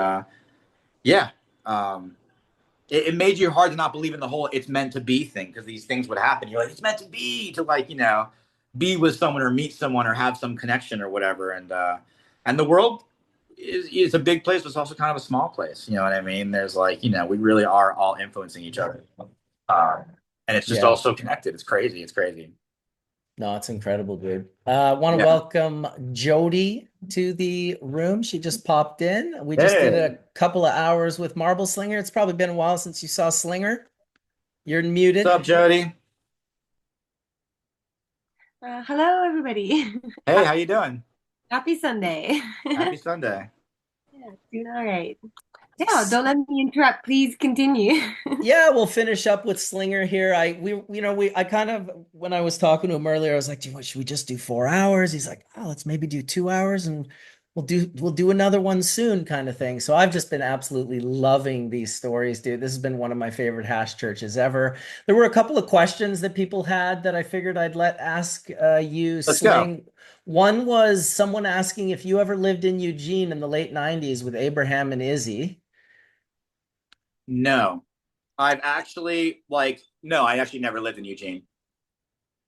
yeah. Um, it made you hard to not believe in the whole "it's meant to be" thing because these things would happen. You're like, it's meant to be to like be with someone or meet someone or have some connection or whatever. And the world is a big place, but it's also kind of a small place. You know what I mean? There's like we really are all influencing each other, uh, and it's just all Yeah. so connected. It's crazy. It's crazy. No, it's incredible, dude. Want to Yeah. welcome Jody to the room. She just popped in. We just did Hey, a couple of hours with Marble Slinger. It's probably been a while since you saw Slinger. You're what's muted. up, Jody? Hello, everybody. Hey, how you doing? Happy Sunday. Happy Sunday. Yeah, doing all right. Yeah, don't let me interrupt. Please continue. Yeah, we'll finish up with Slinger here. I kind of, when I was talking to him earlier, I was like, should we just do 4 hours? He's like, oh, let's maybe do 2 hours and we'll do another one soon, kind of thing. So I've just been absolutely loving these stories, dude. This has been one of my favorite hash churches ever. There were a couple of questions that people had that I figured I'd let ask you, Let's go. Sling. One was someone asking if you ever lived in Eugene in the late 90s with Abraham and Izzy. No, I've actually like no, I actually never lived in Eugene.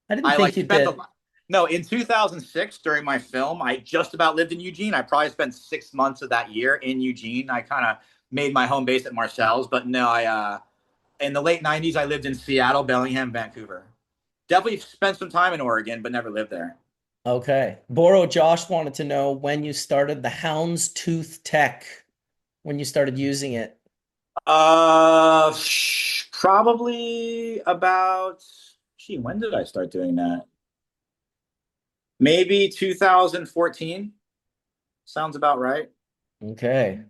I didn't I think like you spent a did. lot. No, in 2006 during my film, I just about lived in Eugene. I probably spent 6 months of that year in Eugene. I kind of made my home base at Marcel's, but no, I in the late 90s I lived in Seattle, Bellingham, Vancouver. Definitely spent some time in Oregon, but never lived there. Okay. Boro Josh wanted to know when you started the Houndstooth tech, when you started using it. Probably about, when did I start doing that? Maybe 2014. Sounds about right. Okay.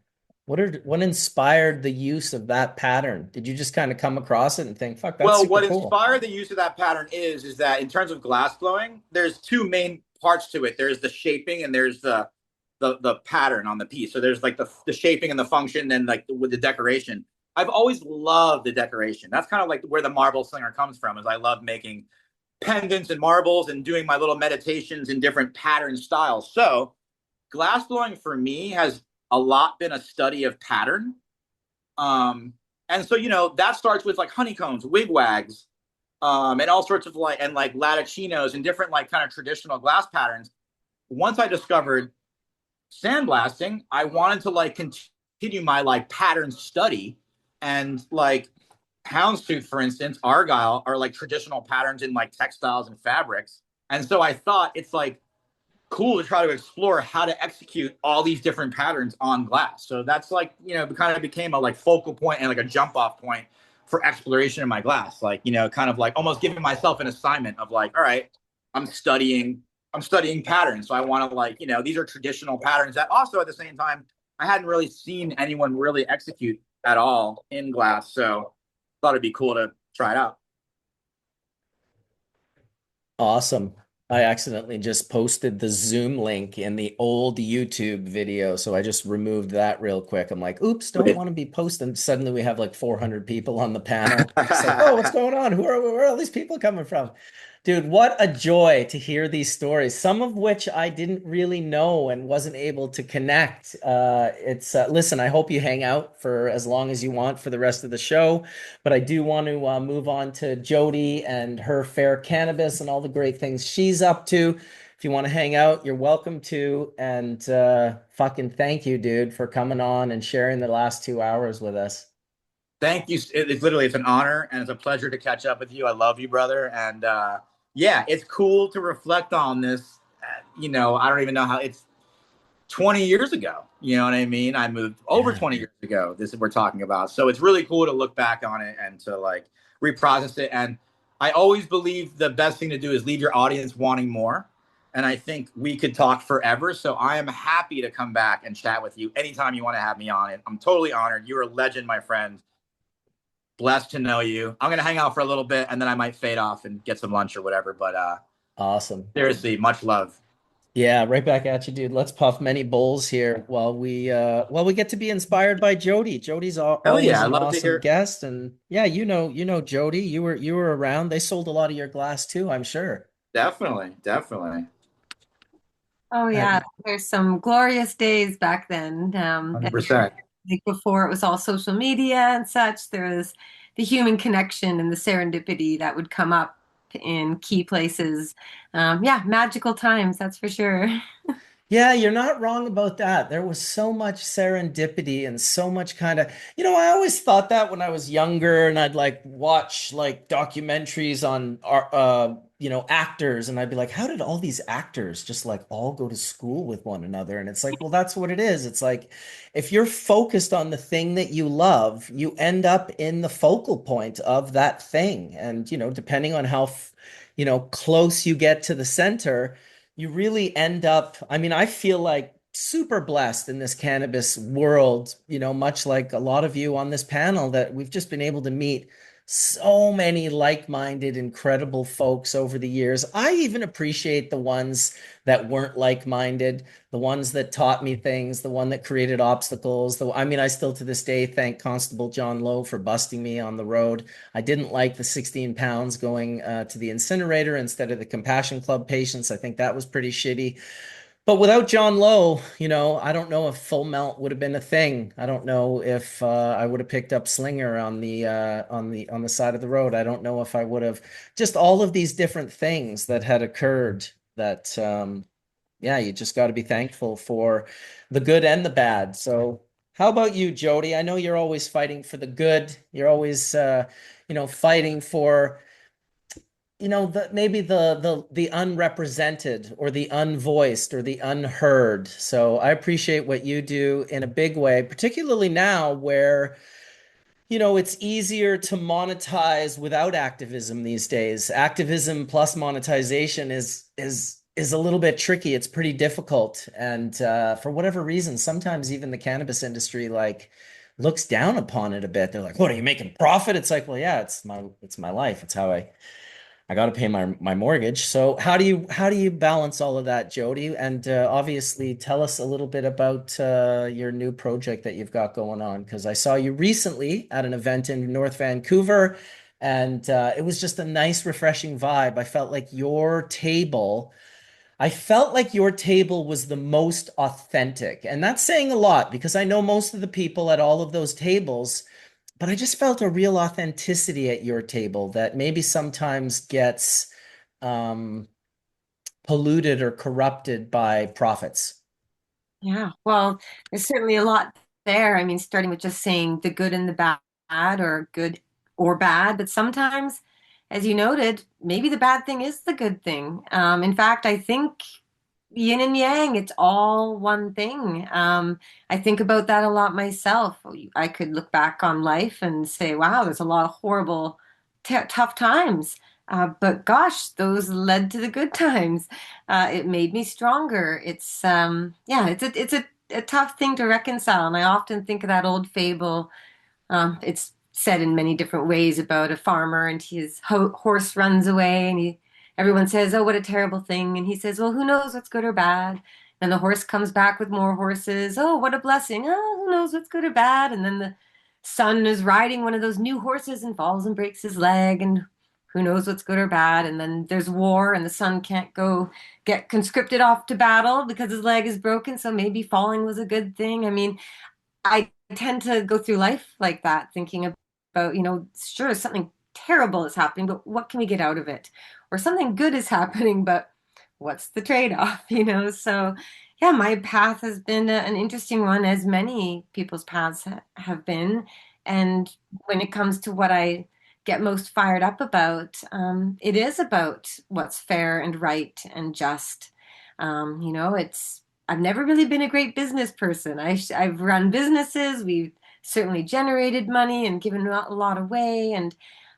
What inspired the use of that pattern? Did you just kind of come across it and think, fuck, that's Well, super what cool? inspired the use of that pattern is that in terms of glass blowing, there's two main parts to it. There's the shaping and there's the pattern on the piece. So there's like the shaping and the function and like with the decoration. I've always loved the decoration. That's kind of like where the marble slinger comes from. Is I love making pendants and marbles and doing my little meditations in different pattern styles. So glass blowing for me has a lot been a study of pattern. Um, and so that starts with like honeycombs, wigwags, and all sorts of like lattichinos and different like kind of traditional glass patterns. Once I discovered sandblasting, I wanted to like continue my like pattern study and like houndstooth, for instance, argyle are like traditional patterns in like textiles and fabrics. And so I thought it's like cool to try to explore how to execute all these different patterns on glass. So that's like, it kind of became a like focal point and like a jump off point for exploration in my glass. Like, kind of like almost giving myself an assignment of like, all right, I'm studying, I'm studying patterns. So I want to like, these are traditional patterns that also at the same time, I hadn't really seen anyone really execute at all in glass. So I thought it'd be cool to try it out. Awesome. I accidentally just posted the Zoom link in the old YouTube video, so I just removed that real quick. I'm like, oops, don't want to be posting. Suddenly we have like 400 people on the panel. It's like, oh, what's going on? Where are all these people coming from? Dude, what a joy to hear these stories, some of which I didn't really know and wasn't able to connect. Listen, I hope you hang out for as long as you want for the rest of the show, but I do want to move on to Jody and her fair cannabis and all the great things she's up to. If you want to hang out, you're welcome to. And fucking thank you, dude, for coming on and sharing the last 2 hours with us. Thank you. It's an honor and it's a pleasure to catch up with you. I love you, brother. And yeah, it's cool to reflect on this. I don't even know how it's 20 years ago. You know what I mean? I moved over Yeah. 20 years ago. This is what we're talking about. So it's really cool to look back on it and to like reprocess it. And I always believe the best thing to do is leave your audience wanting more. And I think we could talk forever. So I am happy to come back and chat with you anytime you want to have me on it. I'm totally honored. You're a legend, my friend. Blessed to know you. I'm gonna hang out for a little bit and then I might fade off and get some lunch or whatever. But Awesome. seriously, much love. Yeah, right back at you, dude. Let's puff many bowls here while we get to be inspired by Jody. Jody's Hell always yeah, I an love to awesome hear. guest, and yeah, you know Jody. You were around. They sold a lot of your glass too, I'm sure. Definitely, definitely, Oh yeah, And there's some glorious days back then. one hundred And percent. like before it was all social media and such, there was the human connection and the serendipity that would come up in key places. Yeah, magical times, that's for sure. yeah, you're not wrong about that. There was so much serendipity and so much kind of, I always thought that when I was younger and I'd like watch like documentaries on actors and I'd be like, how did all these actors just like all go to school with one another? And it's like, well, that's what it is. It's like if you're focused on the thing that you love, you end up in the focal point of that thing. And, depending on how, close you get to the center, you really end up, I mean, I feel like super blessed in this cannabis world, much like a lot of you on this panel, that we've just been able to meet so many like-minded, incredible folks over the years. I even appreciate the ones that weren't like-minded, the ones that taught me things, the one that created obstacles. I mean, I still to this day thank Constable John Lowe for busting me on the road. I didn't like the 16 pounds going to the incinerator instead of the Compassion Club patients. I think that was pretty shitty. But without John Lowe, I don't know if Full Melt would have been a thing. I don't know if I would have picked up Slinger on the side of the road. I don't know if I would have just all of these different things that had occurred that yeah, you just got to be thankful for the good and the bad. So how about you, Jody? I know you're always fighting for the good. You're always fighting for maybe the unrepresented or the unvoiced or the unheard. So I appreciate what you do in a big way, particularly now where it's easier to monetize without activism these days. Activism plus monetization is a little bit tricky. It's pretty difficult, and for whatever reason, sometimes even the cannabis industry looks down upon it a bit. They're like, "What, are you making profit?" It's like, well, yeah, it's my life. It's how I got to pay my mortgage. So how do you balance all of that, Jody? And obviously, tell us a little bit about your new project that you've got going on, because I saw you recently at an event in North Vancouver, and it was just a nice, refreshing vibe. I felt like your table was the most authentic, and that's saying a lot because I know most of the people at all of those tables, but I just felt a real authenticity at your table that maybe sometimes gets um, polluted or corrupted by profits. Yeah, well, there's certainly a lot there. I mean, starting with just saying the good and the bad, or good or bad, but sometimes, as you noted, maybe the bad thing is the good thing. In fact, I think yin and yang, it's all one thing. I think about that a lot myself. I could look back on life and say, wow, there's a lot of horrible, t tough times. But gosh, those led to the good times. It made me stronger. Yeah, a tough thing to reconcile. And I often think of that old fable. It's said in many different ways about a farmer and his horse runs away and everyone says, "Oh, what a terrible thing." And he says, "Well, who knows what's good or bad?" And the horse comes back with more horses. "Oh, what a blessing." "Oh, who knows what's good or bad?" And then the son is riding one of those new horses and falls and breaks his leg, and who knows what's good or bad? And then there's war and the son can't go get conscripted off to battle because his leg is broken, so maybe falling was a good thing. I mean, I tend to go through life like that, thinking about, sure, something terrible is happening, but what can we get out of it? Or something good is happening, but what's the trade-off, So, yeah, my path has been an interesting one, as many people's paths have been. And when it comes to what I get most fired up about, it is about what's fair and right and just. I've never really been a great business person. I've run businesses. We've certainly generated money and given a lot away.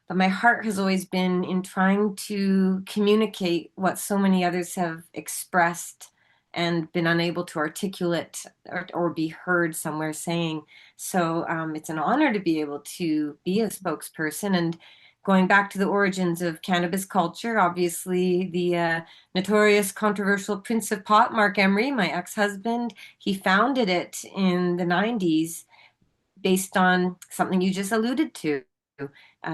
But my heart has always been in trying to communicate what so many others have expressed and been unable to articulate or be heard somewhere saying. So it's an honor to be able to be a spokesperson. And going back to the origins of cannabis culture, obviously the notorious controversial Prince of Pot, Mark Emery, my ex-husband, he founded it in the 90s based on something you just alluded to.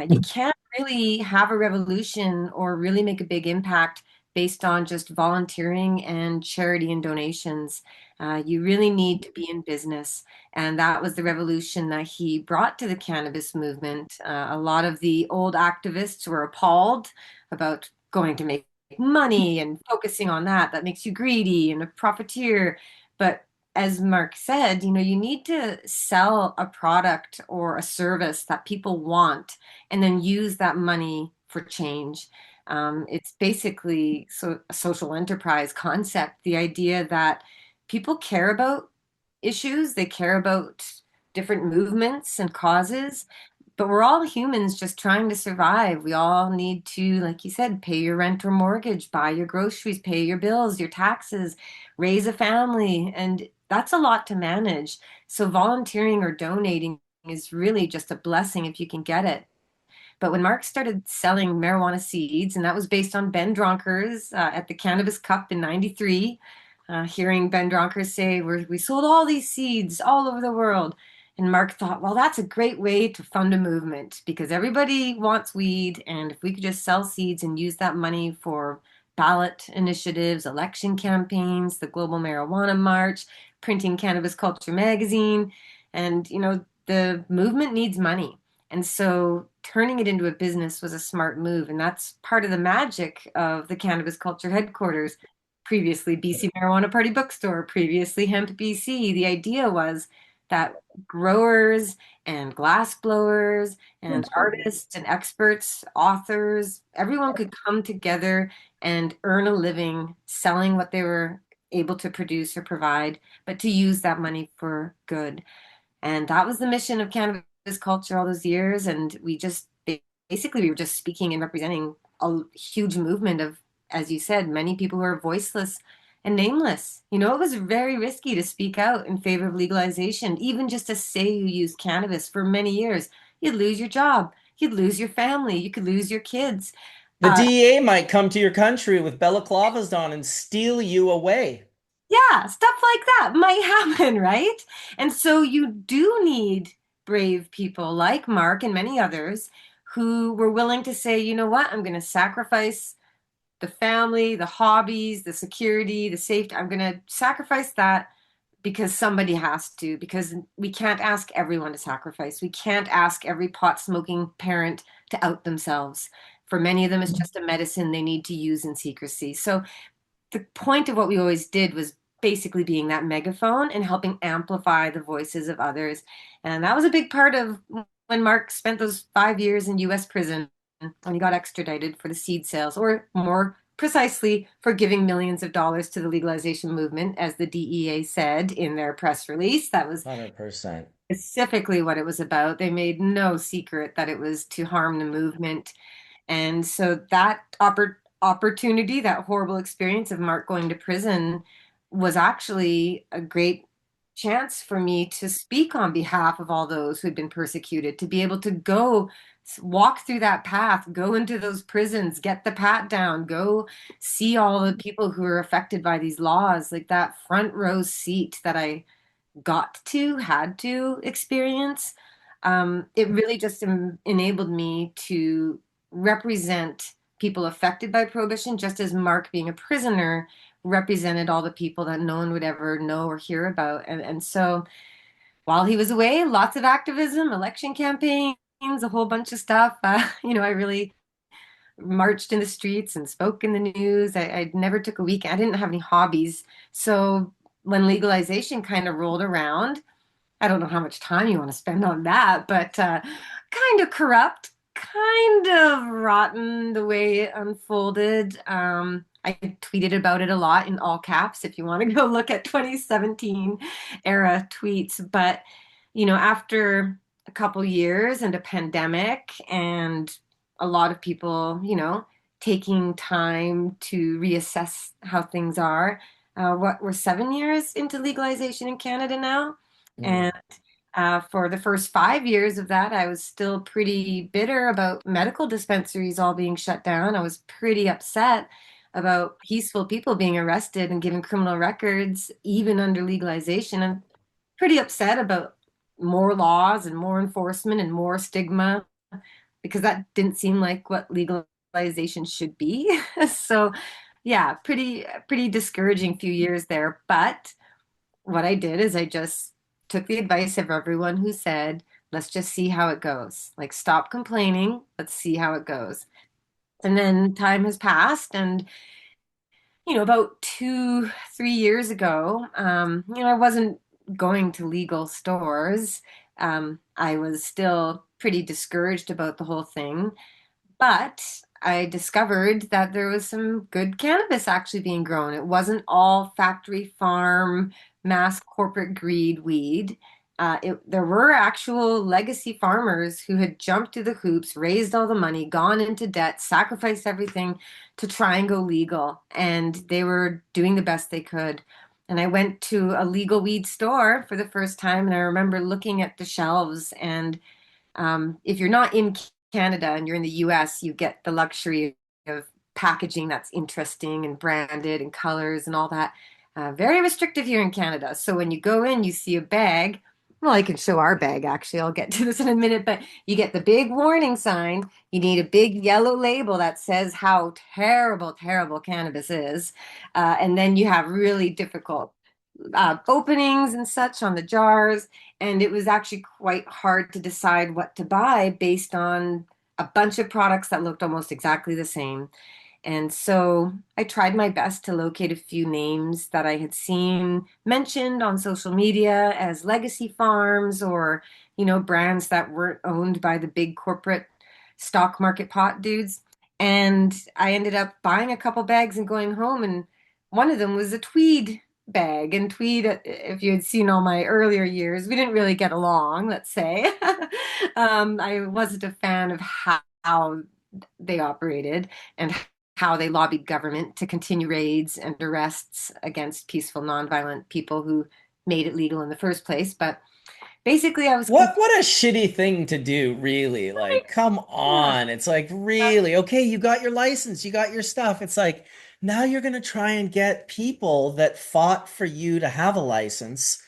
You can't really have a revolution or really make a big impact based on just volunteering and charity and donations. You really need to be in business. And that was the revolution that he brought to the cannabis movement. A lot of the old activists were appalled about going to make money and focusing on that. That makes you greedy and a profiteer. But as Mark said, you need to sell a product or a service that people want and then use that money for change. It's basically a social enterprise concept, the idea that people care about issues, they care about different movements and causes, but we're all humans just trying to survive. We all need to, like you said, pay your rent or mortgage, buy your groceries, pay your bills, your taxes, raise a family, and that's a lot to manage. So volunteering or donating is really just a blessing if you can get it. But when Mark started selling marijuana seeds, and that was based on Ben Dronkers at the Cannabis Cup in '93, hearing Ben Dronkers say, we sold all these seeds all over the world. And Mark thought, well, that's a great way to fund a movement because everybody wants weed. And if we could just sell seeds and use that money for ballot initiatives, election campaigns, the Global Marijuana March, printing Cannabis Culture magazine, and, the movement needs money. And so turning it into a business was a smart move. And that's part of the magic of the Cannabis Culture headquarters. Previously, BC Marijuana Party Bookstore, previously Hemp BC. The idea was that growers and glass blowers and artists and experts, authors, everyone could come together and earn a living selling what they were able to produce or provide, but to use that money for good. And that was the mission of cannabis culture all those years. And basically, we were just speaking and representing a huge movement of, as you said, many people who are voiceless and nameless. It was very risky to speak out in favor of legalization, even just to say you used cannabis for many years. You'd lose your job. You'd lose your family. You could lose your kids. The DEA might come to your country with balaclavas on and steal you away. Yeah, stuff like that might happen, right? And so you do need brave people like Mark and many others who were willing to say, you know what, I'm going to sacrifice the family, the hobbies, the security, the safety. I'm going to sacrifice that because somebody has to, because we can't ask everyone to sacrifice. We can't ask every pot smoking parent to out themselves. For many of them, it's just a medicine they need to use in secrecy. So the point of what we always did was basically being that megaphone and helping amplify the voices of others. And that was a big part of when Mark spent those 5 years in US prison when he got extradited for the seed sales, or more precisely, for giving millions of dollars to the legalization movement, as the DEA said in their press release. That was 100%. specifically what it was about. They made no secret that it was to harm the movement. And so that opportunity, that horrible experience of Mark going to prison, was actually a great chance for me to speak on behalf of all those who had been persecuted, to be able to go walk through that path, go into those prisons, get the pat down, go see all the people who are affected by these laws, like that front row seat that I had to experience. It really just enabled me to represent people affected by prohibition, just as Mark, being a prisoner, represented all the people that no one would ever know or hear about. And so while he was away, lots of activism, election campaigns, a whole bunch of stuff. I really marched in the streets and spoke in the news. I never took a weekend. I didn't have any hobbies. So when legalization kind of rolled around, I don't know how much time you want to spend on that, but kind of corrupt, kind of rotten the way it unfolded. I tweeted about it a lot in all caps if you want to go look at 2017 era tweets. But, after a couple years and a pandemic and a lot of people, taking time to reassess how things are, we're 7 years into legalization in Canada now. And for the first 5 years of that, I was still pretty bitter about medical dispensaries all being shut down. I was pretty upset about peaceful people being arrested and given criminal records, even under legalization. I'm pretty upset about more laws and more enforcement and more stigma because that didn't seem like what legalization should be. So, yeah, pretty discouraging few years there. But what I did is I just took the advice of everyone who said, let's just see how it goes. Like, stop complaining. Let's see how it goes. And then time has passed. And, about 3 years ago, I wasn't going to legal stores. I was still pretty discouraged about the whole thing. But I discovered that there was some good cannabis actually being grown. It wasn't all factory farm, mass corporate greed weed. there were actual legacy farmers who had jumped through the hoops, raised all the money, gone into debt, sacrificed everything to try and go legal. And they were doing the best they could. And I went to a legal weed store for the first time, and I remember looking at the shelves. And if you're not in Canada and you're in the US, you get the luxury of packaging that's interesting and branded and colors and all that. Very restrictive here in Canada. So when you go in, you see a bag. Well, I can show our bag actually. I'll get to this in a minute, but you get the big warning sign. You need a big yellow label that says how terrible, terrible cannabis is. And then you have really difficult openings and such on the jars. And it was actually quite hard to decide what to buy based on a bunch of products that looked almost exactly the same. And so I tried my best to locate a few names that I had seen mentioned on social media as legacy farms or, brands that weren't owned by the big corporate stock market pot dudes. And I ended up buying a couple bags and going home. And one of them was a tweed bag. And tweed, if you had seen all my earlier years, we didn't really get along, let's say. I wasn't a fan of how they operated and how they lobbied government to continue raids and arrests against peaceful, nonviolent people who made it legal in the first place. But basically, I was What a shitty thing to do, really. Like, come yeah. on. It's like, really? Okay, you got your license, you got your stuff. It's like, now you're gonna try and get people that fought for you to have a license.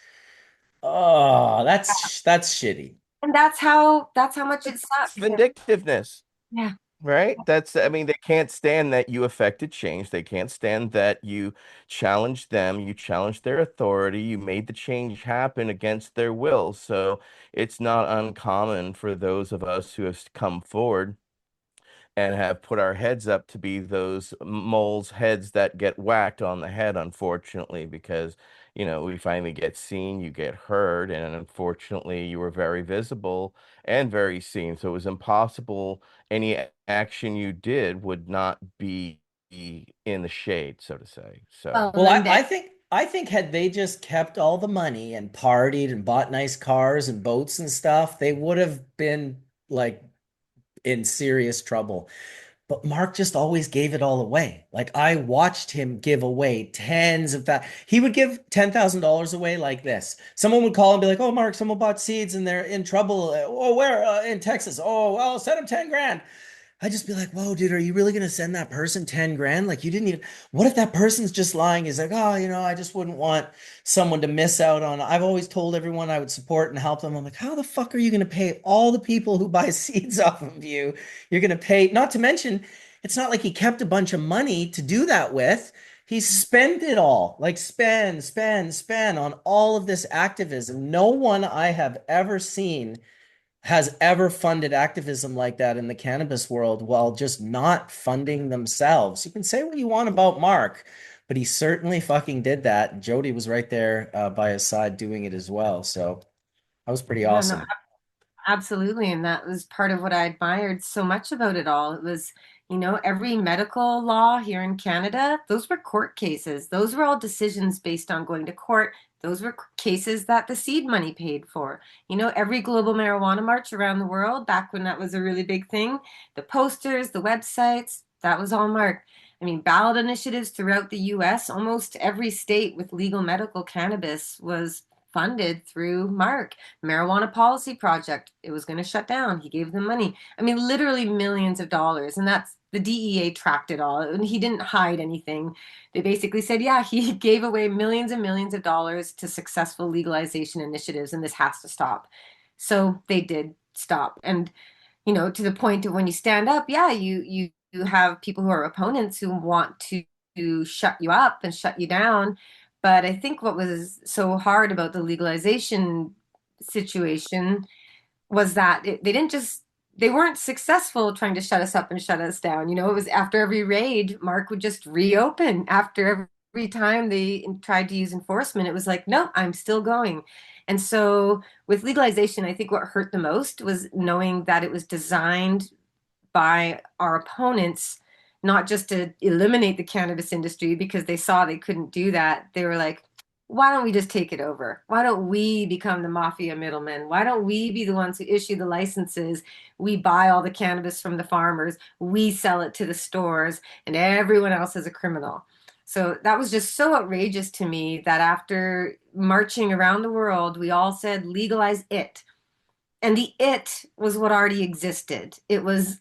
Oh, that's shitty. And that's how much it It's sucked. vindictiveness. Yeah. Right? I mean, they can't stand that you affected change. They can't stand that you challenged them, you challenged their authority, you made the change happen against their will. So it's not uncommon for those of us who have come forward and have put our heads up to be those moles' heads that get whacked on the head, unfortunately, because, we finally get seen, you get heard, and unfortunately, you were very visible and very seen. So it was impossible any action you did would not be in the shade, so to say. So, Well, Well, and I, then I think I think had they just kept all the money and partied and bought nice cars and boats and stuff, they would have been like in serious trouble. But Mark just always gave it all away. Like I watched him give away tens of that. He would give $10,000 away like this. Someone would call and be like, "Oh, Mark, someone bought seeds and they're in trouble. Oh, where? In Texas. Oh, well, send him 10 grand." I'd just be like, whoa, dude, are you really going to send that person 10 grand? Like, you didn't even, what if that person's just lying? He's like, oh, I just wouldn't want someone to miss out on. I've always told everyone I would support and help them. I'm like, how the fuck are you going to pay all the people who buy seeds off of you? You're going to pay, not to mention, it's not like he kept a bunch of money to do that with. He spent it all, like spend on all of this activism. No one I have ever seen has ever funded activism like that in the cannabis world while just not funding themselves. You can say what you want about Mark, but he certainly fucking did that. Jody was right there by his side doing it as well. So that was pretty yeah, no, awesome. absolutely. And that was part of what I admired so much about it all. It was, every medical law here in Canada, those were court cases. Those were all decisions based on going to court. Those were cases that the seed money paid for. Every global marijuana march around the world, back when that was a really big thing, the posters, the websites, that was all Mark. I mean, ballot initiatives throughout the US, almost every state with legal medical cannabis was funded through Mark. Marijuana Policy Project, it was going to shut down. He gave them money. I mean, literally millions of dollars. And that's the DEA tracked it all. And he didn't hide anything. They basically said, yeah, he gave away millions and millions of dollars to successful legalization initiatives, and this has to stop. So they did stop. And, to the point of when you stand up, yeah, you have people who are opponents who want to shut you up and shut you down. But I think what was so hard about the legalization situation was that they weren't successful trying to shut us up and shut us down. It was after every raid, Mark would just reopen. After every time they tried to use enforcement, it was like, no, I'm still going. And so with legalization, I think what hurt the most was knowing that it was designed by our opponents, not just to eliminate the cannabis industry because they saw they couldn't do that. They were like, why don't we just take it over? Why don't we become the mafia middlemen? Why don't we be the ones who issue the licenses? We buy all the cannabis from the farmers, we sell it to the stores, and everyone else is a criminal. So that was just so outrageous to me that after marching around the world, we all said legalize it. And the it was what already existed. It was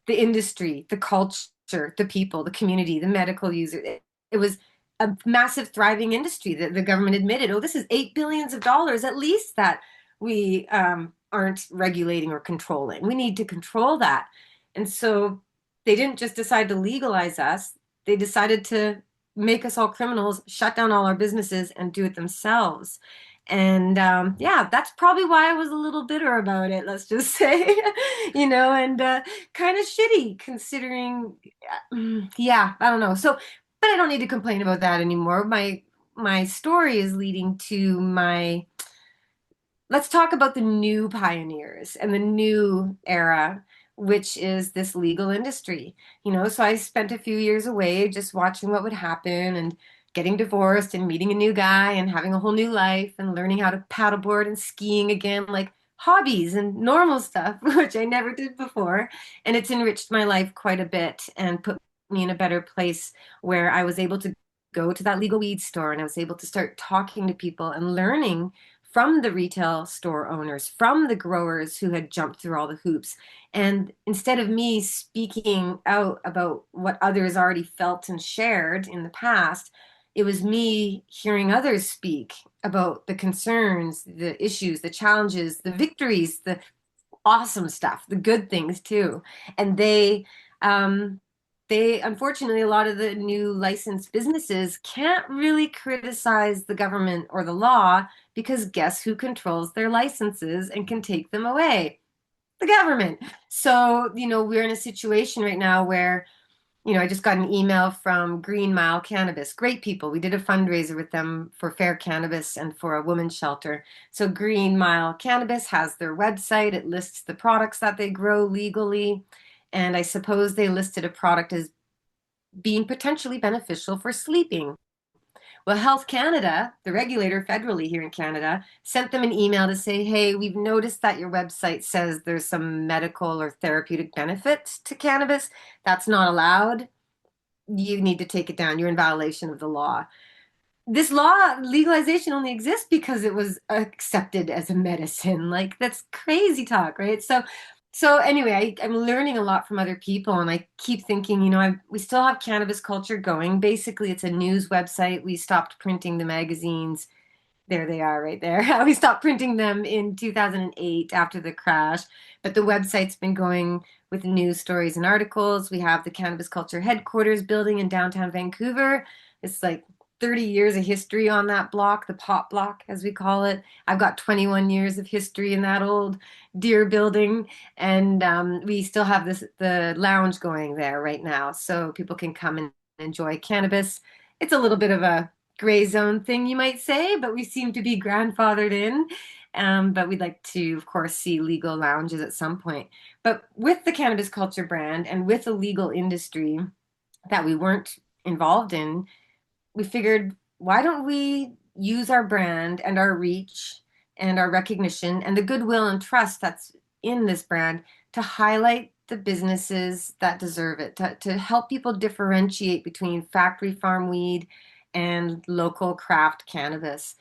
the industry, the culture, the people, the community, the medical user. It was a massive thriving industry that the government admitted, oh, this is $8 billion at least that we aren't regulating or controlling. We need to control that. And so they didn't just decide to legalize us, they decided to make us all criminals, shut down all our businesses, and do it themselves. And yeah, that's probably why I was a little bitter about it, let's just say, and kind of shitty considering, yeah, I don't know. So, but I don't need to complain about that anymore. My story is leading to my, let's talk about the new pioneers and the new era, which is this legal industry. So I spent a few years away just watching what would happen and getting divorced and meeting a new guy and having a whole new life and learning how to paddleboard and skiing again, like hobbies and normal stuff, which I never did before. And it's enriched my life quite a bit and put me in a better place where I was able to go to that legal weed store and I was able to start talking to people and learning from the retail store owners, from the growers who had jumped through all the hoops. And instead of me speaking out about what others already felt and shared in the past, it was me hearing others speak about the concerns, the issues, the challenges, the victories, the awesome stuff, the good things too. And they unfortunately, a lot of the new licensed businesses can't really criticize the government or the law because guess who controls their licenses and can take them away? The government. So, we're in a situation right now where, I just got an email from Green Mile Cannabis. Great people. We did a fundraiser with them for Fair Cannabis and for a women's shelter. So Green Mile Cannabis has their website. It lists the products that they grow legally. And I suppose they listed a product as being potentially beneficial for sleeping. Well, Health Canada, the regulator federally here in Canada, sent them an email to say, hey, we've noticed that your website says there's some medical or therapeutic benefit to cannabis. That's not allowed. You need to take it down. You're in violation of the law. This law, legalization only exists because it was accepted as a medicine. Like, that's crazy talk, right? So anyway, I'm learning a lot from other people, and I keep thinking, we still have cannabis culture going. Basically, it's a news website. We stopped printing the magazines. There they are right there. We stopped printing them in 2008 after the crash, but the website's been going with news stories and articles. We have the Cannabis Culture Headquarters building in downtown Vancouver. It's like 30 years of history on that block, the pop block, as we call it. I've got 21 years of history in that old deer building, and we still have the lounge going there right now, so people can come and enjoy cannabis. It's a little bit of a gray zone thing, you might say, but we seem to be grandfathered in. But we'd like to, of course, see legal lounges at some point. But with the cannabis culture brand and with a legal industry that we weren't involved in, we figured, why don't we use our brand and our reach and our recognition and the goodwill and trust that's in this brand to highlight the businesses that deserve it, to help people differentiate between factory farm weed and local craft cannabis.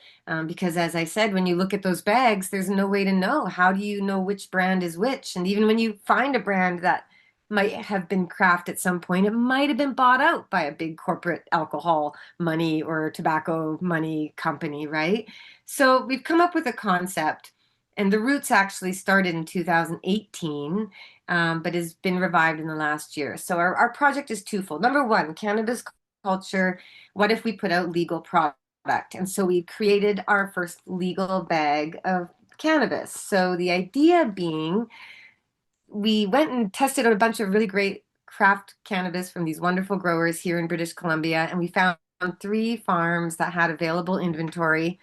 Because as I said, when you look at those bags, there's no way to know. How do you know which brand is which? And even when you find a brand that might have been craft at some point, it might have been bought out by a big corporate alcohol money or tobacco money company, right? So we've come up with a concept, and the roots actually started in 2018, but has been revived in the last year. So our project is twofold. Number one, cannabis culture. What if we put out legal product? And so we created our first legal bag of cannabis. So the idea being, we went and tested out a bunch of really great craft cannabis from these wonderful growers here in British Columbia, and we found 3 farms that had available inventory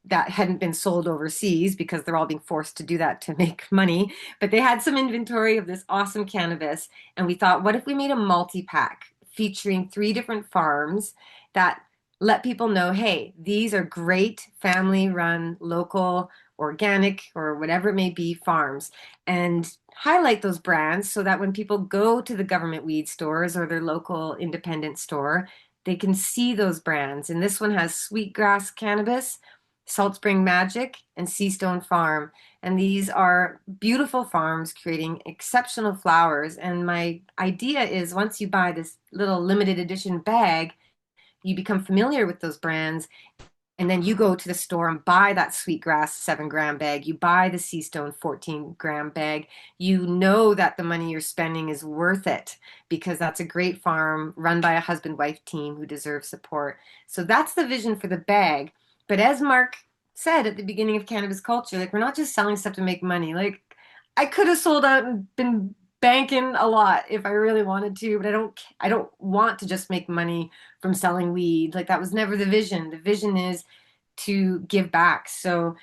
that hadn't been sold overseas because they're all being forced to do that to make money. But they had some inventory of this awesome cannabis, and we thought, what if we made a multi-pack featuring 3 different farms that let people know, hey, these are great family-run, local, organic, or whatever it may be, farms, and highlight those brands so that when people go to the government weed stores or their local independent store, they can see those brands. And this one has Sweetgrass Cannabis, Salt Spring Magic, and Seastone Farm. And these are beautiful farms creating exceptional flowers. And my idea is once you buy this little limited edition bag, you become familiar with those brands, and then you go to the store and buy that Sweetgrass 7 gram bag. You buy the Seastone 14 gram bag. You know that the money you're spending is worth it because that's a great farm run by a husband wife team who deserve support. So that's the vision for the bag. But as Mark said at the beginning of Cannabis Culture, like we're not just selling stuff to make money. Like I could have sold out and been banking a lot if I really wanted to, but I don't want to just make money from selling weed. Like that was never the vision. The vision is to give back. So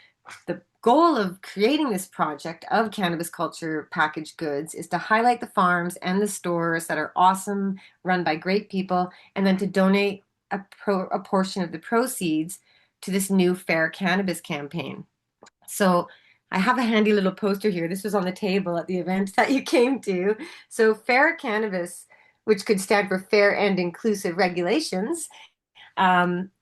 the goal of creating this project of cannabis culture packaged goods is to highlight the farms and the stores that are awesome, run by great people, and then to donate a portion of the proceeds to this new Fair Cannabis campaign. So I have a handy little poster here. This was on the table at the event that you came to. So Fair Cannabis, which could stand for Fair and Inclusive Regulations,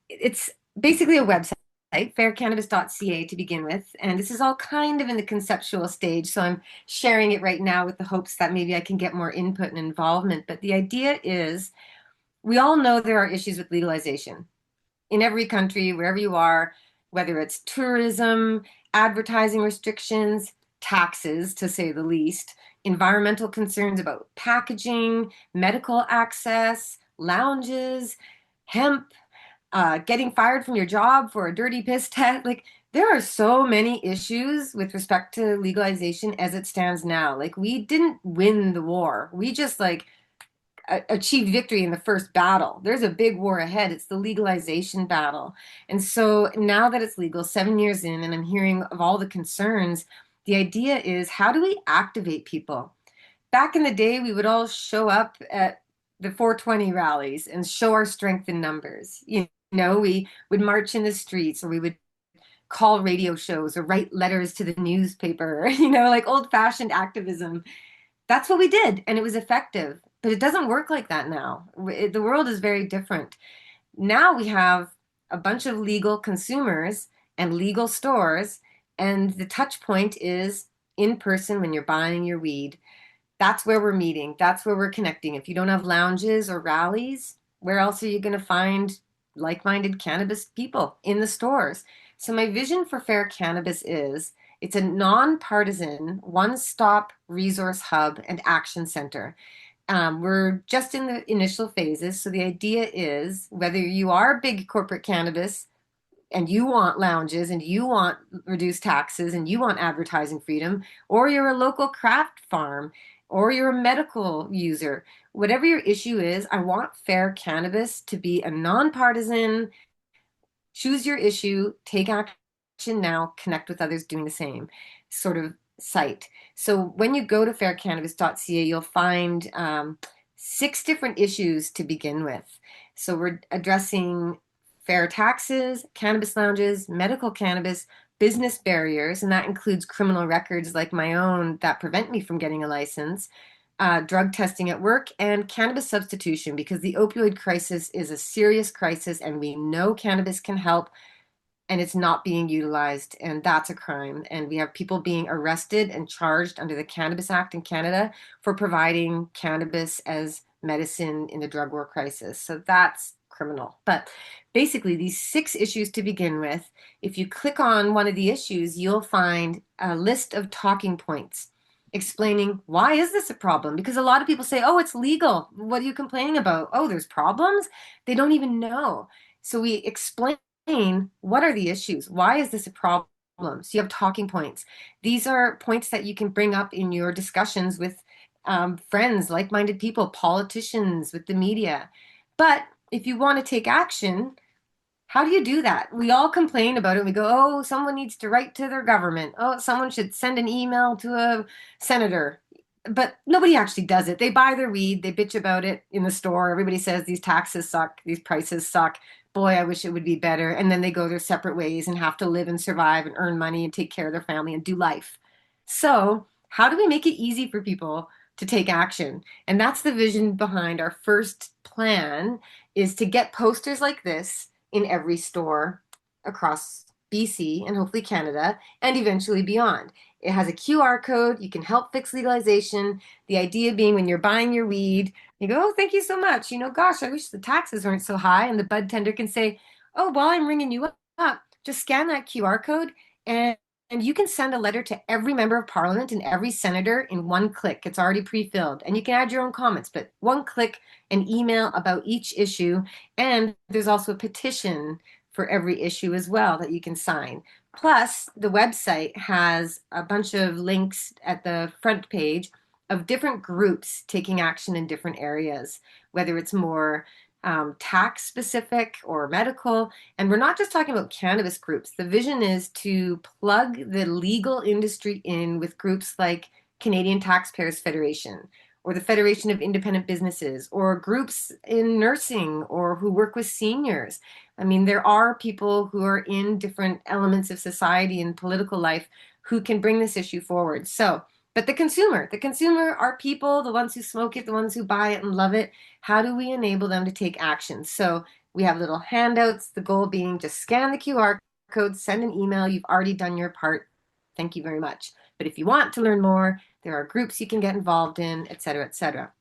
it's basically a website, faircannabis.ca to begin with. And this is all kind of in the conceptual stage. So I'm sharing it right now with the hopes that maybe I can get more input and involvement. But the idea is we all know there are issues with legalization in every country, wherever you are, whether it's tourism, advertising restrictions, taxes, to say the least, environmental concerns about packaging, medical access, lounges, hemp, getting fired from your job for a dirty piss test. Like, there are so many issues with respect to legalization as it stands now. Like, we didn't win the war. We just like achieved victory in the first battle. There's a big war ahead. It's the legalization battle. And so now that it's legal, 7 years in, and I'm hearing of all the concerns, the idea is how do we activate people? Back in the day, we would all show up at the 420 rallies and show our strength in numbers. You know, we would march in the streets or we would call radio shows or write letters to the newspaper, like old fashioned activism. That's what we did, and it was effective. But it doesn't work like that now. The world is very different. Now we have a bunch of legal consumers and legal stores, and the touch point is in person when you're buying your weed. That's where we're meeting. That's where we're connecting. If you don't have lounges or rallies, where else are you going to find like-minded cannabis people in the stores? So my vision for Fair Cannabis is it's a nonpartisan, one-stop resource hub and action center. We're just in the initial phases. So the idea is whether you are big corporate cannabis and you want lounges and you want reduced taxes and you want advertising freedom, or you're a local craft farm, or you're a medical user, whatever your issue is, I want Fair Cannabis to be a nonpartisan, choose your issue, take action now, connect with others doing the same sort of site. So when you go to faircannabis.ca, you'll find 6 different issues to begin with. So we're addressing fair taxes, cannabis lounges, medical cannabis, business barriers, and that includes criminal records like my own that prevent me from getting a license, drug testing at work, and cannabis substitution, because the opioid crisis is a serious crisis and we know cannabis can help and it's not being utilized, and that's a crime. And we have people being arrested and charged under the Cannabis Act in Canada for providing cannabis as medicine in the drug war crisis. So that's criminal. But basically, these 6 issues to begin with, if you click on one of the issues, you'll find a list of talking points explaining why is this a problem? Because a lot of people say, oh, it's legal. What are you complaining about? Oh, there's problems? They don't even know. So we explain what are the issues? Why is this a problem? So you have talking points. These are points that you can bring up in your discussions with friends, like-minded people, politicians, with the media. But if you want to take action, how do you do that? We all complain about it. We go, oh, someone needs to write to their government. Oh, someone should send an email to a senator. But nobody actually does it. They buy their weed, they bitch about it in the store. Everybody says these taxes suck, these prices suck, boy, I wish it would be better. And then they go their separate ways and have to live and survive and earn money and take care of their family and do life. So, how do we make it easy for people to take action? And that's the vision behind our first plan, is to get posters like this in every store across BC and hopefully Canada and eventually beyond. It has a QR code. You can help fix legalization. The idea being, when you're buying your weed, you go, oh, thank you so much. Gosh, I wish the taxes weren't so high. And the bud tender can say, oh, while I'm ringing you up, just scan that QR code and you can send a letter to every member of parliament and every senator in one click. It's already pre-filled. And you can add your own comments, but one click, an email about each issue. And there's also a petition for every issue as well that you can sign. Plus, the website has a bunch of links at the front page of different groups taking action in different areas, whether it's more tax specific or medical. And we're not just talking about cannabis groups. The vision is to plug the legal industry in with groups like Canadian Taxpayers Federation or the Federation of Independent Businesses or groups in nursing or who work with seniors. I mean, there are people who are in different elements of society and political life who can bring this issue forward. So, but the consumer are people, the ones who smoke it, the ones who buy it and love it. How do we enable them to take action? So we have little handouts, the goal being just scan the QR code, send an email. You've already done your part. Thank you very much. But if you want to learn more, there are groups you can get involved in, et cetera, et cetera.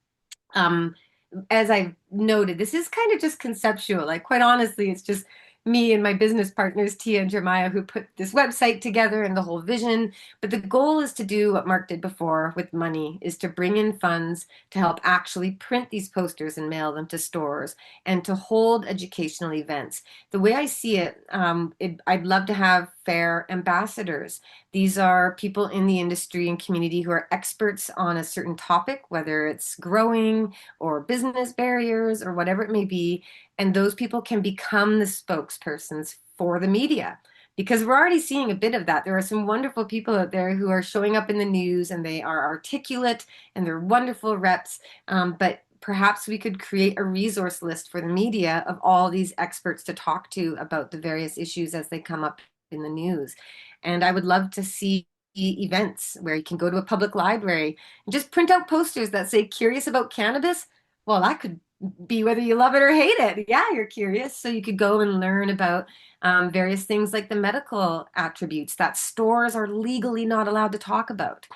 As I've noted, this is kind of just conceptual. Like, quite honestly, it's just me and my business partners, Tia and Jeremiah, who put this website together and the whole vision. But the goal is to do what Mark did before with money, is to bring in funds to help actually print these posters and mail them to stores and to hold educational events. The way I see it, I'd love to have fair ambassadors. These are people in the industry and community who are experts on a certain topic, whether it's growing or business barriers or whatever it may be. And those people can become the spokespersons for the media, because we're already seeing a bit of that. There are some wonderful people out there who are showing up in the news and they are articulate and they're wonderful reps. But perhaps we could create a resource list for the media of all these experts to talk to about the various issues as they come up in the news. And I would love to see events where you can go to a public library and just print out posters that say curious about cannabis. Well, that could be whether you love it or hate it. Yeah, you're curious. So you could go and learn about various things like the medical attributes that stores are legally not allowed to talk about.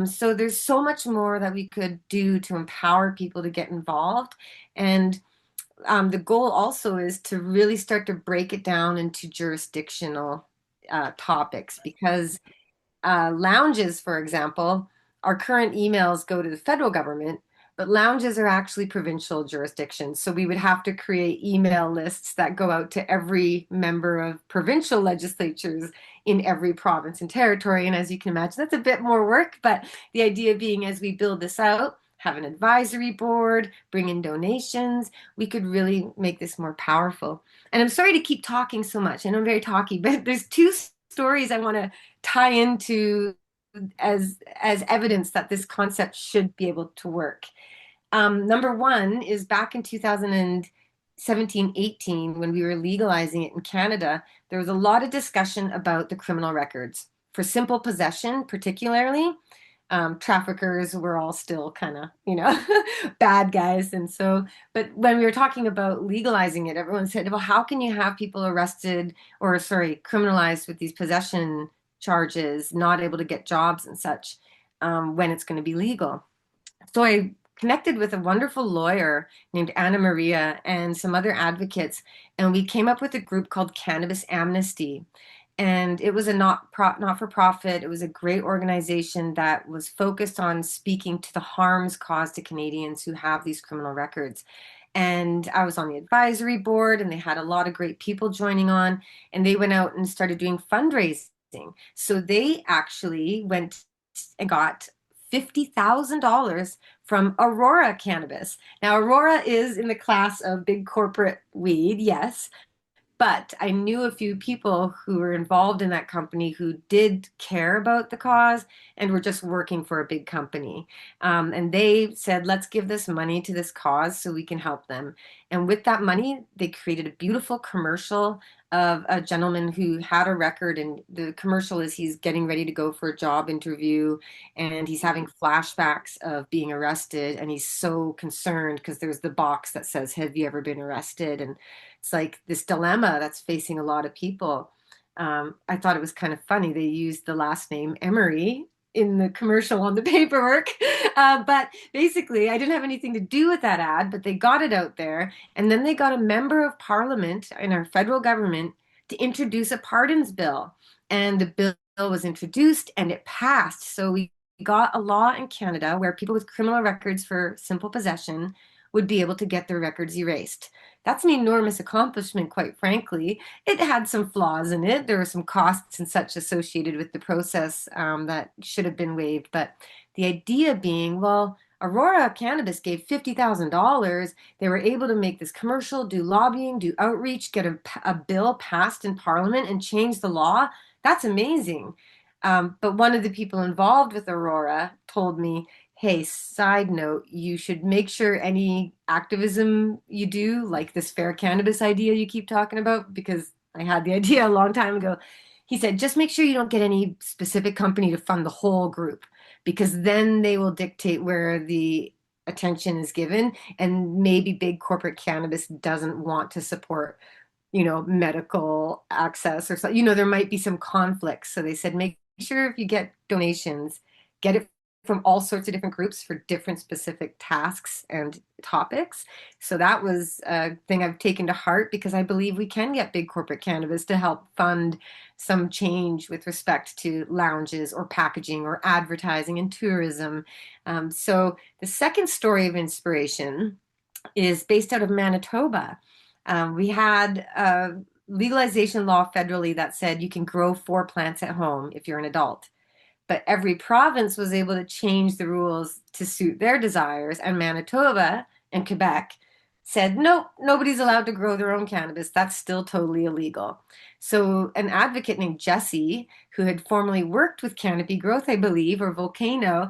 So there's so much more that we could do to empower people to get involved. And the goal also is to really start to break it down into jurisdictional topics, because lounges, for example, our current emails go to the federal government, but lounges are actually provincial jurisdictions. So we would have to create email lists that go out to every member of provincial legislatures in every province and territory. And as you can imagine, that's a bit more work. But the idea being, as we build this out, have an advisory board, bring in donations, we could really make this more powerful. And I'm sorry to keep talking so much. I know I'm very talky, but there's two stories I want to tie into as evidence that this concept should be able to work. Number one is back in 2017-18, when we were legalizing it in Canada, there was a lot of discussion about the criminal records for simple possession, particularly. Traffickers were all still kind of, bad guys. And so, but when we were talking about legalizing it, everyone said, well, how can you have people arrested or, sorry, criminalized with these possession charges, not able to get jobs and such, when it's going to be legal? So I connected with a wonderful lawyer named Anna Maria and some other advocates, and we came up with a group called Cannabis Amnesty. And it was a not-for-profit. It was a great organization that was focused on speaking to the harms caused to Canadians who have these criminal records. And I was on the advisory board, and they had a lot of great people joining on, and they went out and started doing fundraising. So they actually went and got $50,000 from Aurora Cannabis. Now, Aurora is in the class of big corporate weed, yes, But I knew a few people who were involved in that company who did care about the cause and were just working for a big company. And they said, let's give this money to this cause so we can help them. And with that money, they created a beautiful commercial of a gentleman who had a record. And the commercial is he's getting ready to go for a job interview and he's having flashbacks of being arrested. And he's so concerned because there's the box that says, have you ever been arrested? And it's like this dilemma that's facing a lot of people. I thought it was kind of funny. They used the last name Emery in the commercial on the paperwork. But basically, I didn't have anything to do with that ad, but they got it out there. And then they got a member of parliament in our federal government to introduce a pardons bill. And the bill was introduced and it passed. So we got a law in Canada where people with criminal records for simple possession would be able to get their records erased. That's an enormous accomplishment, quite frankly. It had some flaws in it. There were some costs and such associated with the process that should have been waived. But the idea being, well, Aurora Cannabis gave $50,000. They were able to make this commercial, do lobbying, do outreach, get a bill passed in Parliament and change the law. That's amazing. But one of the people involved with Aurora told me, hey, side note, you should make sure any activism you do, like this fair cannabis idea you keep talking about, because I had the idea a long time ago. He said, just make sure you don't get any specific company to fund the whole group, because then they will dictate where the attention is given. And maybe big corporate cannabis doesn't want to support, medical access or so. There might be some conflicts. So they said, make sure if you get donations, get it from all sorts of different groups for different specific tasks and topics. So that was a thing I've taken to heart because I believe we can get big corporate cannabis to help fund some change with respect to lounges or packaging or advertising and tourism. So the second story of inspiration is based out of Manitoba. We had a legalization law federally that said you can grow 4 plants at home if you're an adult. But every province was able to change the rules to suit their desires. And Manitoba and Quebec said, nope, nobody's allowed to grow their own cannabis. That's still totally illegal. So an advocate named Jesse, who had formerly worked with Canopy Growth, I believe, or Volcano,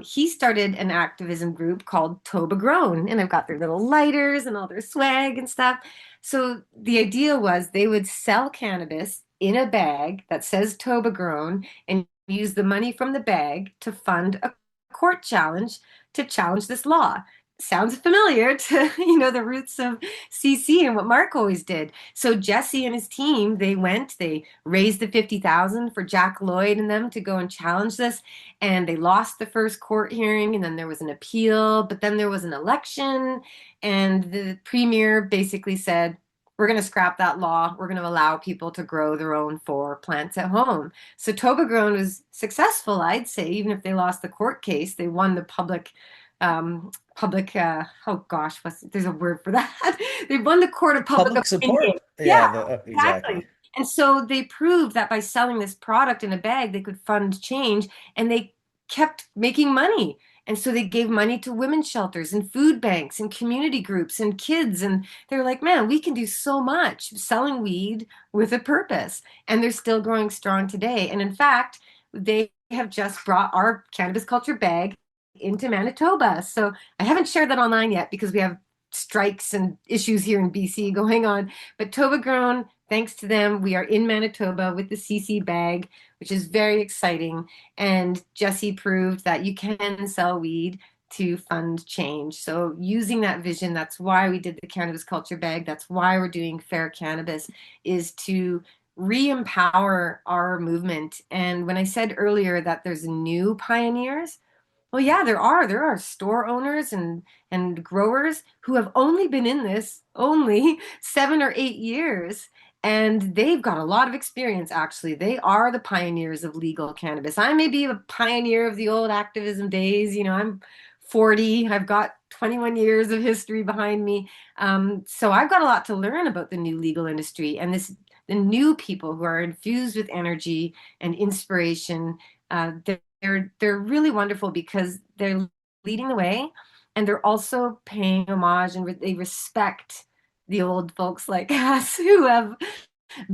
he started an activism group called Toba Grown. And they've got their little lighters and all their swag and stuff. So the idea was they would sell cannabis in a bag that says Toba Grown and use the money from the bag to fund a court challenge to challenge this law. Sounds familiar to, the roots of CC and what Mark always did. So Jesse and his team, they raised the 50,000 for Jack Lloyd and them to go and challenge this. And they lost the first court hearing and then there was an appeal, but then there was an election and the premier basically said, we're going to scrap that law. We're going to allow people to grow their own 4 plants at home. So Toba Grown was successful, I'd say, even if they lost the court case, they won the there's a word for that. They won the court of public support. opinion. Yeah, exactly. And so they proved that by selling this product in a bag, they could fund change and they kept making money. And so they gave money to women's shelters and food banks and community groups and kids. And they're like, man, we can do so much selling weed with a purpose. And they're still growing strong today. And in fact, they have just brought our cannabis culture bag into Manitoba. So I haven't shared that online yet because we have strikes and issues here in BC going on. But Toba Grown, thanks to them, we are in Manitoba with the CC bag, which is very exciting. And Jesse proved that you can sell weed to fund change. So using that vision, that's why we did the cannabis culture bag. That's why we're doing fair cannabis, is to re-empower our movement. And when I said earlier that there's new pioneers, well, yeah, there are. There are store owners and growers who have only been in this only 7 or 8 years. And they've got a lot of experience, actually. They are the pioneers of legal cannabis. I may be a pioneer of the old activism days. I'm 40. I've got 21 years of history behind me. So I've got a lot to learn about the new legal industry and the new people who are infused with energy and inspiration. They're really wonderful because they're leading the way and they're also paying homage and they respect the old folks like us who have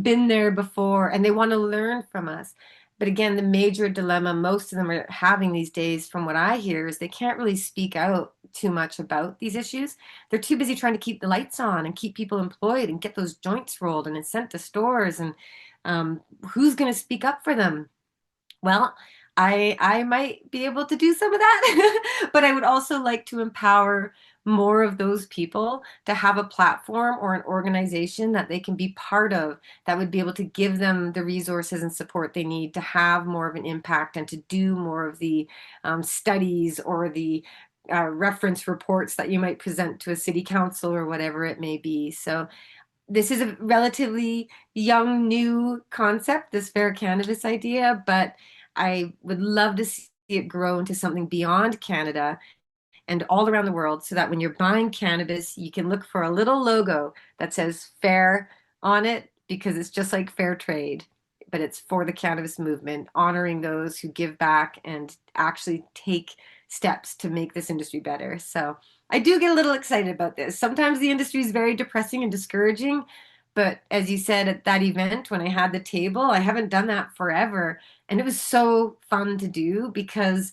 been there before and they want to learn from us. But again, the major dilemma most of them are having these days, from what I hear, is they can't really speak out too much about these issues. They're too busy trying to keep the lights on and keep people employed and get those joints rolled and sent to stores. And who's going to speak up for them? Well, I might be able to do some of that, but I would also like to empower more of those people to have a platform or an organization that they can be part of that would be able to give them the resources and support they need to have more of an impact and to do more of the studies or the reference reports that you might present to a city council or whatever it may be. So this is a relatively young, new concept, this fair cannabis idea, but I would love to see it grow into something beyond Canada and all around the world so that when you're buying cannabis, you can look for a little logo that says fair on it because it's just like fair trade, but it's for the cannabis movement, honoring those who give back and actually take steps to make this industry better. So I do get a little excited about this. Sometimes the industry is very depressing and discouraging, but as you said at that event when I had the table, I haven't done that forever. And it was so fun to do because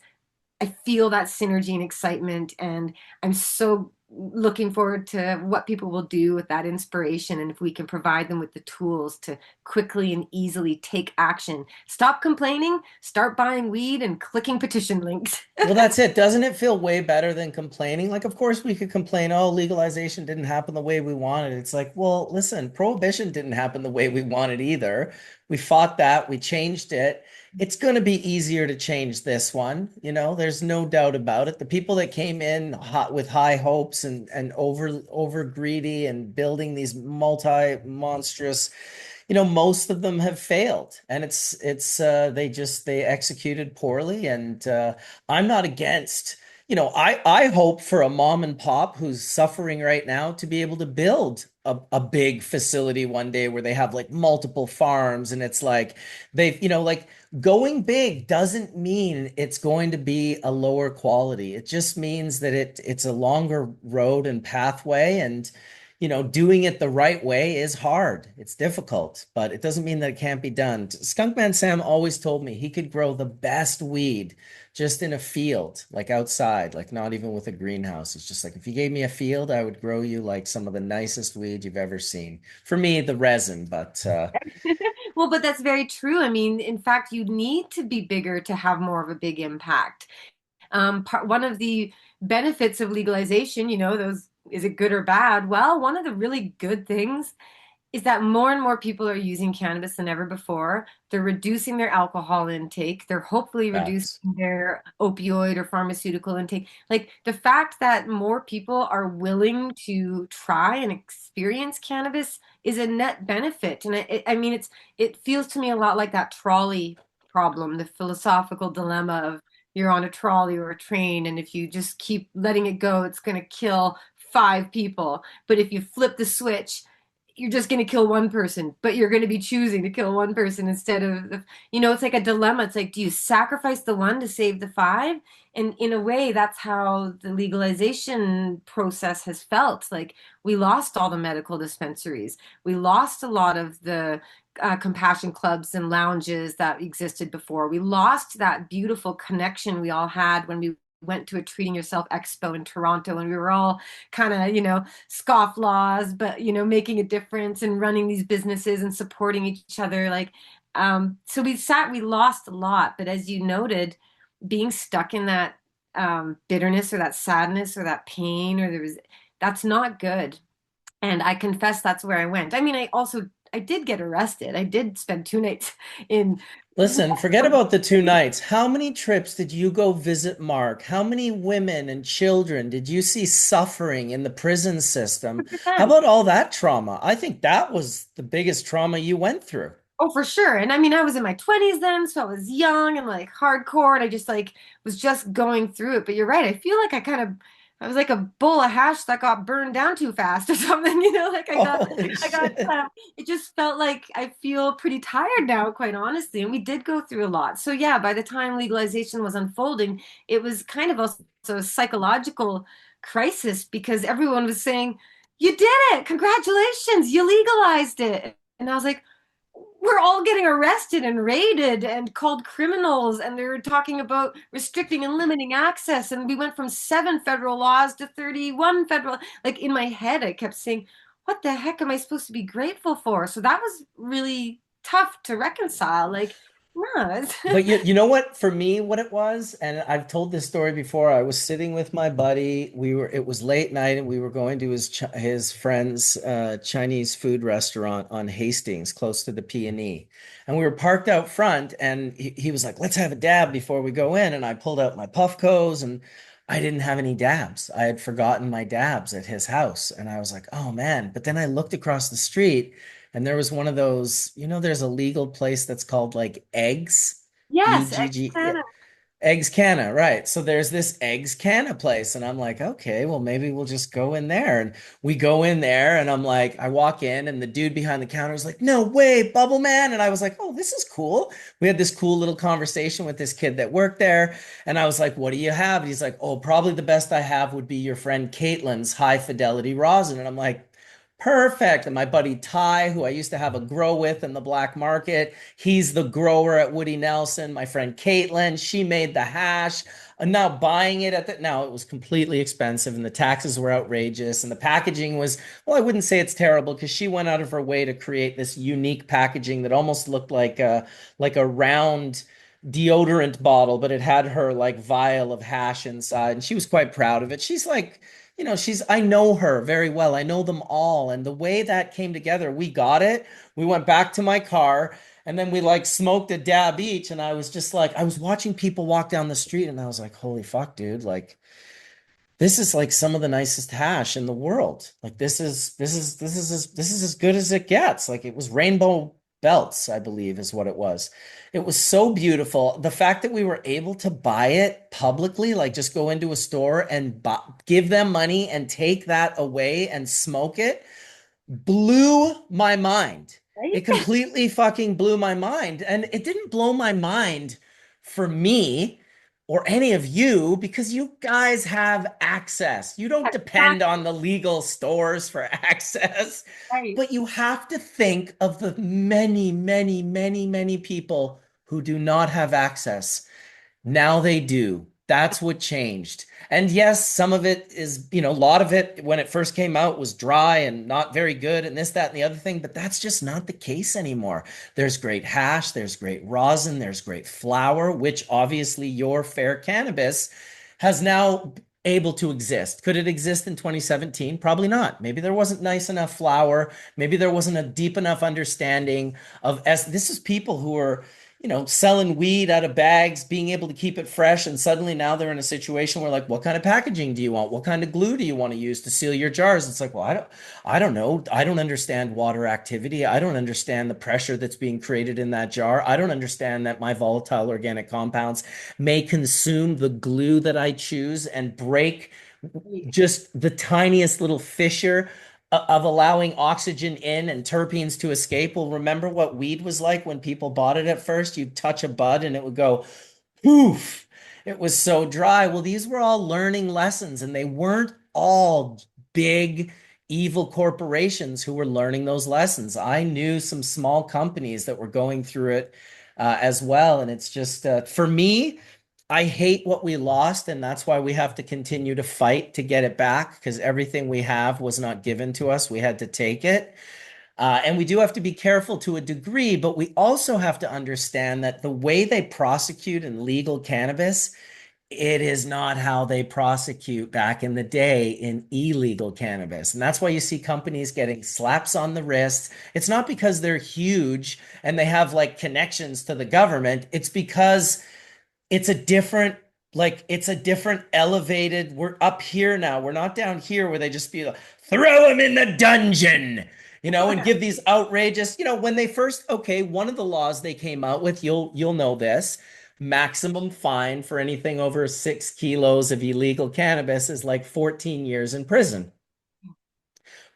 I feel that synergy and excitement, and I'm so looking forward to what people will do with that inspiration and if we can provide them with the tools to quickly and easily take action. Stop complaining, start buying weed and clicking petition links. Well, that's it. Doesn't it feel way better than complaining? Like, of course, we could complain, oh, legalization didn't happen the way we wanted. It's like, well, listen, prohibition didn't happen the way we wanted either. We fought that, we changed it. It's going to be easier to change this one. There's no doubt about it. The people that came in hot with high hopes and over greedy and building these multi monstrous, most of them have failed, and it's they executed poorly. And I'm not against, I hope for a mom and pop who's suffering right now to be able to build a big facility one day where they have like multiple farms, and it's like like going big doesn't mean it's going to be a lower quality. It just means that it's a longer road and pathway, and doing it the right way is hard. It's difficult, but it doesn't mean that it can't be done. Skunkman Sam always told me he could grow the best weed just in a field, like outside, like not even with a greenhouse. It's just like, if you gave me a field, I would grow you like some of the nicest weed you've ever seen. For me, the resin, but Well, but that's very true. I mean, in fact, you need to be bigger to have more of a big impact. One of the benefits of legalization, those, is it good or bad? Well, one of the really good things is that more and more people are using cannabis than ever before. They're reducing their alcohol intake. They're hopefully reducing facts. their opioid or pharmaceutical intake. Like the fact that more people are willing to try and experience cannabis is a net benefit. And I mean, it feels to me a lot like that trolley problem, the philosophical dilemma of you're on a trolley or a train, and if you just keep letting it go, it's going to kill five people. But if you flip the switch, you're just going to kill one person, but you're going to be choosing to kill one person instead of, it's like a dilemma. It's like, do you sacrifice the one to save the five? And in a way, that's how the legalization process has felt. Like we lost all the medical dispensaries. We lost a lot of the compassion clubs and lounges that existed before. We lost that beautiful connection we all had when we went to a Treating Yourself Expo in Toronto, and we were all kind of, scofflaws, but, making a difference and running these businesses and supporting each other. Like, so we lost a lot. But as you noted, being stuck in that bitterness or that sadness or that pain, that's not good. And I confess that's where I went. I mean, I did get arrested. I did spend 2 nights in. Listen, forget about the 2 nights. How many trips did you go visit Mark? How many women and children did you see suffering in the prison system? How about all that trauma? I think that was the biggest trauma you went through. Oh, for sure. And I mean, I was in my 20s then, so I was young and like hardcore, and I just like was just going through it. But you're right. I feel like I was like a bowl of hash that got burned down too fast or something, like Holy I got, shit. it just felt like I feel pretty tired now, quite honestly. And we did go through a lot. So yeah, by the time legalization was unfolding, it was kind of also a psychological crisis because everyone was saying, you did it. Congratulations. You legalized it. And I was like, we're all getting arrested and raided and called criminals. And they were talking about restricting and limiting access. And we went from 7 federal laws to 31 federal. Like in my head, I kept saying, what the heck am I supposed to be grateful for? So that was really tough to reconcile. Like, no, But you know what, for me, what it was, and I've told this story before. I was sitting with my buddy. It was late night, and we were going to his friend's Chinese food restaurant on Hastings, close to the P&E. And we were parked out front, and he was like, "Let's have a dab before we go in." And I pulled out my Puffcos, and I didn't have any dabs. I had forgotten my dabs at his house, and I was like, "Oh man!" But then I looked across the street, and there was one of those, there's a legal place that's called like Eggs. yes, EGG, yeah, Eggs Canna, right. So there's this Eggs Canna place, and I'm like, okay, well, maybe we'll just go in there. And we go in there, and I'm like, I walk in, and the dude behind the counter was like, "No way, Bubble Man." And I was like, "Oh, this is cool." We had this cool little conversation with this kid that worked there. And I was like, "What do you have?" And he's like, "Oh, probably the best I have would be your friend Caitlin's high fidelity rosin." And I'm like, perfect. And my buddy Ty, who I used to have a grow with in the black market, he's the grower at Woody Nelson. My friend Caitlin, she made the hash. I'm now buying it now it was completely expensive and the taxes were outrageous and the packaging was, well, I wouldn't say it's terrible because she went out of her way to create this unique packaging that almost looked like a round deodorant bottle, but it had her like vial of hash inside, and she was quite proud of it. She's like, I know her very well. I know them all. And the way that came together, we got it. We went back to my car and then we like smoked a dab each. And I was just like, I was watching people walk down the street and I was like, holy fuck, dude. Like, this is like some of the nicest hash in the world. Like this is as good as it gets. Like it was Rainbow Belts, I believe is what it was. It was so beautiful. The fact that we were able to buy it publicly, like just go into a store and give them money and take that away and smoke it, blew my mind. It right? completely fucking blew my mind. And it didn't blow my mind for me or any of you because you guys have access. You don't depend on the legal stores for access, Right. but you have to think of the many, many, many, many people who do not have access. Now they do. That's what changed. And yes, some of it is, a lot of it when it first came out was dry and not very good and this, that, and the other thing, but that's just not the case anymore. There's great hash, there's great rosin, there's great flower, which obviously your fair cannabis has now able to exist. Could it exist in 2017? Probably not. Maybe there wasn't nice enough flower. Maybe there wasn't a deep enough understanding of this is people who are selling weed out of bags, being able to keep it fresh. And suddenly now they're in a situation where like, what kind of packaging do you want? What kind of glue do you want to use to seal your jars? It's like, well, I don't know. I don't understand water activity. I don't understand the pressure that's being created in that jar. I don't understand that my volatile organic compounds may consume the glue that I choose and break just the tiniest little fissure of allowing oxygen in and terpenes to escape. Well, remember what weed was like when people bought it at first? You'd touch a bud and it would go poof. It was so dry. Well, these were all learning lessons, and they weren't all big evil corporations who were learning those lessons. I knew some small companies that were going through it as well. And it's just, for me, I hate what we lost, and that's why we have to continue to fight to get it back because everything we have was not given to us. We had to take it. And we do have to be careful to a degree, but we also have to understand that the way they prosecute in legal cannabis, it is not how they prosecute back in the day in illegal cannabis. And that's why you see companies getting slaps on the wrists. It's not because they're huge and they have like connections to the government. It's because it's a different it's a different elevated, we're up here now, we're not down here where they just be like, throw him in the dungeon, and give these outrageous, when they first, okay, one of the laws they came out with, you'll know this, maximum fine for anything over 6 kilos of illegal cannabis is like 14 years in prison.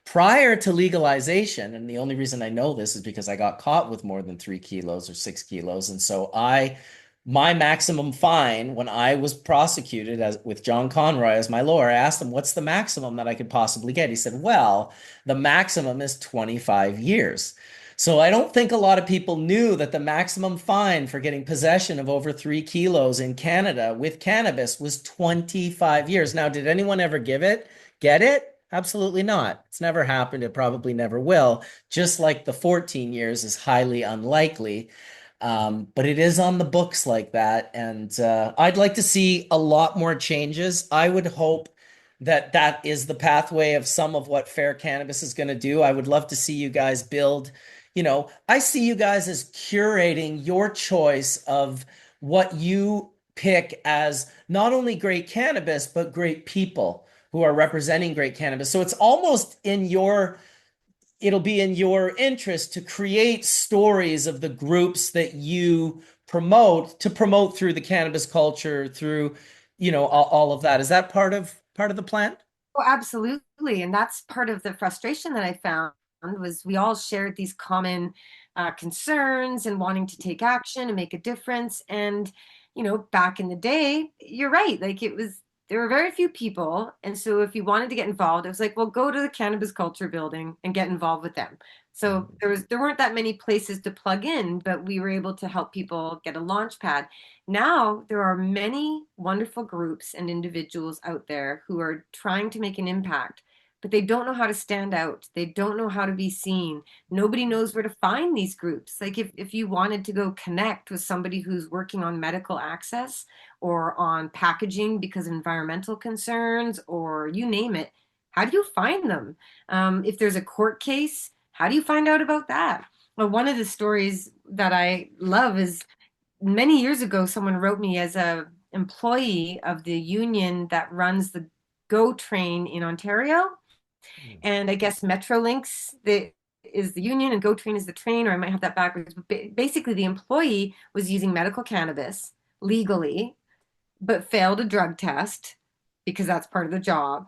Prior to legalization, and the only reason I know this is because I got caught with more than 3 kilos or 6 kilos, and so I my maximum fine when I was prosecuted as with John Conroy as my lawyer. I asked him, what's the maximum that I could possibly get? He said, well, the maximum is 25 years. So I don't think a lot of people knew that the maximum fine for getting possession of over 3 kilos in Canada with cannabis was 25 years. Now, did anyone ever get it? Absolutely not. It's never happened. It probably never will. Just like the 14 years is highly unlikely. But it is on the books like that. And I'd like to see a lot more changes. I would hope that that is the pathway of some of what Fair Cannabis is going to do. I would love to see you guys build, I see you guys as curating your choice of what you pick as not only great cannabis, but great people who are representing great cannabis. So it's almost it'll be in your interest to create stories of the groups that you promote to promote through the cannabis culture, through, all of that. Is that part of the plan? Oh, absolutely. And that's part of the frustration that I found was we all shared these common concerns and wanting to take action and make a difference. And, back in the day, you're right. Like there were very few people. And so if you wanted to get involved, it was like, well, go to the cannabis culture building and get involved with them. So there weren't that many places to plug in, but we were able to help people get a launch pad. Now, there are many wonderful groups and individuals out there who are trying to make an impact, but they don't know how to stand out. They don't know how to be seen. Nobody knows where to find these groups. Like if you wanted to go connect with somebody who's working on medical access or on packaging because of environmental concerns or you name it, how do you find them? If there's a court case, how do you find out about that? Well, one of the stories that I love is many years ago, someone wrote me as a employee of the union that runs the GO train in Ontario. And I guess Metrolinx is the union and GO train is the train, or I might have that backwards. But basically, the employee was using medical cannabis legally, but failed a drug test because that's part of the job,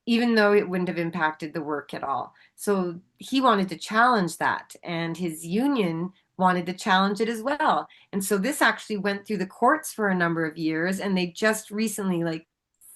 even though it wouldn't have impacted the work at all. So he wanted to challenge that, and his union wanted to challenge it as well. And so this actually went through the courts for a number of years, and they just recently, like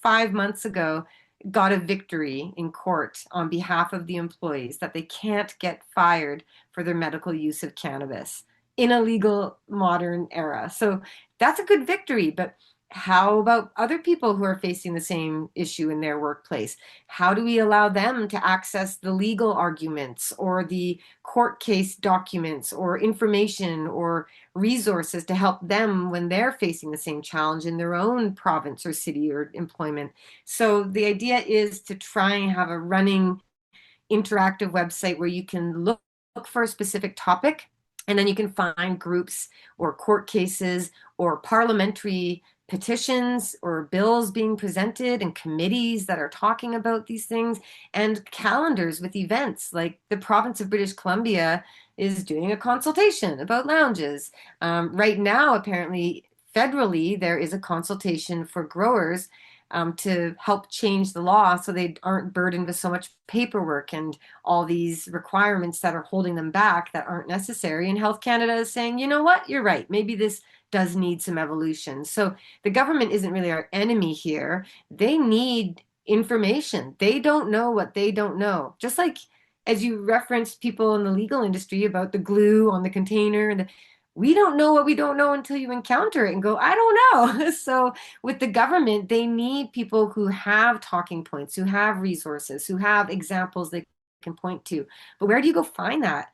5 months ago, got a victory in court on behalf of the employees that they can't get fired for their medical use of cannabis in a legal modern era. So that's a good victory, but how about other people who are facing the same issue in their workplace? How do we allow them to access the legal arguments or the court case documents or information or resources to help them when they're facing the same challenge in their own province or city or employment? So the idea is to try and have a running interactive website where you can look for a specific topic and then you can find groups or court cases or parliamentary petitions or bills being presented and committees that are talking about these things and calendars with events. Like the province of British Columbia is doing a consultation about lounges. Right now, apparently, federally, there is a consultation for growers to help change the law so they aren't burdened with so much paperwork and all these requirements that are holding them back that aren't necessary. And Health Canada is saying, you know what, you're right. Maybe this does need some evolution. So the government isn't really our enemy here. They need information. They don't know what they don't know. Just like as you referenced people in the legal industry about the glue on the container and we don't know what we don't know until you encounter it and go, I don't know. So with the government, they need people who have talking points, who have resources, who have examples they can point to. But where do you go find that?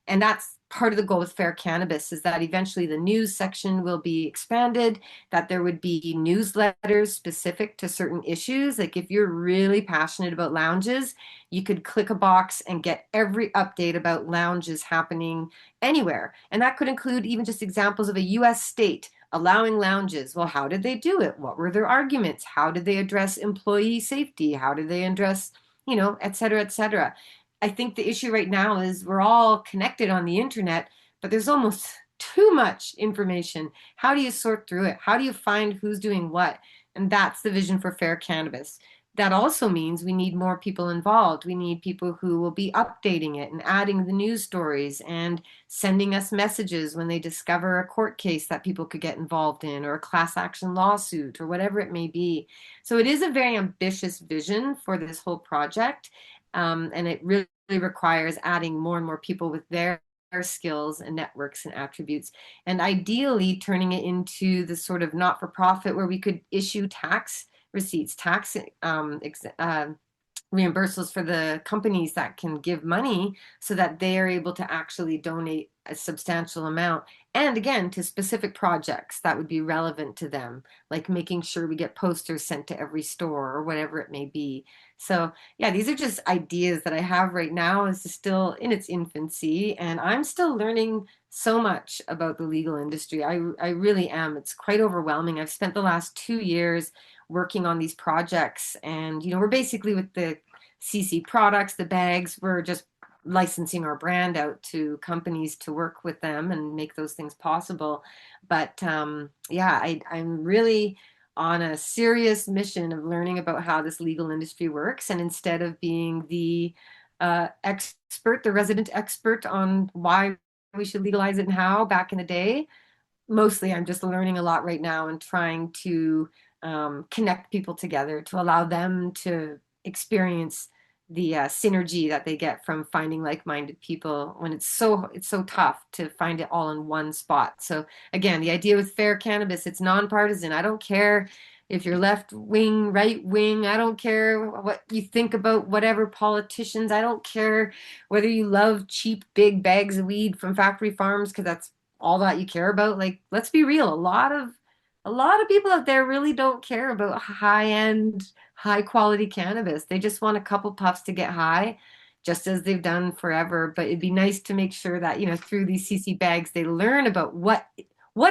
And that's part of the goal with Fair Cannabis is that eventually the news section will be expanded, that there would be newsletters specific to certain issues. Like if you're really passionate about lounges, you could click a box and get every update about lounges happening anywhere. And that could include even just examples of a US state allowing lounges. Well, how did they do it? What were their arguments? How did they address employee safety? How did they address, et cetera, et cetera. I think the issue right now is we're all connected on the internet, but there's almost too much information. How do you sort through it? How do you find who's doing what? And that's the vision for Fair Cannabis. that also means we need more people involved. We need people who will be updating it and adding the news stories and sending us messages when they discover a court case that people could get involved in, or a class action lawsuit, or whatever it may be. So it is a very ambitious vision for this whole project. And it really requires adding more and more people with their skills and networks and attributes, and ideally turning it into the sort of not-for-profit where we could issue tax receipts, tax reimbursements for the companies that can give money, so that they are able to actually donate a substantial amount. And again, to specific projects that would be relevant to them, like making sure we get posters sent to every store or whatever it may be. So yeah, these are just ideas that I have right now. It's still in its infancy, and I'm still learning so much about the legal industry. I really am. It's quite overwhelming. I've spent the last 2 years working on these projects, and we're basically, with the CC products, the bags, we're just licensing our brand out to companies to work with them and make those things possible. But yeah, I'm really on a serious mission of learning about how this legal industry works. And instead of being the expert, the resident expert on why we should legalize it and how back in the day, mostly I'm just learning a lot right now and trying to connect people together to allow them to experience the synergy that they get from finding like-minded people when it's so tough to find it all in one spot. So again, the idea with Fair Cannabis, it's nonpartisan. I don't care if you're left wing, right wing. I don't care what you think about whatever politicians. I don't care whether you love cheap big bags of weed from factory farms because that's all that you care about. Like, let's be real. A lot of people out there really don't care about high-end, high-quality cannabis. They just want a couple puffs to get high, just as they've done forever. But it'd be nice to make sure that, through these CC bags, they learn about what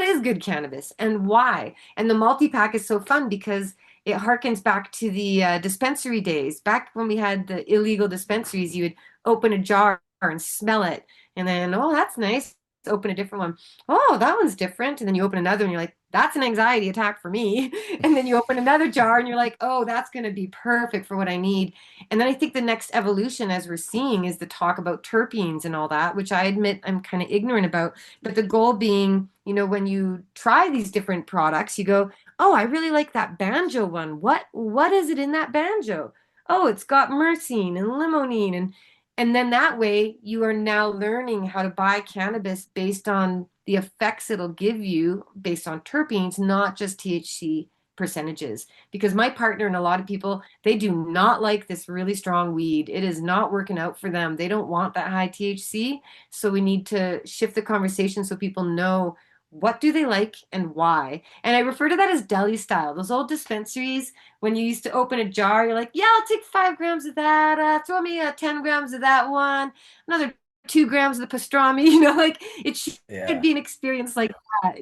is good cannabis and why. And the multi-pack is so fun because it harkens back to the dispensary days. Back when we had the illegal dispensaries, you would open a jar and smell it, and then, oh, that's nice. Open a different one. Oh, that one's different. And then you open another and you're like, that's an anxiety attack for me. And then you open another jar and you're like, oh, that's going to be perfect for what I need. And then I think the next evolution, as we're seeing, is the talk about terpenes and all that, which I admit I'm kind of ignorant about. But the goal being, when you try these different products, you go, oh, I really like that banjo one. What is it in that banjo? Oh, it's got myrcene and limonene, and then that way you are now learning how to buy cannabis based on the effects it'll give you based on terpenes, not just THC percentages. Because my partner and a lot of people, they do not like this really strong weed. It is not working out for them. They don't want that high THC. So we need to shift the conversation so people know what do they like and why. And I refer to that as deli style. Those old dispensaries, when you used to open a jar, you're like, yeah, I'll take 5 grams of that. Throw me 10 grams of that one. Another 2 grams of the pastrami. Like it should Yeah. be an experience like that.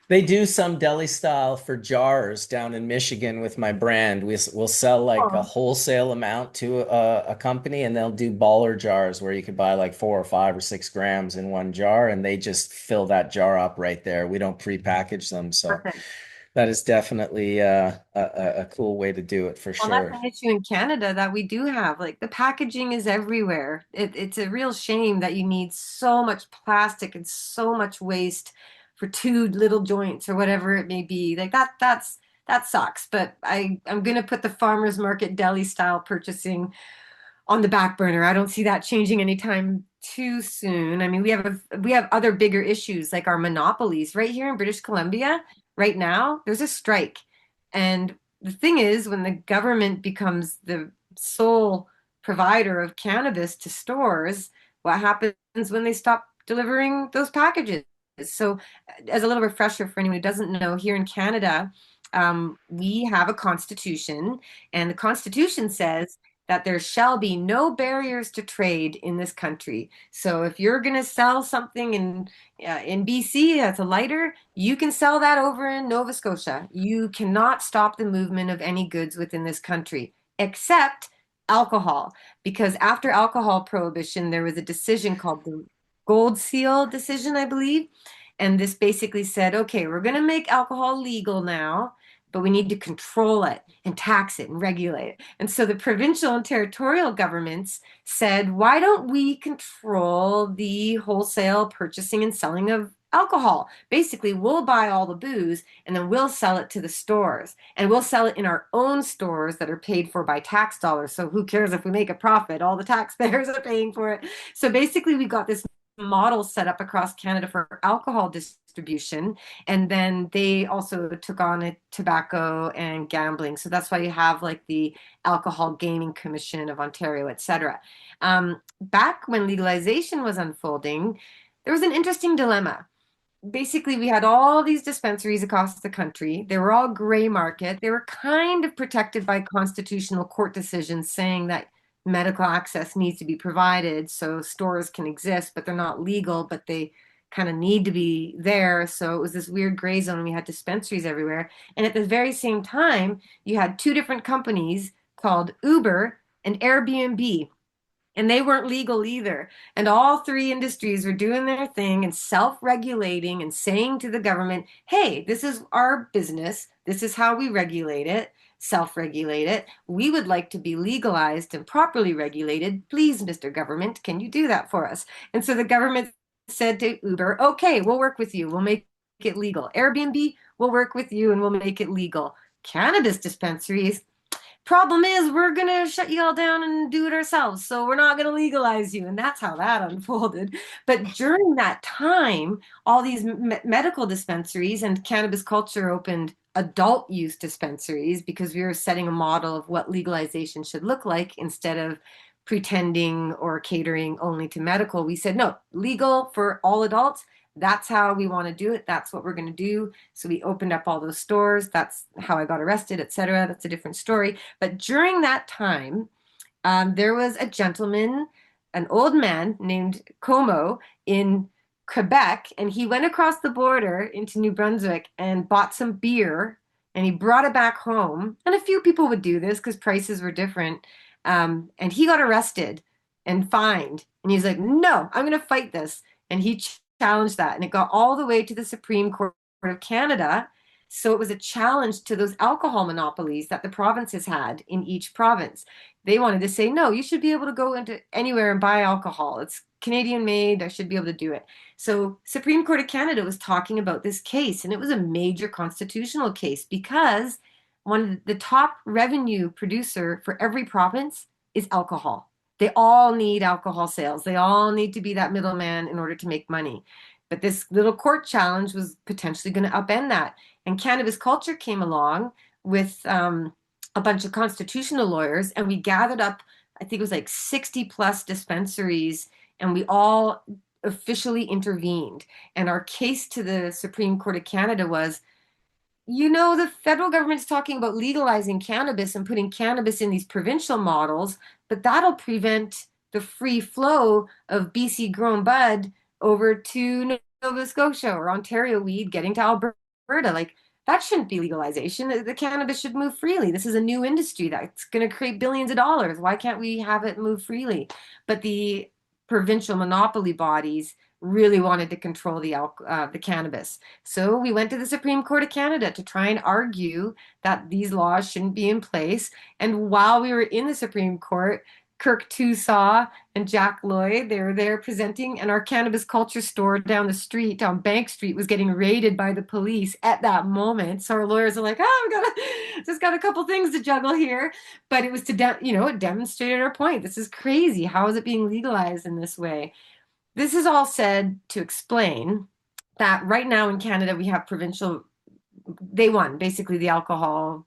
They do some deli style for jars down in Michigan with my brand. We'll sell like a Oh, wholesale amount to a company, and they'll do baller jars where you could buy like 4 or 5 or 6 grams in one jar, and they just fill that jar up right there. We don't pre-package them, so perfect. that is definitely a cool way to do it for Well, that's sure. an issue in Canada that we do have. Like the packaging is everywhere. It's a real shame that you need so much plastic and so much waste for two little joints or whatever it may be. Like that sucks. But I'm gonna put the farmers market deli style purchasing on the back burner. I don't see that changing anytime too soon. I mean, we have other bigger issues like our monopolies right here in British Columbia. Right now, there's a strike. And the thing is, when the government becomes the sole provider of cannabis to stores, what happens when they stop delivering those packages? So, as a little refresher for anyone who doesn't know, here in Canada, we have a constitution, and the constitution says that there shall be no barriers to trade in this country. So if you're going to sell something in BC that's a lighter, you can sell that over in Nova Scotia. You cannot stop the movement of any goods within this country, except alcohol. Because after alcohol prohibition, there was a decision called the Gold Seal decision, I believe. And this basically said, okay, we're going to make alcohol legal now, but we need to control it and tax it and regulate it. And so the provincial and territorial governments said, why don't we control the wholesale purchasing and selling of alcohol? Basically, we'll buy all the booze and then we'll sell it to the stores, and we'll sell it in our own stores that are paid for by tax dollars. So who cares if we make a profit? All the taxpayers are paying for it. So basically, we got this model set up across Canada for alcohol distribution, and then they also took on it tobacco and gambling. So that's why you have like the Alcohol Gaming Commission of Ontario, etc. Back when legalization was unfolding, there was an interesting dilemma. Basically, we had all these dispensaries across the country. They were all gray market. They were kind of protected by constitutional court decisions saying that medical access needs to be provided so stores can exist, but they're not legal, but they kind of need to be there. So it was this weird gray zone, and we had dispensaries everywhere. And at the very same time, you had two different companies called Uber and Airbnb, and they weren't legal either. And all three industries were doing their thing and self-regulating and saying to the government, hey, this is our business. This is how we regulate it, self-regulate it. We would like to be legalized and properly regulated. Please, Mr. Government, can you do that for us? And so the government said to Uber, okay, we'll work with you. We'll make it legal. Airbnb, we'll work with you and we'll make it legal. Cannabis dispensaries, problem is, we're going to shut you all down and do it ourselves. So we're not going to legalize you. And that's how that unfolded. But during that time, all these medical dispensaries and cannabis culture opened adult use dispensaries because we were setting a model of what legalization should look like instead of pretending or catering only to medical. We said, no, legal for all adults. That's how we want to do it. That's what we're going to do. So we opened up all those stores. That's how I got arrested, etc. That's a different story. But during that time, there was a gentleman, an old man named Como in Quebec, and he went across the border into New Brunswick and bought some beer, and he brought it back home. And a few people would do this because prices were different. And he got arrested and fined. And he's like, no, I'm going to fight this. And he challenged that, and it got all the way to the Supreme Court of Canada. So it was a challenge to those alcohol monopolies that the provinces had in each province. They wanted to say, no, you should be able to go into anywhere and buy alcohol. It's Canadian made. I should be able to do it. So Supreme Court of Canada was talking about this case, and it was a major constitutional case because one of the top revenue producer for every province is alcohol. They all need alcohol sales. They all need to be that middleman in order to make money. But this little court challenge was potentially going to upend that. And cannabis culture came along with a bunch of constitutional lawyers, and we gathered up, I think it was like 60 plus dispensaries, and we all officially intervened. And our case to the Supreme Court of Canada was, you know, the federal government's talking about legalizing cannabis and putting cannabis in these provincial models, but that'll prevent the free flow of BC grown bud over to Nova Scotia or Ontario weed getting to Alberta. Like, that shouldn't be legalization. The cannabis should move freely. This is a new industry that's going to create billions of dollars. Why can't we have it move freely? But the provincial monopoly bodies really wanted to control the cannabis. So we went to the Supreme Court of Canada to try and argue that these laws shouldn't be in place. And while we were in the Supreme Court, Kirk Tusaw and Jack Lloyd, they were there presenting, and our cannabis culture store down the street on Bank Street was getting raided by the police at that moment. So our lawyers are like, oh, just got a couple things to juggle here. But it was to, it demonstrated our point. This is crazy. How is it being legalized in this way? This is all said to explain that right now in Canada, we have they won basically the alcohol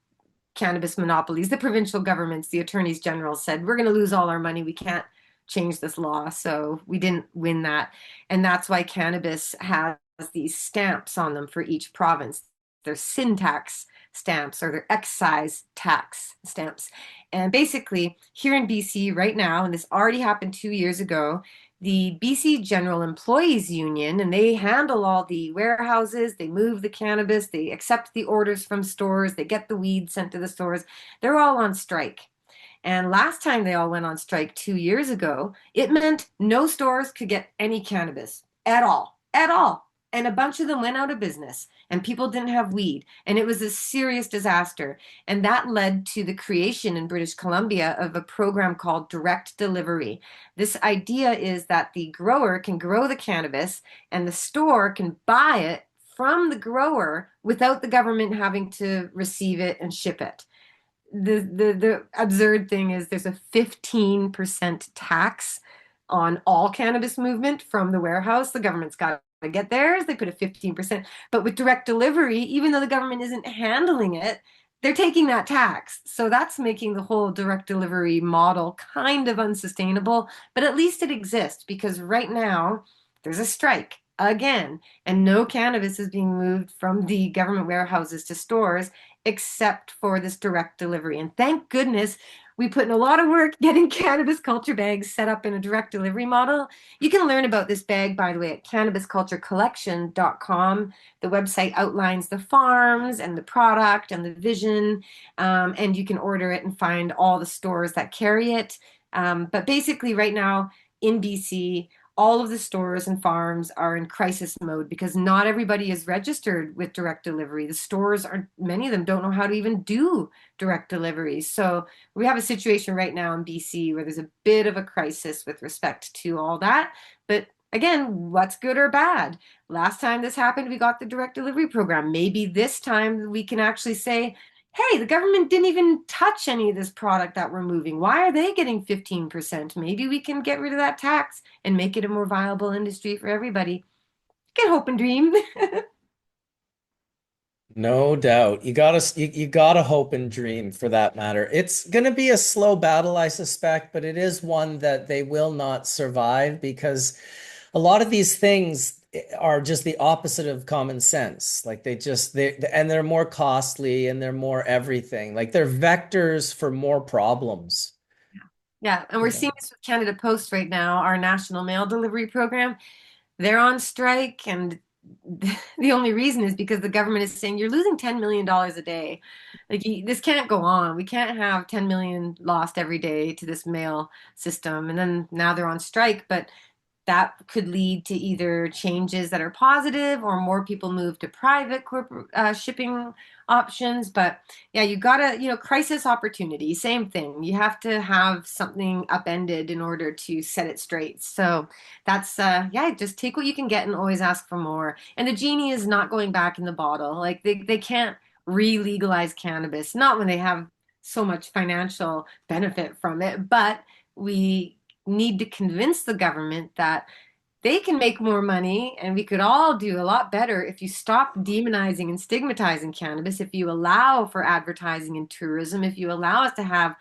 cannabis monopolies. The provincial governments, the attorneys general said, we're going to lose all our money. We can't change this law. So we didn't win that. And that's why cannabis has these stamps on them for each province. They're sin tax stamps or their excise tax stamps. And basically here in BC right now, and this already happened 2 years ago, the BC General Employees Union, and they handle all the warehouses, they move the cannabis, they accept the orders from stores, they get the weed sent to the stores. They're all on strike. And last time they all went on strike 2 years ago, it meant no stores could get any cannabis at all, at all. And a bunch of them went out of business. and people didn't have weed. And it was a serious disaster. And that led to the creation in British Columbia of a program called direct delivery. This idea is that the grower can grow the cannabis and the store can buy it from the grower without the government having to receive it and ship it. The absurd thing is there's a 15% tax on all cannabis movement from the warehouse. The government's got to get theirs. They put a 15%. But with direct delivery, even though the government isn't handling it, they're taking that tax. So that's making the whole direct delivery model kind of unsustainable, but at least it exists because right now there's a strike again, and no cannabis is being moved from the government warehouses to stores except for this direct delivery. And thank goodness we put in a lot of work getting cannabis culture bags set up in a direct delivery model. You can learn about this bag, by the way, at cannabisculturecollection.com. The website outlines the farms and the product and the vision, and you can order it and find all the stores that carry it. But basically, right now in BC, all of the stores and farms are in crisis mode because not everybody is registered with direct delivery. The stores are, many of them don't know how to even do direct delivery. So we have a situation right now in BC where there's a bit of a crisis with respect to all that. But again, what's good or bad? Last time this happened, we got the direct delivery program. Maybe this time we can actually say, hey, the government didn't even touch any of this product that we're moving. Why are they getting 15%? Maybe we can get rid of that tax and make it a more viable industry for everybody. Get hope and dream. No doubt. You gotta hope and dream for that matter. It's gonna be a slow battle, I suspect, but it is one that they will not survive because a lot of these things are just the opposite of common sense. Like they're more costly and they're more everything. Like they're vectors for more problems. Yeah, and we're seeing this with Canada Post right now, our national mail delivery program. They're on strike, and the only reason is because the government is saying you're losing $10 million a day. Like this can't go on. We can't have 10 million lost every day to this mail system. And then now they're on strike, but that could lead to either changes that are positive or more people move to private corporate shipping options. But yeah, you gotta, crisis opportunity, same thing. You have to have something upended in order to set it straight. So that's, yeah, just take what you can get and always ask for more. And the genie is not going back in the bottle. Like they can't re-legalize cannabis, not when they have so much financial benefit from it, but we need to convince the government that they can make more money and we could all do a lot better if you stop demonizing and stigmatizing cannabis, if you allow for advertising and tourism, if you allow us to have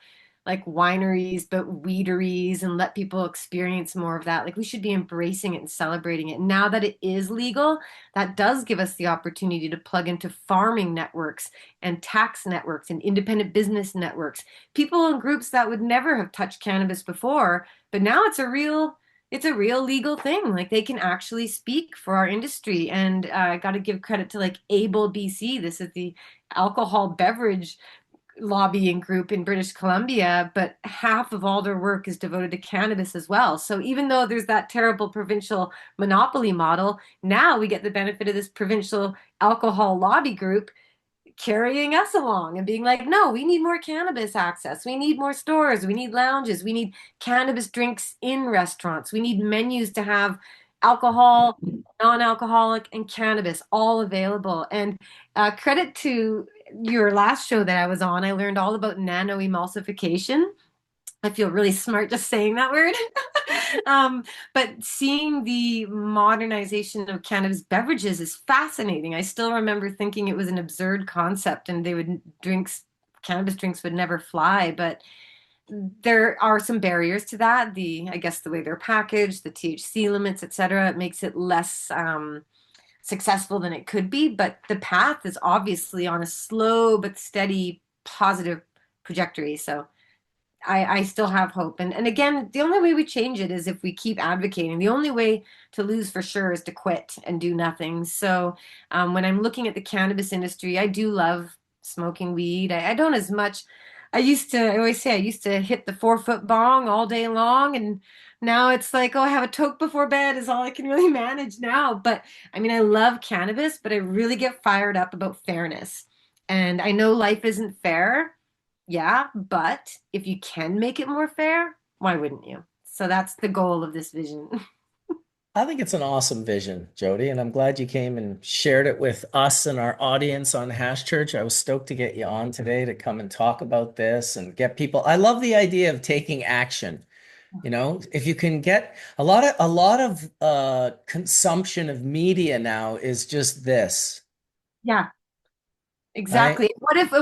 like wineries but weederys and let people experience more of that. Like we should be embracing it and celebrating it. Now that it is legal, that does give us the opportunity to plug into farming networks and tax networks and independent business networks, people and groups that would never have touched cannabis before, but now it's a real legal thing. Like they can actually speak for our industry. And I got to give credit to like Able BC. This is the alcohol beverage lobbying group in British Columbia, but half of all their work is devoted to cannabis as well. So even though there's that terrible provincial monopoly model, now we get the benefit of this provincial alcohol lobby group carrying us along and being like, no, we need more cannabis access. We need more stores. We need lounges. We need cannabis drinks in restaurants. We need menus to have alcohol, non-alcoholic, and cannabis all available. And credit to your last show that I was on, I learned all about nano emulsification. I feel really smart just saying that word. But seeing the modernization of cannabis beverages is fascinating. I still remember thinking it was an absurd concept and cannabis drinks would never fly, but there are some barriers to that. I guess the way they're packaged, the THC limits, et cetera, it makes it less successful than it could be. But the path is obviously on a slow but steady positive trajectory. So I still have hope. And again, the only way we change it is if we keep advocating. The only way to lose for sure is to quit and do nothing. So when I'm looking at the cannabis industry, I do love smoking weed. I don't as much. I always say I used to hit the 4-foot bong all day long and Now it's like, oh, I have a toke before bed is all I can really manage now. But I mean, I love cannabis, but I really get fired up about fairness. And I know life isn't fair. Yeah, but if you can make it more fair, why wouldn't you? So that's the goal of this vision. I think it's an awesome vision, Jody, and I'm glad you came and shared it with us and our audience on Hash Church. I was stoked to get you on today to come and talk about this and get people. I love the idea of taking action. You know, if you can get a lot of consumption of media now is just this, Yeah, right? exactly. What if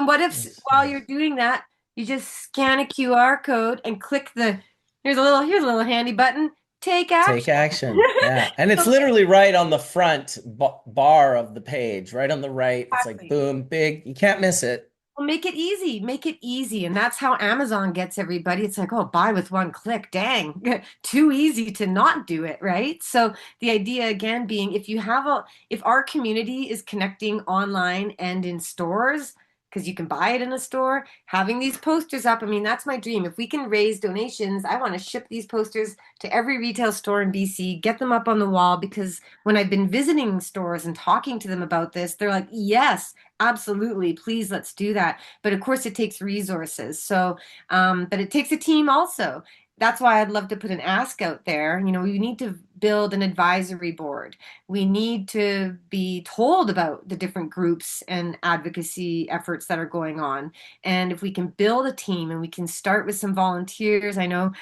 while you're doing that, you just scan a QR code and click the here's a little handy button, take Take action. action. Yeah. And it's literally right on the front bar of the page, right on the right. It's like Exactly. boom, big. You can't miss it. Well, make it easy. Make it easy. And that's how Amazon gets everybody. It's like, oh, buy with one click. Dang, too easy to not do it, right? So the idea again being if our community is connecting online and in stores, because you can buy it in a store, having these posters up, I mean, that's my dream. If we can raise donations, I want to ship these posters to every retail store in BC, get them up on the wall, because when I've been visiting stores and talking to them about this, they're like, yes, absolutely. Please, let's do that. But of course, it takes resources. So, but it takes a team also. That's why I'd love to put an ask out there. You know, we need to build an advisory board. We need to be told about the different groups and advocacy efforts that are going on. And if we can build a team and we can start with some volunteers, I know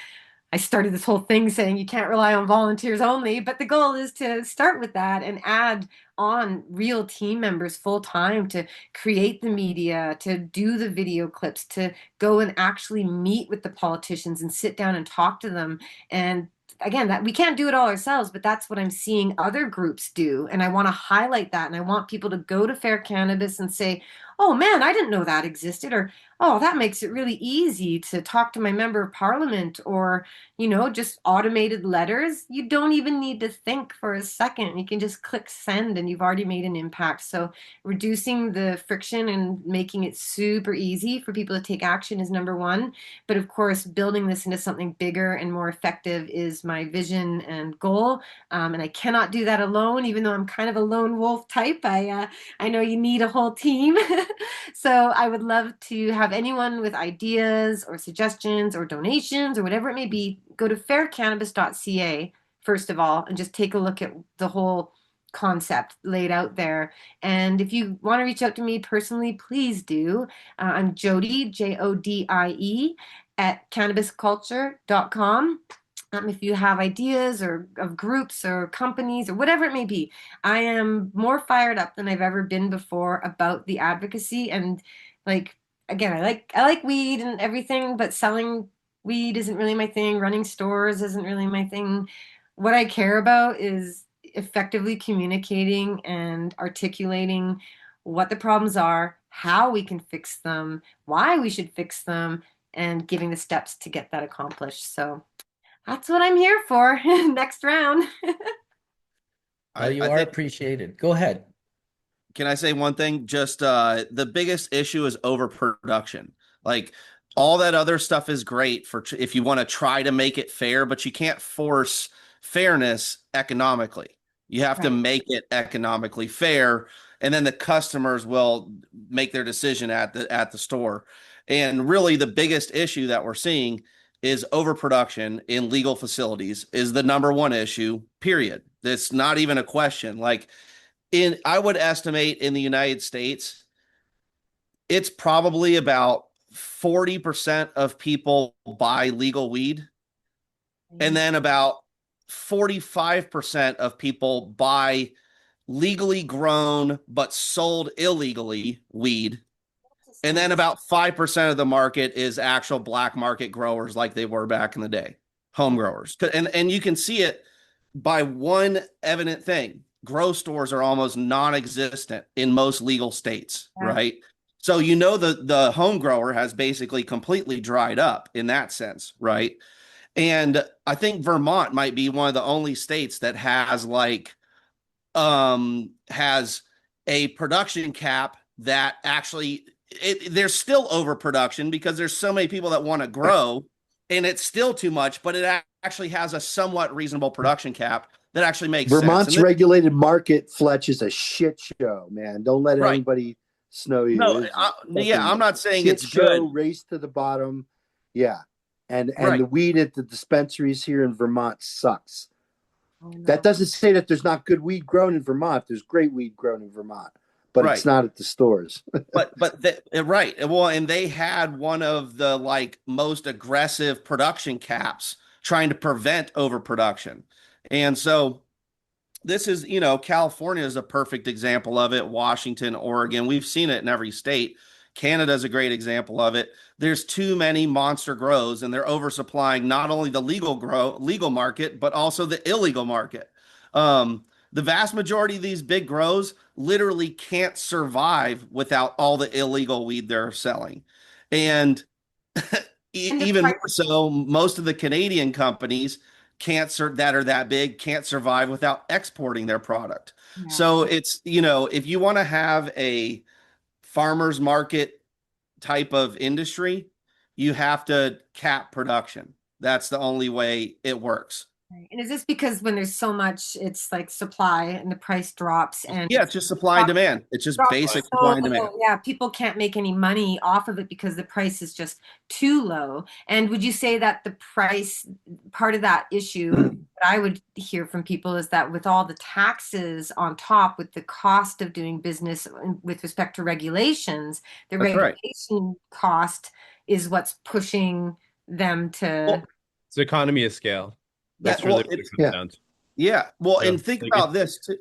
I started this whole thing saying you can't rely on volunteers only, but the goal is to start with that and add on real team members full time to create the media, to do the video clips, to go and actually meet with the politicians and sit down and talk to them. And again, that we can't do it all ourselves, but that's what I'm seeing other groups do. And I want to highlight that. And I want people to go to Fair Cannabis and say, oh man, I didn't know that existed. Or, oh, that makes it really easy to talk to my member of parliament, or just automated letters. You don't even need to think for a second. You can just click send and you've already made an impact. So reducing the friction and making it super easy for people to take action is number one. But of course, building this into something bigger and more effective is my vision and goal. And I cannot do that alone, even though I'm kind of a lone wolf type. I know you need a whole team. So I would love to have anyone with ideas or suggestions or donations or whatever it may be, go to faircannabis.ca first of all and just take a look at the whole concept laid out there. And if you want to reach out to me personally, please do. I'm Jody, Jodie, at cannabisculture.com. If you have ideas or of groups or companies or whatever it may be, I am more fired up than I've ever been before about the advocacy. And like again, I like weed and everything, but selling weed isn't really my thing. Running stores isn't really my thing. What I care about is effectively communicating and articulating what the problems are, how we can fix them, why we should fix them, and giving the steps to get that accomplished. So that's what I'm here for. Next round. Well, you I are think, appreciated. Go ahead. can I say one thing? Just the biggest issue is overproduction. Like all that other stuff is great for if you want to try to make it fair, but you can't force fairness economically. You have to Right. make it economically fair, and then the customers will make their decision at the store. And really, the biggest issue that we're seeing is overproduction in legal facilities is the number one issue, period. It's not even a question. Like I would estimate in the United States, it's probably about 40% of people buy legal weed, and then about 45% of people buy legally grown but sold illegally weed. And then about 5% of the market is actual black market growers like they were back in the day, home growers. And you can see it by one evident thing. Grow stores are almost non-existent in most legal states, Yeah. right? So the home grower has basically completely dried up in that sense, right? And I think Vermont might be one of the only states that has a production cap that actually there's still overproduction because there's so many people that want to grow and it's still too much, but it actually has a somewhat reasonable production cap that actually makes sense. Vermont's And regulated market, Fletch, is a shit show, man. Don't let right. anybody snow you. No, It's a yeah, I'm not saying shit it's show, good. race to the bottom. Yeah. And Right. the weed at the dispensaries here in Vermont sucks. Oh, no. That doesn't say that there's not good weed grown in Vermont. There's great weed grown in Vermont, but Right. it's not at the stores. Right. Well, and they had one of the like most aggressive production caps trying to prevent overproduction. And so this is, California is a perfect example of it. Washington, Oregon, we've seen it in every state. Canada is a great example of it. There's too many monster grows, and they're oversupplying not only the legal market, but also the illegal market. The vast majority of these big grows literally can't survive without all the illegal weed they're selling. And even more so, most of the Canadian companies that are that big can't survive without exporting their product. Yeah. So it's, if you want to have a farmer's market type of industry, you have to cap production. That's the only way it works. Right. And is this because when there's so much, it's like supply and the price drops and Yeah, it's just supply and demand. It's just basic supply and demand. Yeah, people can't make any money off of it because the price is just too low. And would you say that the price, part of that issue that I would hear from people is that with all the taxes on top, with the cost of doing business with respect to regulations, the That's right. regulation cost is what's pushing them to. It's economy of scale. That's really what it comes down to. Yeah. Well, Yeah. and think about this too.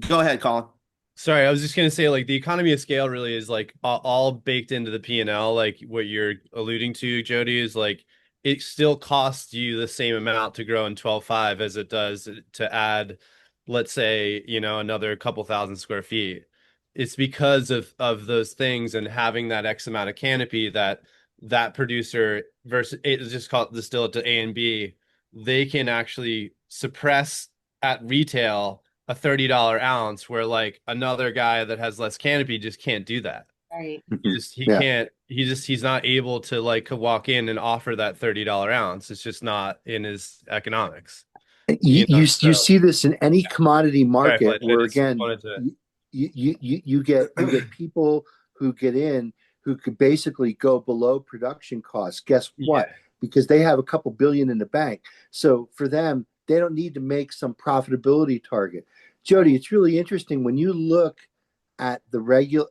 Go ahead, Colin. Sorry, I was just gonna say, like, the economy of scale really is like all baked into the P&L. Like what you're alluding to, Jody, is like it still costs you the same amount to grow in 12.5 as it does to add, let's say, another couple thousand square feet. It's because of those things and having that X amount of canopy that producer versus it's just called distill it to A and B, they can actually suppress at retail a $30 ounce where like another guy that has less canopy just can't do that. Right. He's not able to like walk in and offer that $30 ounce. It's just not in his economics. You see this in any commodity market right, where again you get people who get in who could basically go below production costs. Guess what? Yeah. Because they have a couple billion in the bank. So for them, they don't need to make some profitability target. Jody, it's really interesting when you look at you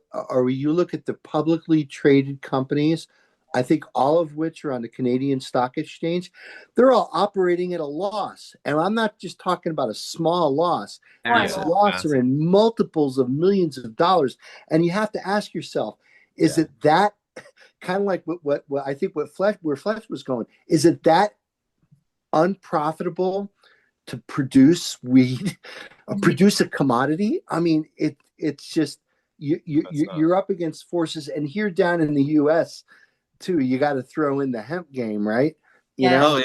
look at the publicly traded companies, I think all of which are on the Canadian Stock Exchange, they're all operating at a loss. And I'm not just talking about a small loss. These losses are in multiples of millions of dollars. And you have to ask yourself, is it that kind of like what I think where Fletch was going? Is it that unprofitable to produce weed, produce a commodity? I mean, it's just you're up against forces, and here down in the U.S. too, you got to throw in the hemp game, right? You know,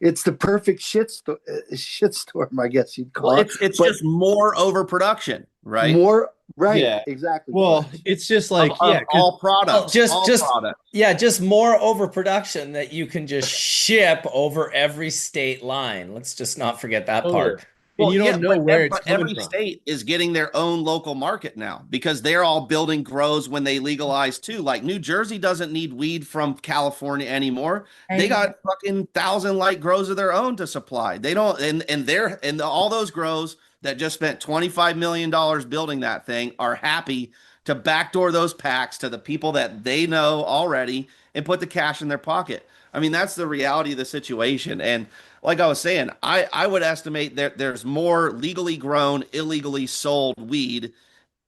it's the perfect shitstorm, I guess you'd call it. It's just more overproduction, right? More, right? Yeah, exactly. Well, it's just like all products, just more overproduction that you can just ship over every state line. Let's just not forget that part. Well, and you don't know where it's coming every from. state is getting their own local market now because they're all building grows when they legalize too. Like New Jersey doesn't need weed from California anymore. They got fucking 1,000 light grows of their own to supply. They don't, and all those grows that just spent $25 million building that thing are happy to backdoor those packs to the people that they know already and put the cash in their pocket. I mean, that's the reality of the situation. And like I was saying, I would estimate that there's more legally grown, illegally sold weed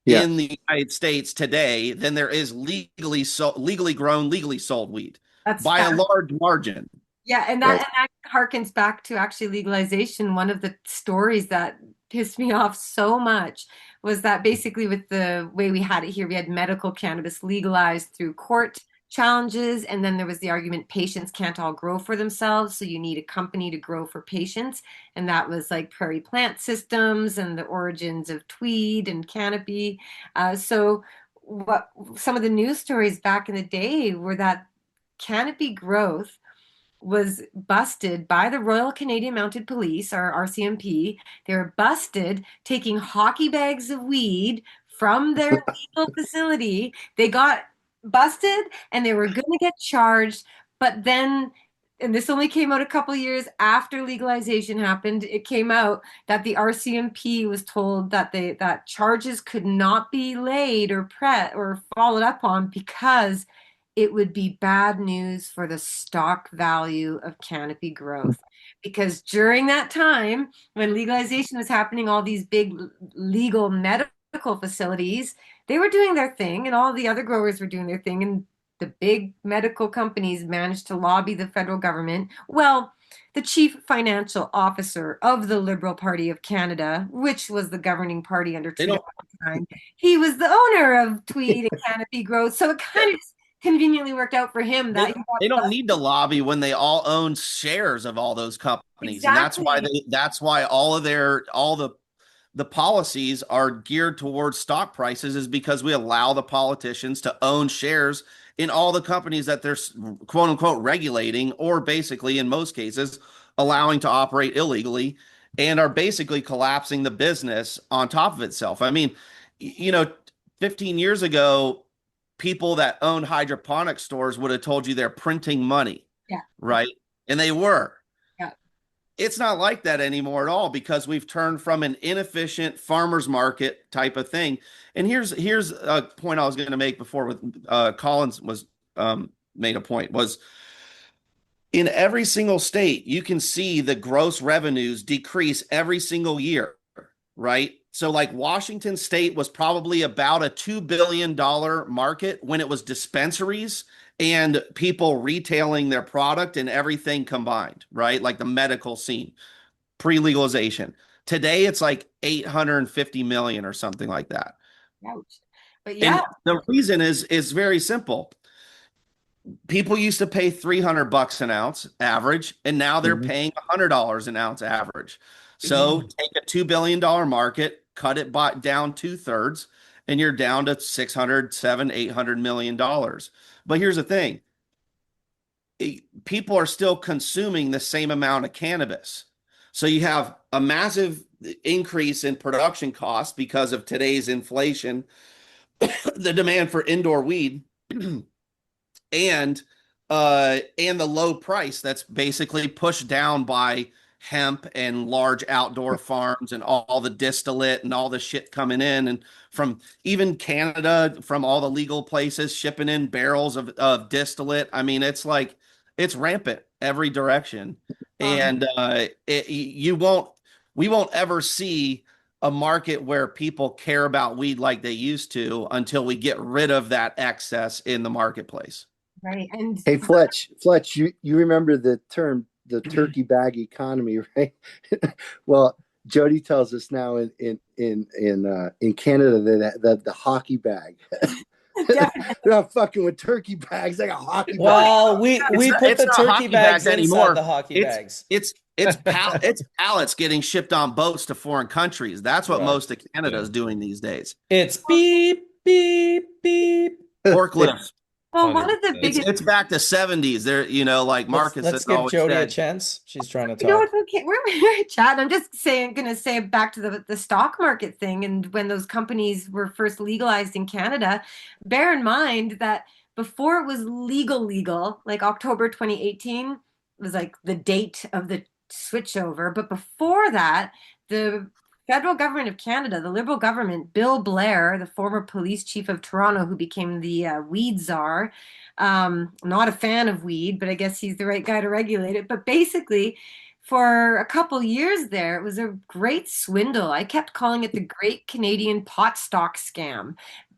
in the United States today than there is legally grown, legally sold weed by a large margin. Yeah, and that harkens back to actually legalization. One of the stories that pissed me off so much was that basically with the way we had it here, we had medical cannabis legalized through court challenges, and then there was the argument patients can't all grow for themselves, so you need a company to grow for patients, and that was like Prairie Plant Systems and the origins of Tweed and Canopy. So what some of the news stories back in the day were that canopy growth was busted by the Royal Canadian Mounted Police, or RCMP. They were busted taking hockey bags of weed from their legal facility. They got busted and they were going to get charged, but then, and this only came out a couple years after legalization happened, it came out that the RCMP was told that that charges could not be laid or followed up on because it would be bad news for the stock value of Canopy Growth. Because during that time, when legalization was happening, all these big legal medical facilities, they were doing their thing, and all the other growers were doing their thing, and the big medical companies managed to lobby the federal government. Well, the chief financial officer of the Liberal Party of Canada, which was the governing party under Trudeau at the time, he was the owner of Tweed and Canopy Growth. So it kind of conveniently worked out for him that they don't need to lobby when they all own shares of all those companies. Exactly. And that's why all the policies are geared towards stock prices, is because we allow the politicians to own shares in all the companies that they're quote unquote regulating, or basically in most cases allowing to operate illegally, and are basically collapsing the business on top of itself. I mean, 15 years ago, people that own hydroponic stores would have told you they're printing money. Yeah. Right. And they were. Yeah. It's not like that anymore at all, because we've turned from an inefficient farmer's market type of thing. And here's a point I was going to make before with Collins was made a point, was in every single state, you can see the gross revenues decrease every single year. Right. So like Washington State was probably about a $2 billion market when it was dispensaries and people retailing their product and everything combined, right? Like the medical scene, pre-legalization. Today, it's like 850 million or something like that. Ouch. But yeah. And the reason is very simple. People used to pay $300 an ounce average, and now they're paying $100 an ounce average. So take a $2 billion market, cut it down 2/3, and you're down to $600, $700, $800 million. But here's the thing. People are still consuming the same amount of cannabis. So you have a massive increase in production costs because of today's inflation, the demand for indoor weed, and the low price that's basically pushed down by hemp and large outdoor farms and all the distillate and all the shit coming in, and from even Canada, from all the legal places shipping in barrels of distillate. I mean, it's like it's rampant every direction. And we won't ever see a market where people care about weed like they used to until we get rid of that excess in the marketplace. Right. And hey, Fletch, you remember the term, the turkey bag economy, right? Well, Jody tells us now in Canada that the hockey bag. They're not fucking with turkey bags. They got hockey bags. Well, we put the turkey bags inside the hockey bags. It's pallets getting shipped on boats to foreign countries. That's what most of Canada is doing these days. It's beep, beep, beep. Forklifts. Well, one of the biggest. It's back to 70s. There, like Marcus. Let's give Jody a chance. She's trying to talk. It's okay. We're chatting. I'm just gonna say back to the stock market thing, and when those companies were first legalized in Canada, bear in mind that before it was legal, like October 2018 was like the date of the switchover. But before that, the federal government of Canada, the Liberal government, Bill Blair, the former police chief of Toronto, who became the weed czar, not a fan of weed, but I guess he's the right guy to regulate it. But basically, for a couple years there, it was a great swindle. I kept calling it the Great Canadian Pot Stock Scam.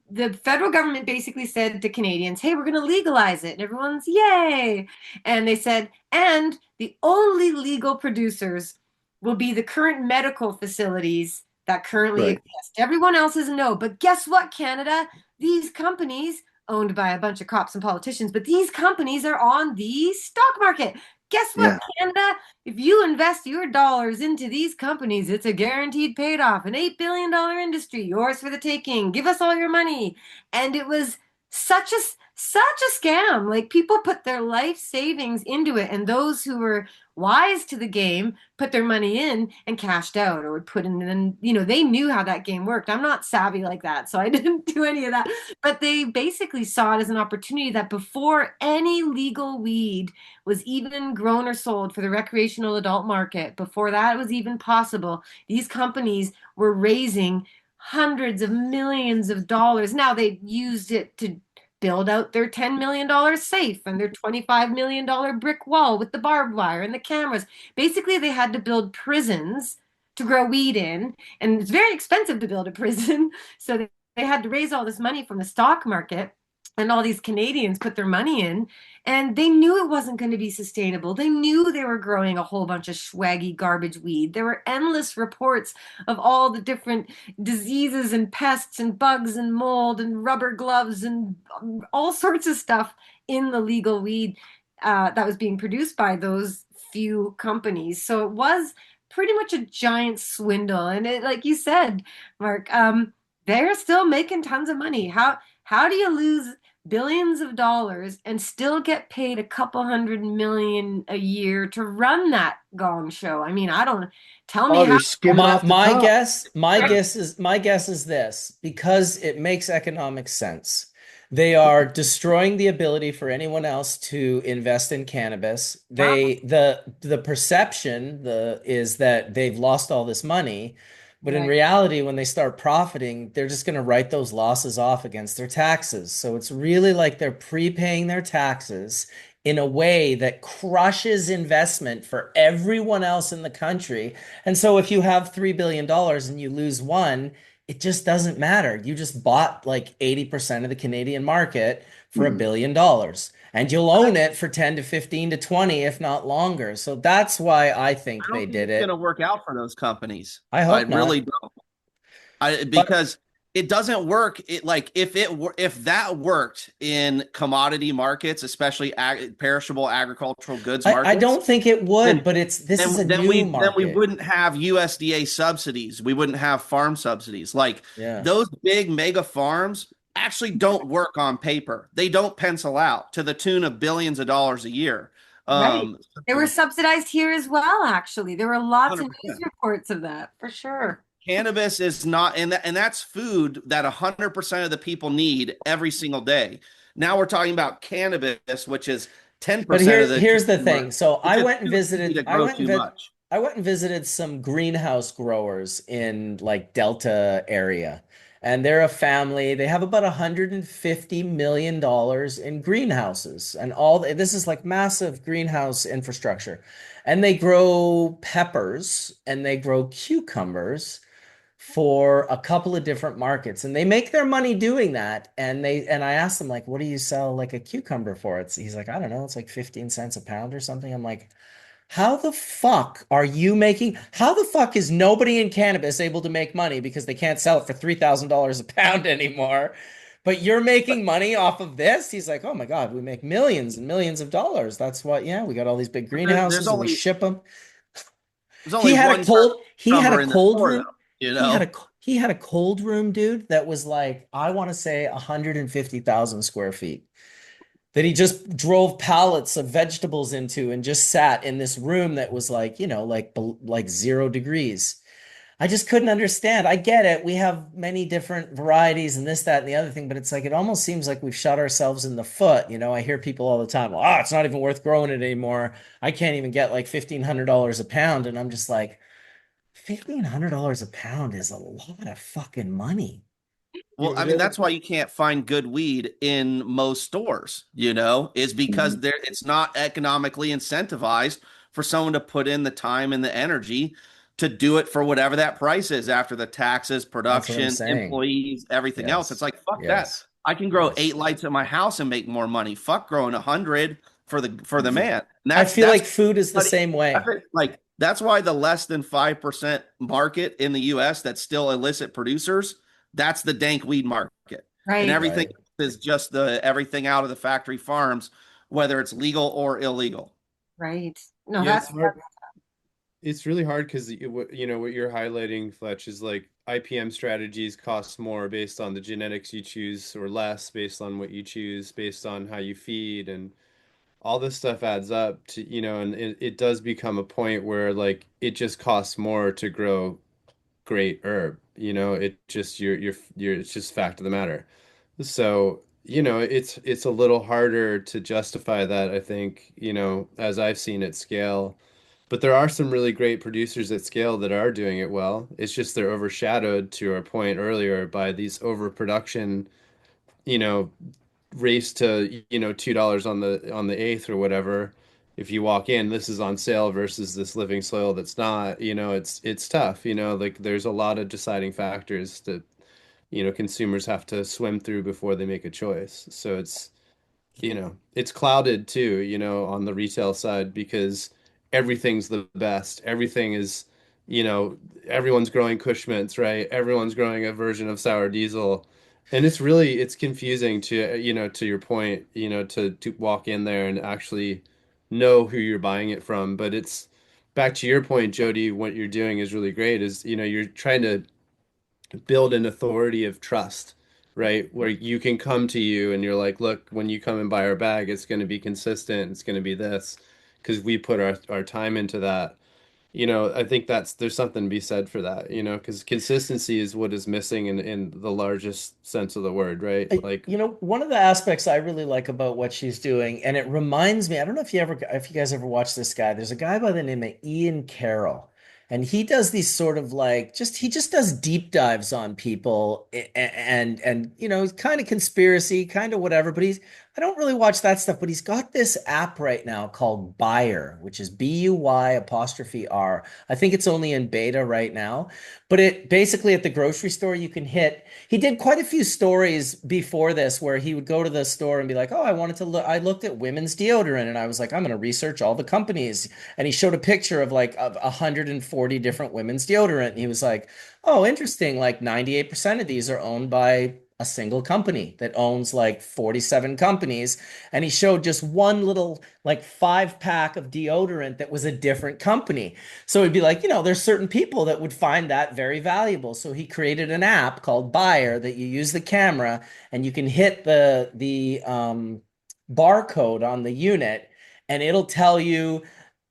The federal government basically said to Canadians, hey, we're going to legalize it. And everyone's, yay. And they said, and the only legal producers will be the current medical facilities that currently exist. Everyone else is a no. But guess what, Canada? These companies, owned by a bunch of cops and politicians, but these companies are on the stock market. Guess what, Canada? If you invest your dollars into these companies, it's a guaranteed paid off, an $8 billion industry, yours for the taking. Give us all your money. And it was such such a scam. Like people put their life savings into it, and those who were wise to the game put their money in and cashed out or would put in, and they knew how that game worked. I'm not savvy like that, so I didn't do any of that. But they basically saw it as an opportunity that before any legal weed was even grown or sold for the recreational adult market, before that was even possible, these companies were raising hundreds of millions of dollars. Now they used it to build out their $10 million safe and their $25 million brick wall with the barbed wire and the cameras. Basically, they had to build prisons to grow weed in, and it's very expensive to build a prison. So they had to raise all this money from the stock market, and all these Canadians put their money in, and they knew it wasn't going to be sustainable. They knew they were growing a whole bunch of swaggy garbage weed. There were endless reports of all the different diseases and pests and bugs and mold and rubber gloves and all sorts of stuff in the legal weed that was being produced by those few companies. So it was pretty much a giant swindle. And it, like you said, Mark, they're still making tons of money. How do you lose billions of dollars and still get paid a couple hundred million a year to run that gong show? I mean, I don't tell me Oh, how. they're skimming My off the my top. guess, my guess is this, because it makes economic sense. They are destroying the ability for anyone else to invest in cannabis. Wow. The perception is that they've lost all this money, but in Right. reality, when they start profiting, they're just going to write those losses off against their taxes. So it's really like they're prepaying their taxes in a way that crushes investment for everyone else in the country. And so if you have $3 billion and you lose one, it just doesn't matter. You just bought like 80% of the Canadian market for $1 billion, and you'll own it for 10 to 15 to 20, if not longer. So that's why I think I they don't think did it's going to it. work out for those companies. I I hope really not. don't. But Because it doesn't work. It like if that worked in commodity markets, especially perishable agricultural goods I markets, don't think it would, then but this is a then new we market. wouldn't have USDA subsidies. We wouldn't have farm subsidies. Like Yeah. those big mega farms actually don't work on paper. They don't pencil out to the tune of billions of dollars a year. Right. They were So subsidized here as well, actually. There were lots of news 100%. reports of that, for sure. Cannabis is not, and that's food that 100% of the people need every single day. Now we're talking about cannabis, which is But 10% of the here's the consumer, thing. So which is too easy to grow too much. I went and visited some greenhouse growers in like Delta area. And they're a family. They have about $150 million in greenhouses, and all this is like massive greenhouse infrastructure. And they grow peppers and they grow cucumbers for a couple of different markets, and they make their money doing that. And I asked them, like, what do you sell like a cucumber for? He's like, I don't know, it's like 15 cents a pound or something. I'm like, how the fuck are you making, how the fuck is nobody in cannabis able to make money because they can't sell it for $3,000 a pound anymore, but you're making money off of this? He's like, oh my God, we make millions and millions of dollars. That's what, yeah, we got all these big There's greenhouses and we only ship them. there's only one He had a cucumber in the cold store, room. though. You He had a know, he had a cold room, dude, that was like, I want to say 150,000 square feet, that he just drove pallets of vegetables into and just sat in this room that was like, like 0 degrees. I just couldn't understand. I get it. We have many different varieties and this, that, and the other thing, but it's like it almost seems like we've shot ourselves in the foot. I hear people all the time, well, it's not even worth growing it anymore. I can't even get like $1,500 a pound. And I'm just like, $1,500 a pound is a lot of fucking money. well, I mean that's why you can't find good weed in most stores. Is because it's not economically incentivized for someone to put in the time and the energy to do it for whatever that price is after the taxes, That's what I'm production, saying. employees, everything else. It's Yes. like fuck that. Yes. I can grow Yes. 8 lights at my house and make more money. Fuck growing 100 for the man. And I that's feel that's like food is the but same way. like that's why the less than 5% market in the US that's still illicit producers, that's the dank weed market. And Right. everything Right. is just the everything out of the factory farms, whether it's legal or illegal. Right. No, Yeah, that's Mark, It's really hard because what you're highlighting, Fletch, is like IPM strategies cost more based on the genetics you choose, or less based on what you choose, based on how you feed, and all this stuff adds up to, and it does become a point where like it just costs more to grow great herb. It just it's just fact of the matter. So, it's a little harder to justify that, I think, as I've seen it scale. But there are some really great producers at scale that are doing it well. It's just they're overshadowed, to our point earlier, by these overproduction, you know, race to, $2 on the eighth or whatever. If you walk in, this is on sale versus this living soil that's not, it's tough, like there's a lot of deciding factors that, consumers have to swim through before they make a choice. So it's clouded too, on the retail side because everything's the best. Everything is, you know, everyone's growing Kush mints, right? Everyone's growing a version of sour diesel. And it's confusing to, to your point, to walk in there and actually know who you're buying it from. But it's back to your point, Jody, what you're doing is really great is, you're trying to build an authority of trust, right? Where you can come to you and you're like, look, when you come and buy our bag, it's going to be consistent. It's going to be this because we put our time into that. I think there's something to be said for that, because consistency is what is missing in the largest sense of the word, right? Like, One of the aspects I really like about what she's doing, and it reminds me, I don't know if you guys ever watched this guy. There's a guy by the name of Ian Carroll, and he does these sort of like he just does deep dives on people and he's kind of conspiracy, kind of whatever, but I don't really watch that stuff, but he's got this app right now called Buyer, which is Buy apostrophe R. I think it's only in beta right now, but it basically at the grocery store you can hit. He did quite a few stories before this where he would go to the store and be like, "Oh, I wanted to look. I looked at women's deodorant and I was like, I'm going to research all the companies." And he showed a picture of 140 different women's deodorant. And he was like, "Oh, interesting. Like 98% of these are owned by a single company that owns like 47 companies." And he showed just one little like 5 pack of deodorant that was a different company. So it'd be like, there's certain people that would find that very valuable. So he created an app called Buyer that you use the camera and you can hit the barcode on the unit and it'll tell you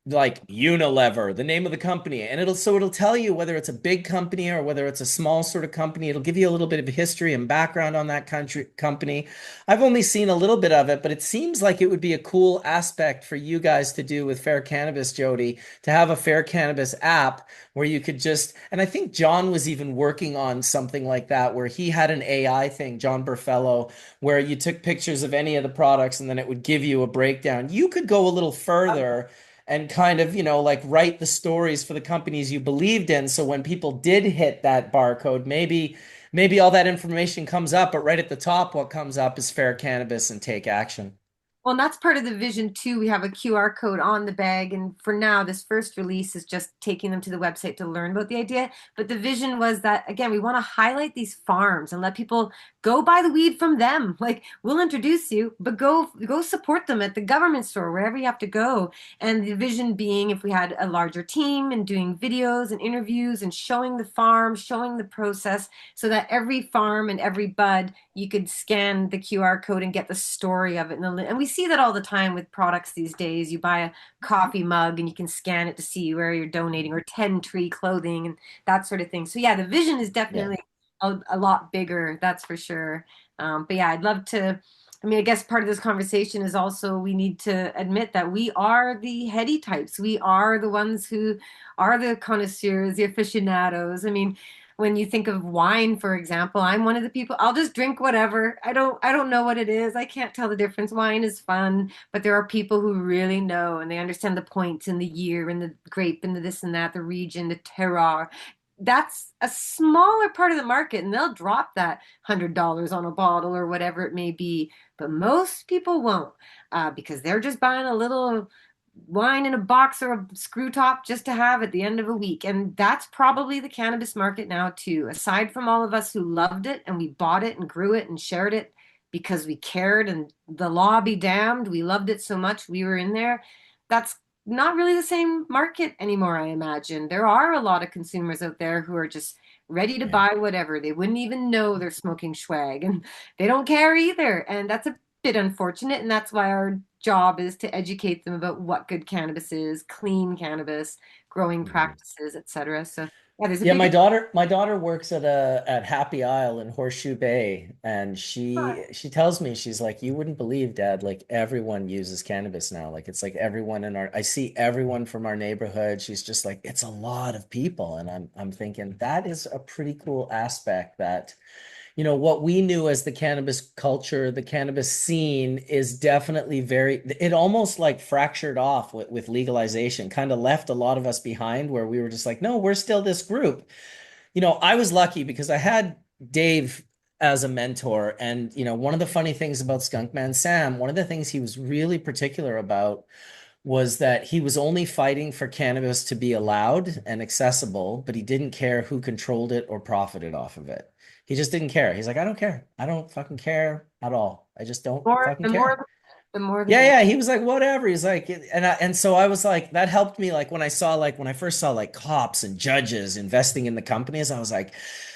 like Unilever, the name of the company, and it'll tell you whether it's a big company or whether it's a small sort of company. It'll give you a little bit of history and background on that company. I've only seen a little bit of it, but it seems like it would be a cool aspect for you guys to do with Fair Cannabis, Jody, to have a Fair Cannabis app where you could and I think John was even working on something like that where he had an AI thing, John Burfello, where you took pictures of any of the products and then it would give you a breakdown. You could go a little further and kind of, like write the stories for the companies you believed in. So when people did hit that barcode, maybe all that information comes up, but right at the top, what comes up is Fair Cannabis and Take Action. Well, and that's part of the vision too. We have a QR code on the bag, and for now, this first release is just taking them to the website to learn about the idea. But the vision was that again, we want to highlight these farms and let people go buy the weed from them. Like we'll introduce you, but go support them at the government store, wherever you have to go. And the vision being, if we had a larger team and doing videos and interviews and showing the farm, showing the process, so that every farm and every bud you could scan the QR code and get the story of it. And we see that all the time with products these days. You buy a coffee mug and you can scan it to see where you're donating, or 10 Tree clothing and that sort of thing. So yeah, the vision is definitely a lot bigger, that's for sure. But yeah, I'd love to. I mean, I guess part of this conversation is also we need to admit that we are the heady types. We are the ones who are the connoisseurs, the aficionados. I mean, when you think of wine, for example, I'm one of the people, I'll just drink whatever. I don't know what it is. I can't tell the difference. Wine is fun, but there are people who really know and they understand the points and the year and the grape and the this and that, the region, the terroir. That's a smaller part of the market, and they'll drop that $100 on a bottle or whatever it may be. But most people won't, because they're just buying a little wine in a box or a screw top just to have at the end of a week. And that's probably the cannabis market now too. Aside from all of us who loved it and we bought it and grew it and shared it because we cared, and the law be damned, we loved it so much we were in there. That's not really the same market anymore, I imagine. There are a lot of consumers out there who are just ready to Yeah. buy whatever. They wouldn't even know they're smoking swag and they don't care either. And that's a bit unfortunate. And that's why our job is to educate them about what good cannabis is, clean cannabis, growing Mhm. practices, etc. So yeah, there's a Yeah, big my daughter works at Happy Isle in Horseshoe Bay, and she tells me, she's like, you wouldn't believe, Dad, like everyone uses cannabis now. Like it's like everyone in our I see everyone from our neighborhood. She's just like, it's a lot of people. And I'm thinking that is a pretty cool aspect that what we knew as the cannabis culture, the cannabis scene is definitely it almost like fractured off with legalization, kind of left a lot of us behind where we were just like, no, we're still this group. I was lucky because I had Dave as a mentor. And, one of the funny things about Skunkman Sam, one of the things he was really particular about was that he was only fighting for cannabis to be allowed and accessible, but he didn't care who controlled it or profited off of it. He just didn't care. He's like, I don't care. I don't fucking care at all. I just don't more, fucking care. the more the Yeah, better. yeah. He was like, whatever. He's like, and so I was like, that helped me. Like when I first saw like cops and judges investing in the companies, I was like,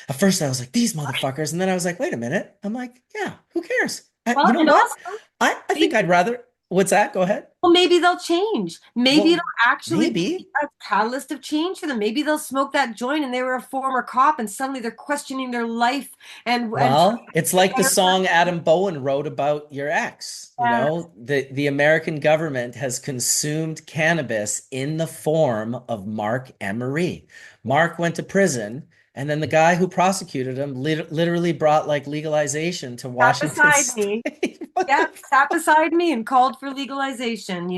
at first I was like, these motherfuckers. And then I was like, wait a minute. I'm like, yeah, who cares? You Well, know and what? also I think maybe I'd rather, what's that? Go ahead. well, maybe they'll change. Maybe it'll Well, actually be maybe. a catalyst of change for them. Maybe they'll smoke that joint and they were a former cop and suddenly they're questioning their life and trying Well, it's to like the better song Adam Bowen wrote about your ex. The American government has consumed cannabis in the form of Mark Emery. Mark went to prison, and then the guy who prosecuted him literally brought like legalization to sat Washington beside me. State. What Yeah, the sat beside me and called for legalization,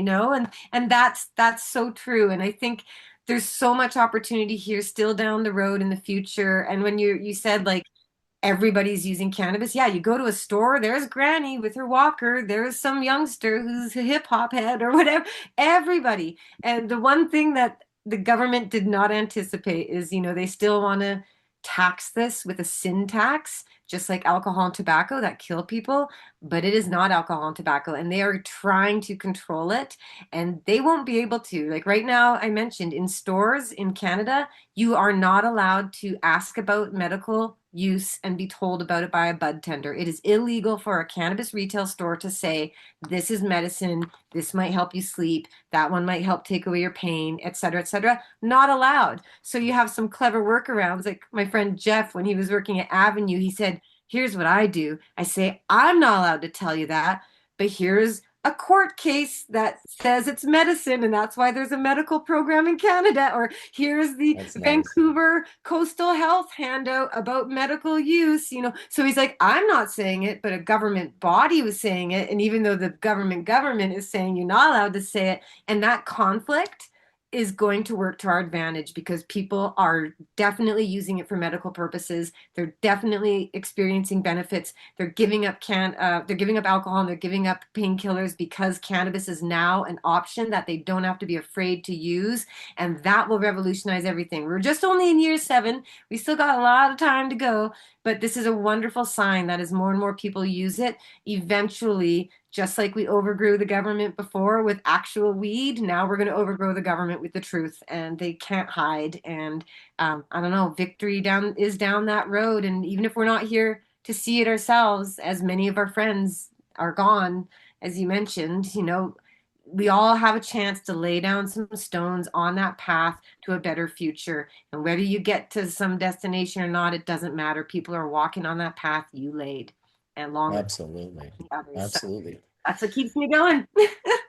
and that's so true. And I think there's so much opportunity here still down the road in the future. And when you said like everybody's using cannabis. Yeah, you go to a store, there's Granny with her walker, there's some youngster who's a hip hop head or whatever. Everybody. And the one thing that the government did not anticipate is, they still want to tax this with a sin tax, just like alcohol and tobacco that kill people, but it is not alcohol and tobacco, and they are trying to control it, and they won't be able to. Like right now, I mentioned in stores in Canada, you are not allowed to ask about medical use and be told about it by a bud tender. It is illegal for a cannabis retail store to say, this is medicine, this might help you sleep, that one might help take away your pain, etc., etc. Not allowed. So you have some clever workarounds. Like my friend Jeff, when he was working at Avenue, he said, here's what I do. I say, I'm not allowed to tell you that, but here's a court case that says it's medicine and that's why there's a medical program in Canada. Or here's the That's nice. Vancouver Coastal Health handout about medical use. So he's like, I'm not saying it, but a government body was saying it. And even though the government is saying you're not allowed to say it, and that conflict is going to work to our advantage because people are definitely using it for medical purposes. They're definitely experiencing benefits. They're giving up alcohol and they're giving up painkillers because cannabis is now an option that they don't have to be afraid to use, and that will revolutionize everything. We're just only in year 7. We still got a lot of time to go, but this is a wonderful sign that as more and more people use it, eventually, just like we overgrew the government before with actual weed, now we're going to overgrow the government with the truth, and they can't hide. And I don't know, victory is down that road. And even if we're not here to see it ourselves, as many of our friends are gone, as you mentioned, we all have a chance to lay down some stones on that path to a better future. And whether you get to some destination or not, it doesn't matter. People are walking on that path you laid, and long with Absolutely. the others. So Absolutely. that's what keeps me going.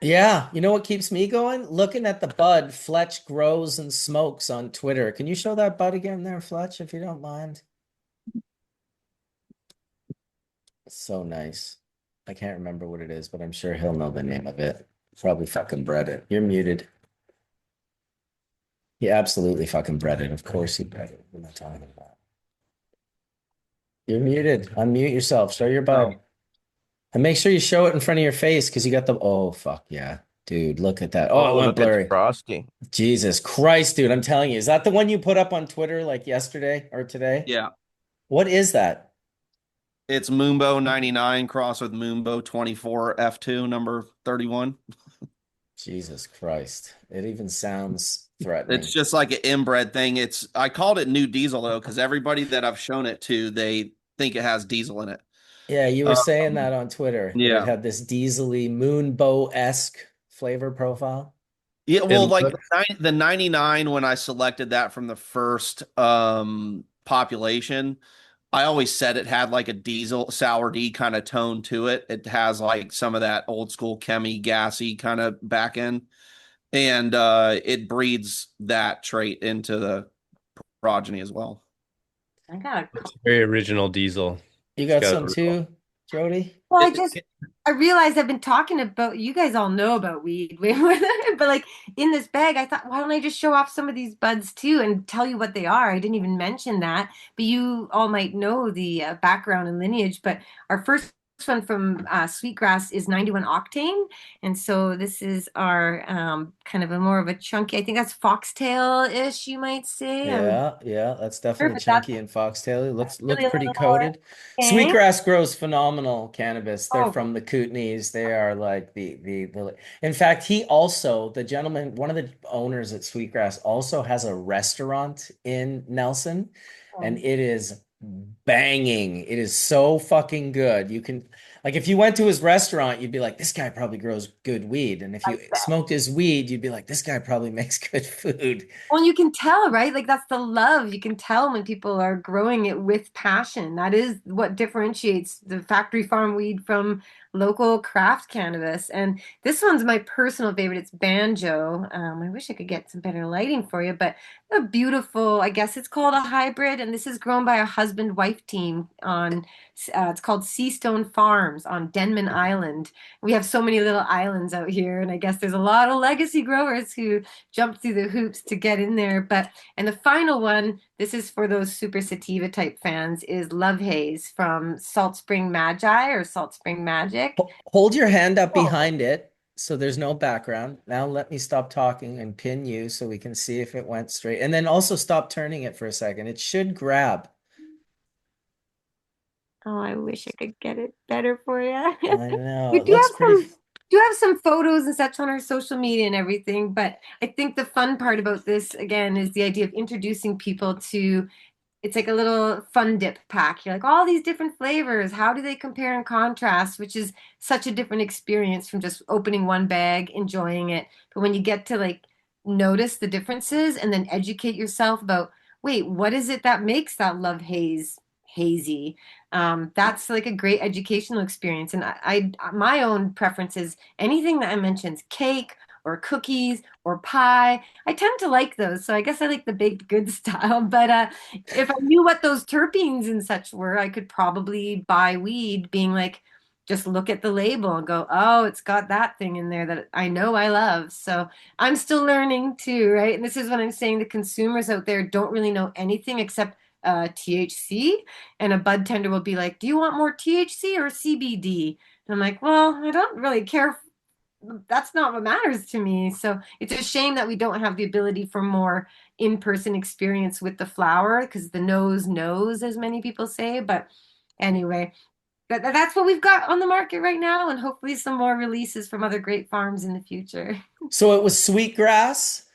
Yeah, you know what keeps me going? Looking at the bud Fletch grows and smokes on Twitter. Can you show that bud again there, Fletch, if you don't mind? So nice. I can't remember what it is, but I'm sure he'll know the name of it. Probably fucking bred it. You're muted. He absolutely fucking bred it. Of course he bred it. What am I talking about? You're muted. Unmute yourself. Show your bud. And make sure you show it in front of your face because you got the oh fuck yeah. Dude, look at that. Oh, it Oh, went look at blurry. Frosty. Jesus Christ, dude. I'm telling you. Is that the one you put up on Twitter like yesterday or today? Yeah. What is that? It's Moombo 99 cross with Moombo 24 F2 number 31. Jesus Christ. It even sounds It's threatening. just like an inbred thing. I called it new diesel though, because everybody that I've shown it to, they think it has diesel in it. Yeah, you were Um, saying that on Twitter that it yeah. had this diesely moonbow-esque flavor profile. Yeah, It well, like looks the 99 when I selected that from the first population, I always said it had like a diesel sour D kind of tone to it. It has like some of that old school chemi gassy kind of back end, and it breeds that trait into the progeny as well. I got very original diesel. You It's got got some a real. too, Jody? Well, It- I realized I've been talking about, you guys all know about weed, but like in this bag, I thought, why don't I just show off some of these buds too and tell you what they are? I didn't even mention that, but you all might know the background and lineage. But our first one from Sweetgrass is 91 octane, and so this is our kind of a more of a chunky. I think that's foxtail-ish, you might say. I'm Yeah, yeah, that's sure, definitely but that's chunky and foxtail. It looks really a pretty little more. coated. Okay. Sweetgrass grows phenomenal cannabis. They're Oh, from the Kootenays. They are like In fact, he also, the gentleman, one of the owners at Sweetgrass also has a restaurant in Nelson, and it is banging. It is so fucking good. You can like if you went to his restaurant, you'd be like, this guy probably grows good weed. And if you smoked his weed, you'd be like, this guy probably makes good food. well, you can tell, right? Like that's the love. You can tell when people are growing it with passion. That is what differentiates the factory farm weed from local craft cannabis. And this one's my personal favorite. It's Banjo. I wish I could get some better lighting for you, but a beautiful, I guess it's called a hybrid. And this is grown by a husband-wife team on, it's called Seastone Farms on Denman Island. We have so many little islands out here, and I guess there's a lot of legacy growers who jumped through the hoops to get in there. But and the final one, this is for those super sativa type fans, is Love Haze from Salt Spring Magi or Salt Spring Magic. Hold your hand up Oh, behind it so there's no background. Now let me stop talking and pin you so we can see if it went straight. And then also stop turning it for a second. It should grab. oh, I wish I could get it better for you. I know. We It looks pretty. do have some photos and such on our social media and everything, but I think the fun part about this again is the idea of introducing people to it's like a little fun dip pack. You're like, all these different flavors, how do they compare and contrast? Which is such a different experience from just opening one bag, enjoying it. But when you get to like notice the differences and then educate yourself about, wait, what is it that makes that love haze hazy? That's like a great educational experience. And my own preference is anything that I mentioned, cake or cookies or pie. I tend to like those. So I guess I like the baked good style. But if I knew what those terpenes and such were, I could probably buy weed being like, just look at the label and go, oh, it's got that thing in there that I know I love. So I'm still learning too, right? And this is what I'm saying. The consumers out there don't really know anything except THC. And a bud tender will be like, do you want more THC or CBD? And I'm like, well, I don't really care. That's not what matters to me. So it's a shame that we don't have the ability for more in-person experience with the flower because the nose knows, as many people say. But anyway, that's what we've got on the market right now, and hopefully some more releases from other great farms in the future. So it was Sweetgrass,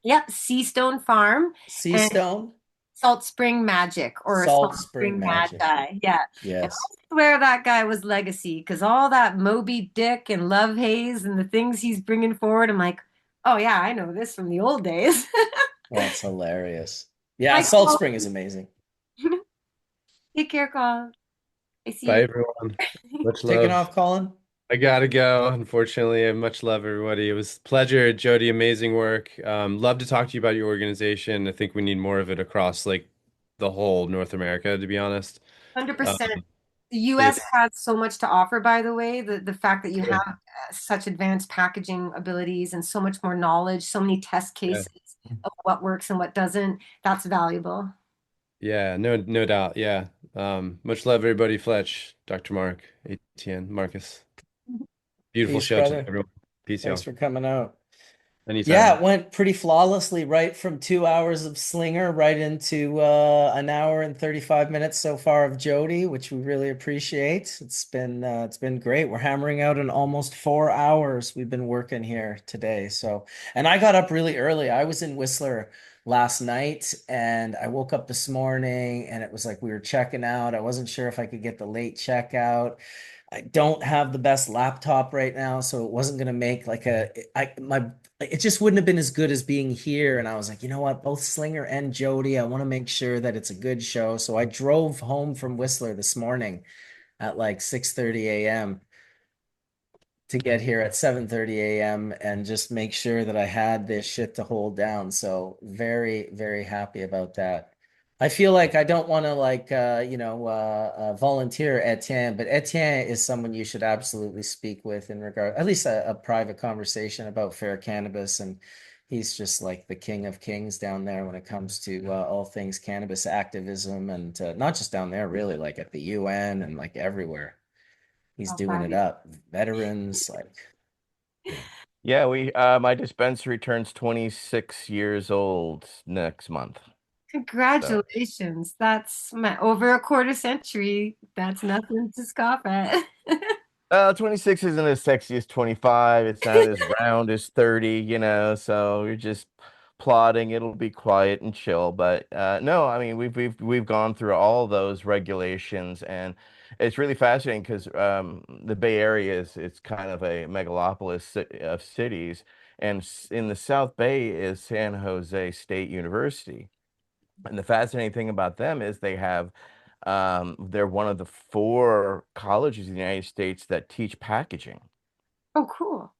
Yep, Seastone Farm Sea and Stone, Salt Spring Magic or Salt Salt Spring Spring Magic. Magi. Yeah. And Yes. I swear that guy was legacy because all that Moby Dick and Love Haze and the things he's bringing forward, I'm like, oh yeah, I know this from the old days. That's hilarious. Yeah, Hi, Salt Colin. Spring is amazing. Take care, Colin. I see Bye, you. everyone. Much Taking love. off, Colin? I gotta go. Unfortunately, and much love, everybody. It was a pleasure, Jody. Amazing work. Love to talk to you about your organization. I think we need more of it across like the whole North America, to be honest. Um, 100%. The US it's has so much to offer, by the way. The fact that you yeah, have such advanced packaging abilities and so much more knowledge, so many test yeah, cases of what works and what doesn't, that's valuable. yeah. No doubt. Yeah. Much love, everybody. Fletch, Dr. Mark, ATN, Marcus. Beautiful Peace, show today, brother. everyone. Peace, Thanks y'all. for coming out. anytime. Yeah, it went pretty flawlessly, right from 2 hours of Slinger right into an hour and 35 minutes so far of Jody, which we really appreciate. It's been great. We're hammering out in almost 4 hours we've been working here today. So, and I got up really early. I was in Whistler last night and I woke up this morning and it was like we were checking out. I wasn't sure if I could get the late checkout. I don't have the best laptop right now, so it wasn't gonna make like it just wouldn't have been as good as being here. And I was like, you know what, both Slinger and Jody, I want to make sure that it's a good show. So I drove home from Whistler this morning at like 6:30 a.m. to get here at 7:30 a.m. and just make sure that I had this shit to hold down. So very, very happy about that. I feel like I don't want to like volunteer Etienne, but Etienne is someone you should absolutely speak with in regard, at least a private conversation about fair cannabis, and he's just like the king of kings down there when it comes to all things cannabis activism, and not just down there, really, like at the UN and like everywhere. He's Oh, doing it fabulous. up. Veterans, like, yeah. Yeah, we my dispensary turns 26 years old next month. So Congratulations. That's over a quarter century. That's nothing to scoff at. 26 isn't as sexy as 25. It's not as round as 30, so you're just plodding. It'll be quiet and chill. But no, I mean we've gone through all those regulations, and it's really fascinating because the Bay Area is it's kind of a megalopolis of cities, and in the South Bay is San Jose State University. And the fascinating thing about them is they're one of the four colleges in the United States that teach packaging. Oh, cool.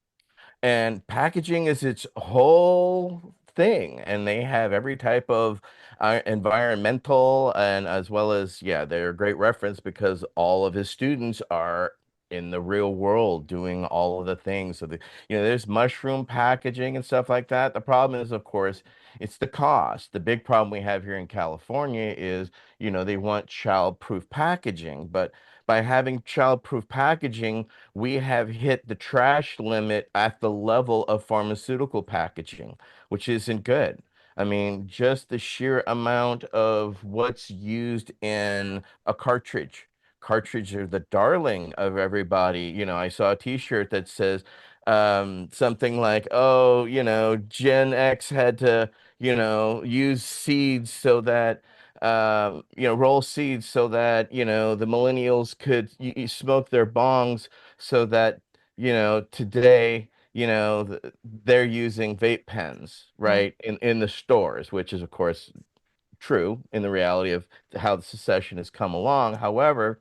And packaging is its whole thing. And they have every type of environmental and as well as, yeah, they're a great reference because all of his students are in the real world doing all of the things. So there's mushroom packaging and stuff like that. The problem is, of course, it's the cost. The big problem we have here in California is, they want child-proof packaging, but by having child-proof packaging, we have hit the trash limit at the level of pharmaceutical packaging, which isn't good. I mean, just the sheer amount of what's used in a cartridge. Cartridges are the darling of everybody. I saw a t-shirt that says something like, oh, Gen X had to, use seeds so that roll seeds so that, the millennials could smoke their bongs so that, today, they're using vape pens, Right. right, in the stores, which is, of course, true in the reality of how the secession has come along. However,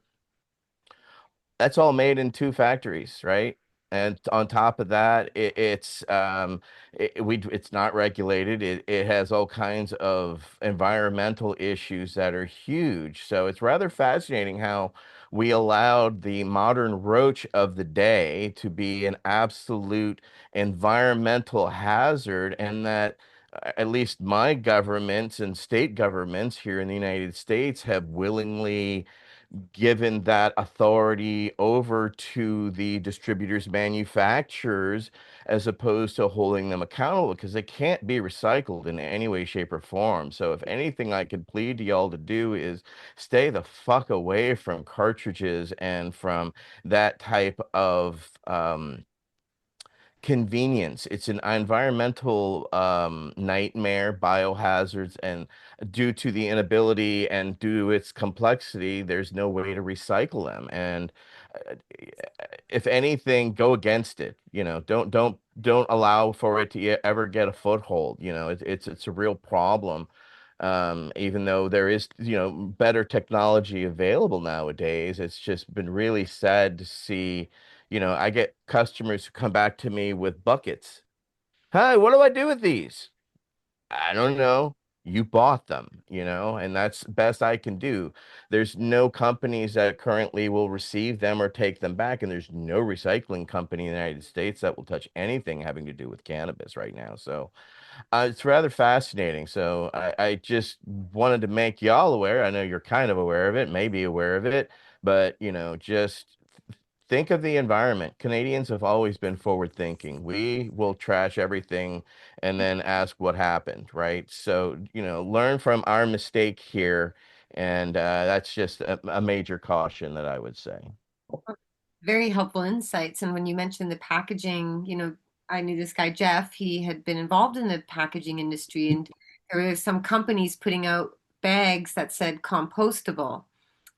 that's all made in two factories, right? And on top of that, it's not regulated. It has all kinds of environmental issues that are huge. So it's rather fascinating how we allowed the modern roach of the day to be an absolute environmental hazard, and that at least my governments and state governments here in the United States have willingly given that authority over to the distributors, manufacturers, as opposed to holding them accountable because they can't be recycled in any way, shape, or form. So, if anything I could plead to y'all to do is stay the fuck away from cartridges and from that type of convenience. It's an environmental nightmare, biohazards, and due to the inability and due to its complexity, there's no way to recycle them. And uh, if anything, go against it. Don't allow for it to ever get a foothold. It's a real problem. Even though there is, better technology available nowadays, it's just been really sad to see. I get customers who come back to me with buckets. Hi, what do I do with these? I don't know. You bought them, and that's the best I can do. There's no companies that currently will receive them or take them back, and there's no recycling company in the United States that will touch anything having to do with cannabis right now. So it's rather fascinating. So I just wanted to make y'all aware. I know you're kind of aware of it, maybe aware of it, but just think of the environment. Canadians have always been forward thinking. We will trash everything and then ask what happened, right? So, learn from our mistake here. And that's just a major caution that I would say. Very helpful insights. And when you mentioned the packaging, I knew this guy, Jeff, he had been involved in the packaging industry, and there were some companies putting out bags that said compostable.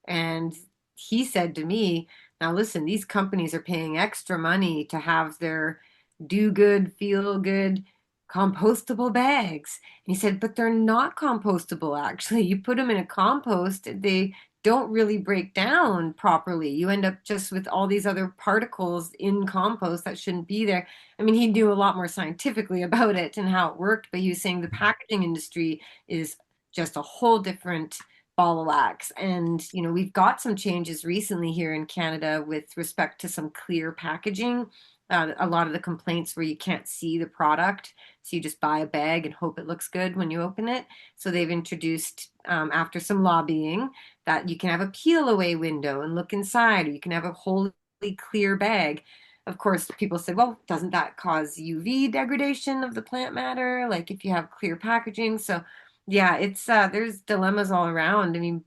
And he said to me, now listen, these companies are paying extra money to have their do good, feel good compostable bags. And he said, but they're not compostable, actually. You put them in a compost, they don't really break down properly. You end up just with all these other particles in compost that shouldn't be there. I mean, he knew a lot more scientifically about it and how it worked, but he was saying the packaging industry is just a whole different ball of wax. And, we've got some changes recently here in Canada with respect to some clear packaging. A lot of the complaints where you can't see the product, so you just buy a bag and hope it looks good when you open it. So they've introduced, after some lobbying, that you can have a peel away window and look inside, or you can have a wholly clear bag. Of course, people said, well, doesn't that cause UV degradation of the plant matter? Like if you have clear packaging. So yeah, it's there's dilemmas all around. I mean,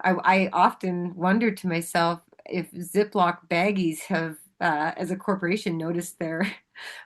I often wonder to myself if Ziploc baggies have, as a corporation, noticed their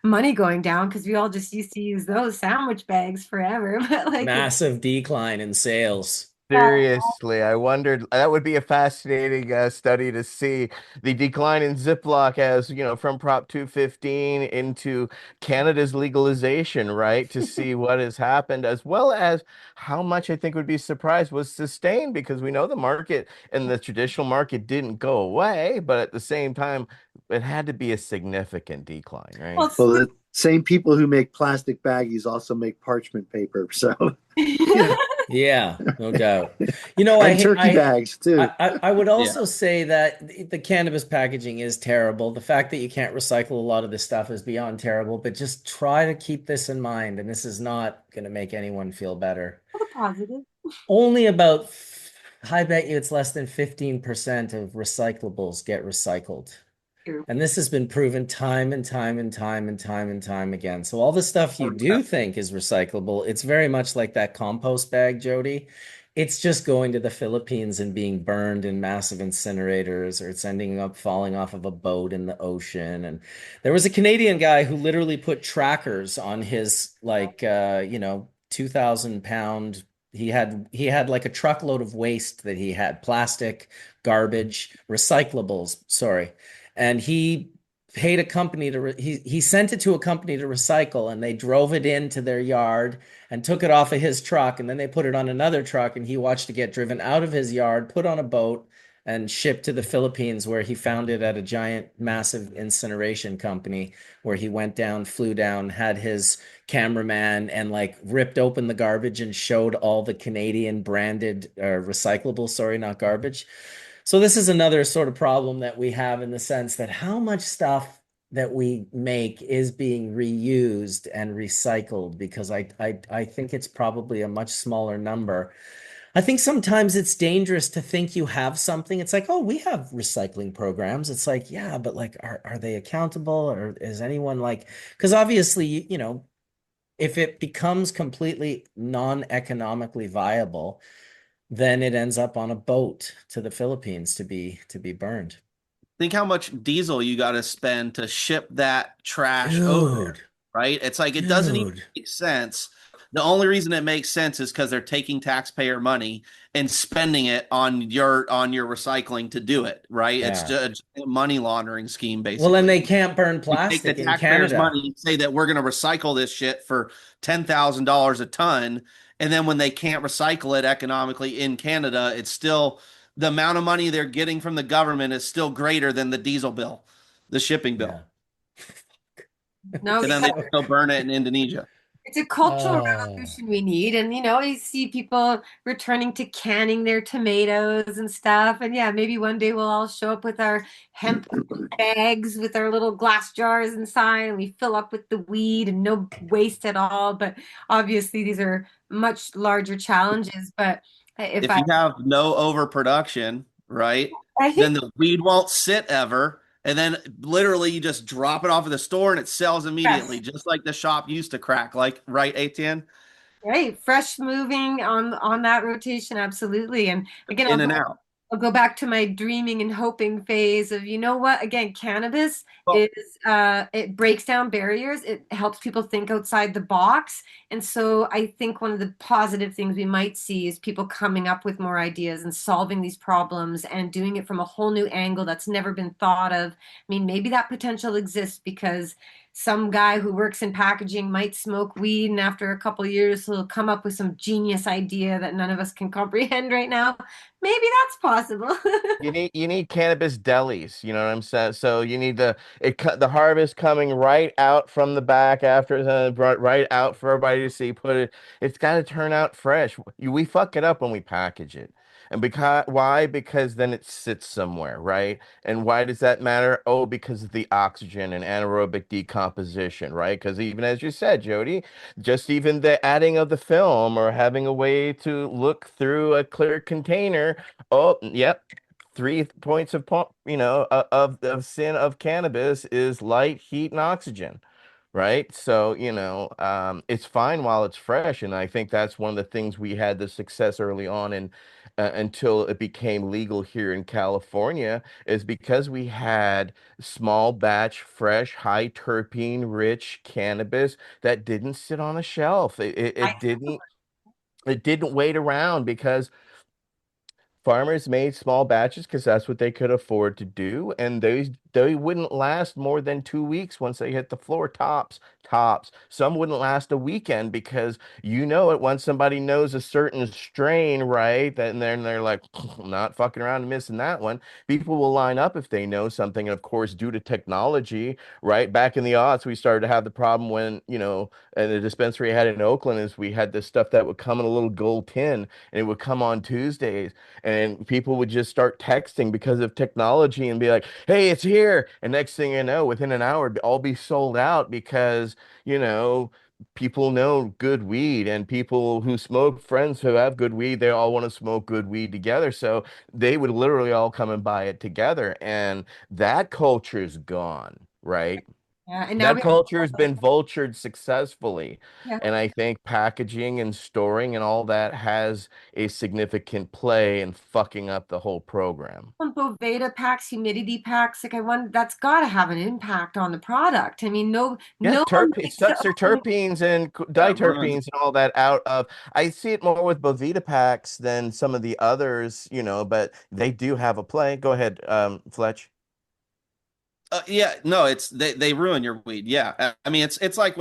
money going down, because we all just used to use those sandwich bags forever. But like, Massive decline in sales. Seriously, I wondered that would be a fascinating study to see the decline in Ziploc as, from Prop 215 into Canada's legalization, right? To see what has happened, as well as how much I think would be surprised was sustained, because we know the market and the traditional market didn't go away, but at the same time, it had to be a significant decline, right? well, Well, the same people who make plastic baggies also make parchment paper. So, yeah, Yeah, no doubt. You know, and turkey bags too. I would Yeah. also say that the cannabis packaging is terrible. The fact that you can't recycle a lot of this stuff is beyond terrible, but just try to keep this in mind, and this is not going to make anyone feel better. the positive. Only about, I bet you it's less than 15% of recyclables get recycled. True. And this has been proven time and time and time and time and time again. So all the stuff you do think is recyclable, it's very much like that compost bag, Jody. It's just going to the Philippines and being burned in massive incinerators, or it's ending up falling off of a boat in the ocean. And there was a Canadian guy who literally put trackers on his 2,000 pound. He had like a truckload of waste that he had, plastic, garbage, recyclables, sorry, and he paid a company to he sent it to a company to recycle, and they drove it into their yard and took it off of his truck, and then they put it on another truck, and he watched it get driven out of his yard, put on a boat, and shipped to the Philippines, where he found it at a giant massive incineration company, where he went down, flew down, had his cameraman, and like ripped open the garbage and showed all the Canadian branded recyclable, sorry, not garbage. So this is another sort of problem that we have, in the sense that how much stuff that we make is being reused and recycled, because I think it's probably a much smaller number. I think sometimes it's dangerous to think you have something. It's like, oh, we have recycling programs. It's like, yeah, but like, are they accountable, or is anyone like, because obviously, if it becomes completely non-economically viable, then it ends up on a boat to the Philippines to be burned. Think how much diesel you got to spend to ship that trash over there, Dude, right? It's like it doesn't even dude. make sense. The only reason it makes sense is because they're taking taxpayer money and spending it on your recycling to do it, right? It's Yeah. just a money laundering scheme, Well, then basically. they can't burn You take the plastic in taxpayers' Canada. money, say that we're going to recycle this shit for $10,000 a ton, and then when they can't recycle it economically in Canada, it's still the amount of money they're getting from the government is still greater than the diesel bill, the shipping bill, Yeah. No, and then they still burn it in Indonesia. it's a cultural Oh, revolution we need. And, you see people returning to canning their tomatoes and stuff. And yeah, maybe one day we'll all show up with our hemp bags with our little glass jars inside, and we fill up with the weed and no waste at all. But obviously, these are much larger challenges. But if If I, you have no overproduction, right, I then think the weed won't sit ever, And then literally you just drop it off at the store and it sells immediately, Yes. just like the shop used to crack. Like, right, ATN? Right. Fresh moving on that rotation, absolutely. And again, In and out. I'll go back to my dreaming and hoping phase of, you know what? Again, cannabis Well, is it breaks down barriers. It helps people think outside the box. And so I think one of the positive things we might see is people coming up with more ideas and solving these problems and doing it from a whole new angle that's never been thought of. I mean, maybe that potential exists because some guy who works in packaging might smoke weed, and after a couple of years, he'll come up with some genius idea that none of us can comprehend right now. Maybe that's possible. You need cannabis delis, you know what I'm saying? So you need the harvest coming right out from the back after the right out for everybody to see. It's got to turn out fresh. We fuck it up when we package it. And because why? Because then it sits somewhere, right? And why does that matter? Oh, because of the oxygen and anaerobic decomposition, right? Because even as you said, Jody, just even the adding of the film or having a way to look through a clear container. Oh, yep. 3 points of sin of cannabis is light, heat, and oxygen, right? So, it's fine while it's fresh, and I think that's one of the things we had the success early on and until it became legal here in California is because we had small batch, fresh, high terpene rich cannabis that didn't sit on a shelf. It didn't wait around because farmers made small batches because that's what they could afford to do, and they wouldn't last more than 2 weeks once they hit the floor. Tops. Some wouldn't last a weekend because it once somebody knows a certain strain, right? Then they're like, not fucking around and missing that one. People will line up if they know something, and of course, due to technology, right? Back in the aughts, we started to have the problem when and the dispensary I had in Oakland is we had this stuff that would come in a little gold tin, and it would come on Tuesdays and people would just start texting because of technology and be like, "Hey, it's here!" And next thing you know, within an hour, it'd all be sold out because you know people know good weed, and people who smoke, friends who have good weed, they all want to smoke good weed together. So they would literally all come and buy it together, and that culture's gone, right? Yeah, and now That we culture has been vultured successfully. yeah. And I think packaging and storing and all that has a significant play in fucking up the whole program. Boveda packs, humidity packs, like I want that's got to have an impact on the product. I mean, Yeah, no one it likes to sucks their open it. terpenes and Yeah, ruins. diterpenes and all that out of. I see it more with Bovita packs than some of the others, but they do have a play. Go ahead, Fletch. Yeah, no, they ruin your weed. Yeah, I mean it's like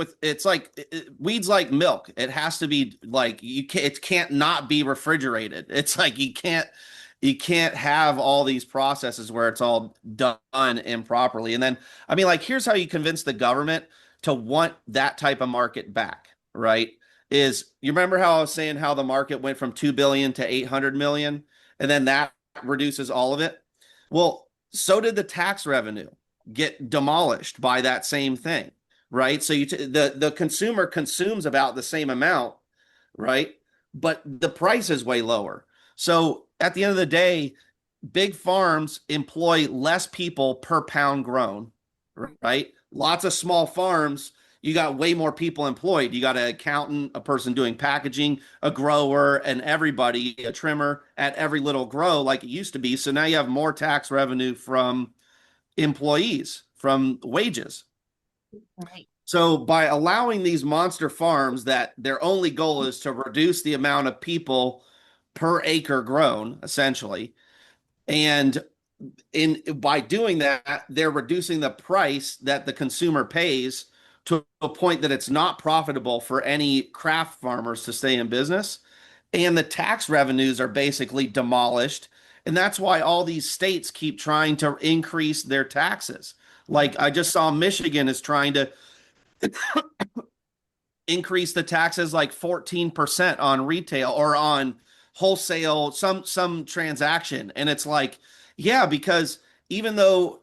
weed's like milk. It has to be like it can't not be refrigerated. It's like you can't have all these processes where it's all done improperly. And then I mean like here's how you convince the government to want that type of market back, right? Is you remember how I was saying how the market went from 2 billion to 800 million and then that reduces all of it? Well, so did the tax revenue get demolished by that same thing, right? So the consumer consumes about the same amount, right? But the price is way lower. So at the end of the day, big farms employ less people per pound grown, right? Lots of small farms, you got way more people employed. You got an accountant, a person doing packaging, a grower, and everybody, a trimmer at every little grow like it used to be. So now you have more tax revenue from employees from wages. Right. So by allowing these monster farms that their only goal is to reduce the amount of people per acre grown, essentially, and in by doing that, they're reducing the price that the consumer pays to a point that it's not profitable for any craft farmers to stay in business. And the tax revenues are basically demolished. And that's why all these states keep trying to increase their taxes. Like I just saw Michigan is trying to increase the taxes like 14% on retail or on wholesale some transaction. And it's like, yeah, because even though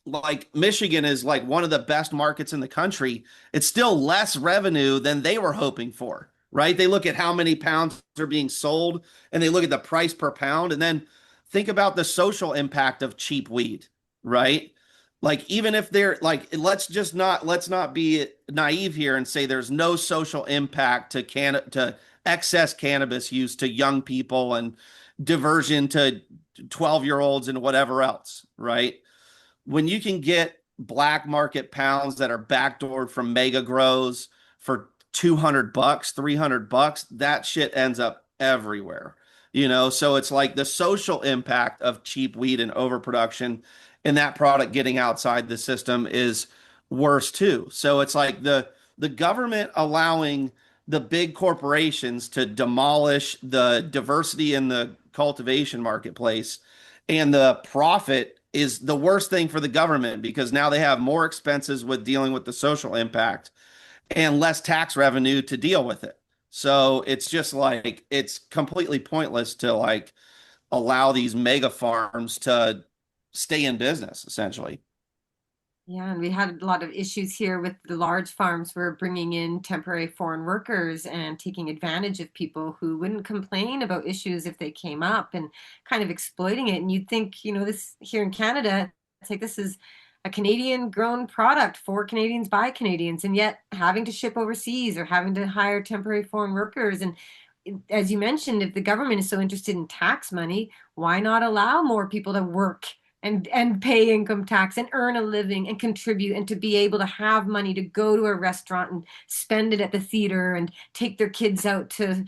like Michigan is like one of the best markets in the country, it's still less revenue than they were hoping for, right? They look at how many pounds are being sold and they look at the price per pound. And then think about the social impact of cheap weed, right? Like even if they're like, let's not be naive here and say there's no social impact to excess cannabis use to young people and diversion to 12-year-olds and whatever else, right? When you can get black market pounds that are backdoored from mega grows for $200, $300, that shit ends up everywhere. So it's like the social impact of cheap weed and overproduction and that product getting outside the system is worse too. So it's like the government allowing the big corporations to demolish the diversity in the cultivation marketplace, and the profit is the worst thing for the government because now they have more expenses with dealing with the social impact and less tax revenue to deal with it. So it's just like it's completely pointless to like allow these mega farms to stay in business essentially. Yeah, and we had a lot of issues here with the large farms were bringing in temporary foreign workers and taking advantage of people who wouldn't complain about issues if they came up and kind of exploiting it. And you'd think, this here in Canada, it's like this is a Canadian grown product for Canadians by Canadians, and yet having to ship overseas or having to hire temporary foreign workers. And as you mentioned, if the government is so interested in tax money, why not allow more people to work and pay income tax and earn a living and contribute and to be able to have money to go to a restaurant and spend it at the theater and take their kids out to,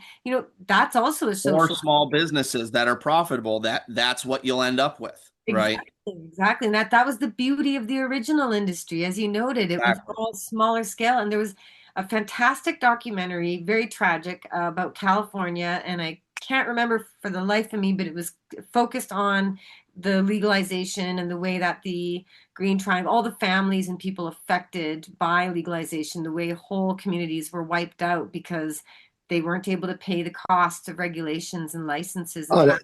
that's also a Or social. small businesses that are profitable, that's what you'll end up with, right? Exactly. And that was the beauty of the original industry. As you noted, it was Exactly. all smaller scale. And there was a fantastic documentary, very tragic, about California. And I can't remember for the life of me, but it was focused on the legalization and the way that the Green Triangle, all the families and people affected by legalization, the way whole communities were wiped out because they weren't able to pay the costs of regulations and licenses and Oh, tax.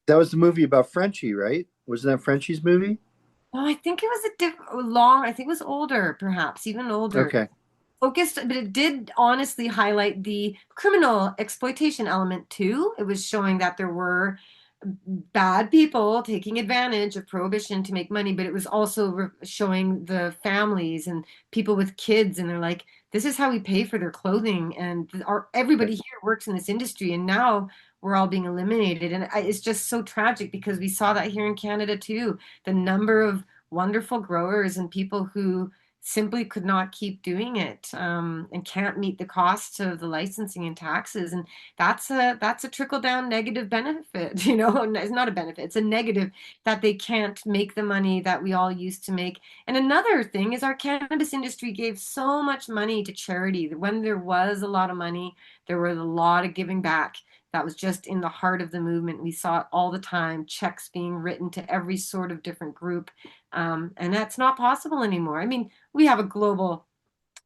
that was the movie about Frenchie, right? Wasn't that Frenchie's movie? Oh, I think it was a long, I think it was older, perhaps even older. Okay. Focused, but it did honestly highlight the criminal exploitation element too. It was showing that there were bad people taking advantage of prohibition to make money, but it was also showing the families and people with kids, and they're like, this is how we pay for their clothing, and everybody here works in this industry, and now we're all being eliminated, and it's just so tragic because we saw that here in Canada too. The number of wonderful growers and people who simply could not keep doing it, and can't meet the costs of the licensing and taxes, and that's a trickle down negative benefit. It's not a benefit, it's a negative that they can't make the money that we all used to make. And another thing is our cannabis industry gave so much money to charity. When there was a lot of money, there was a lot of giving back. That was just in the heart of the movement. We saw it all the time, checks being written to every sort of different group. And that's not possible anymore. I mean, we have a global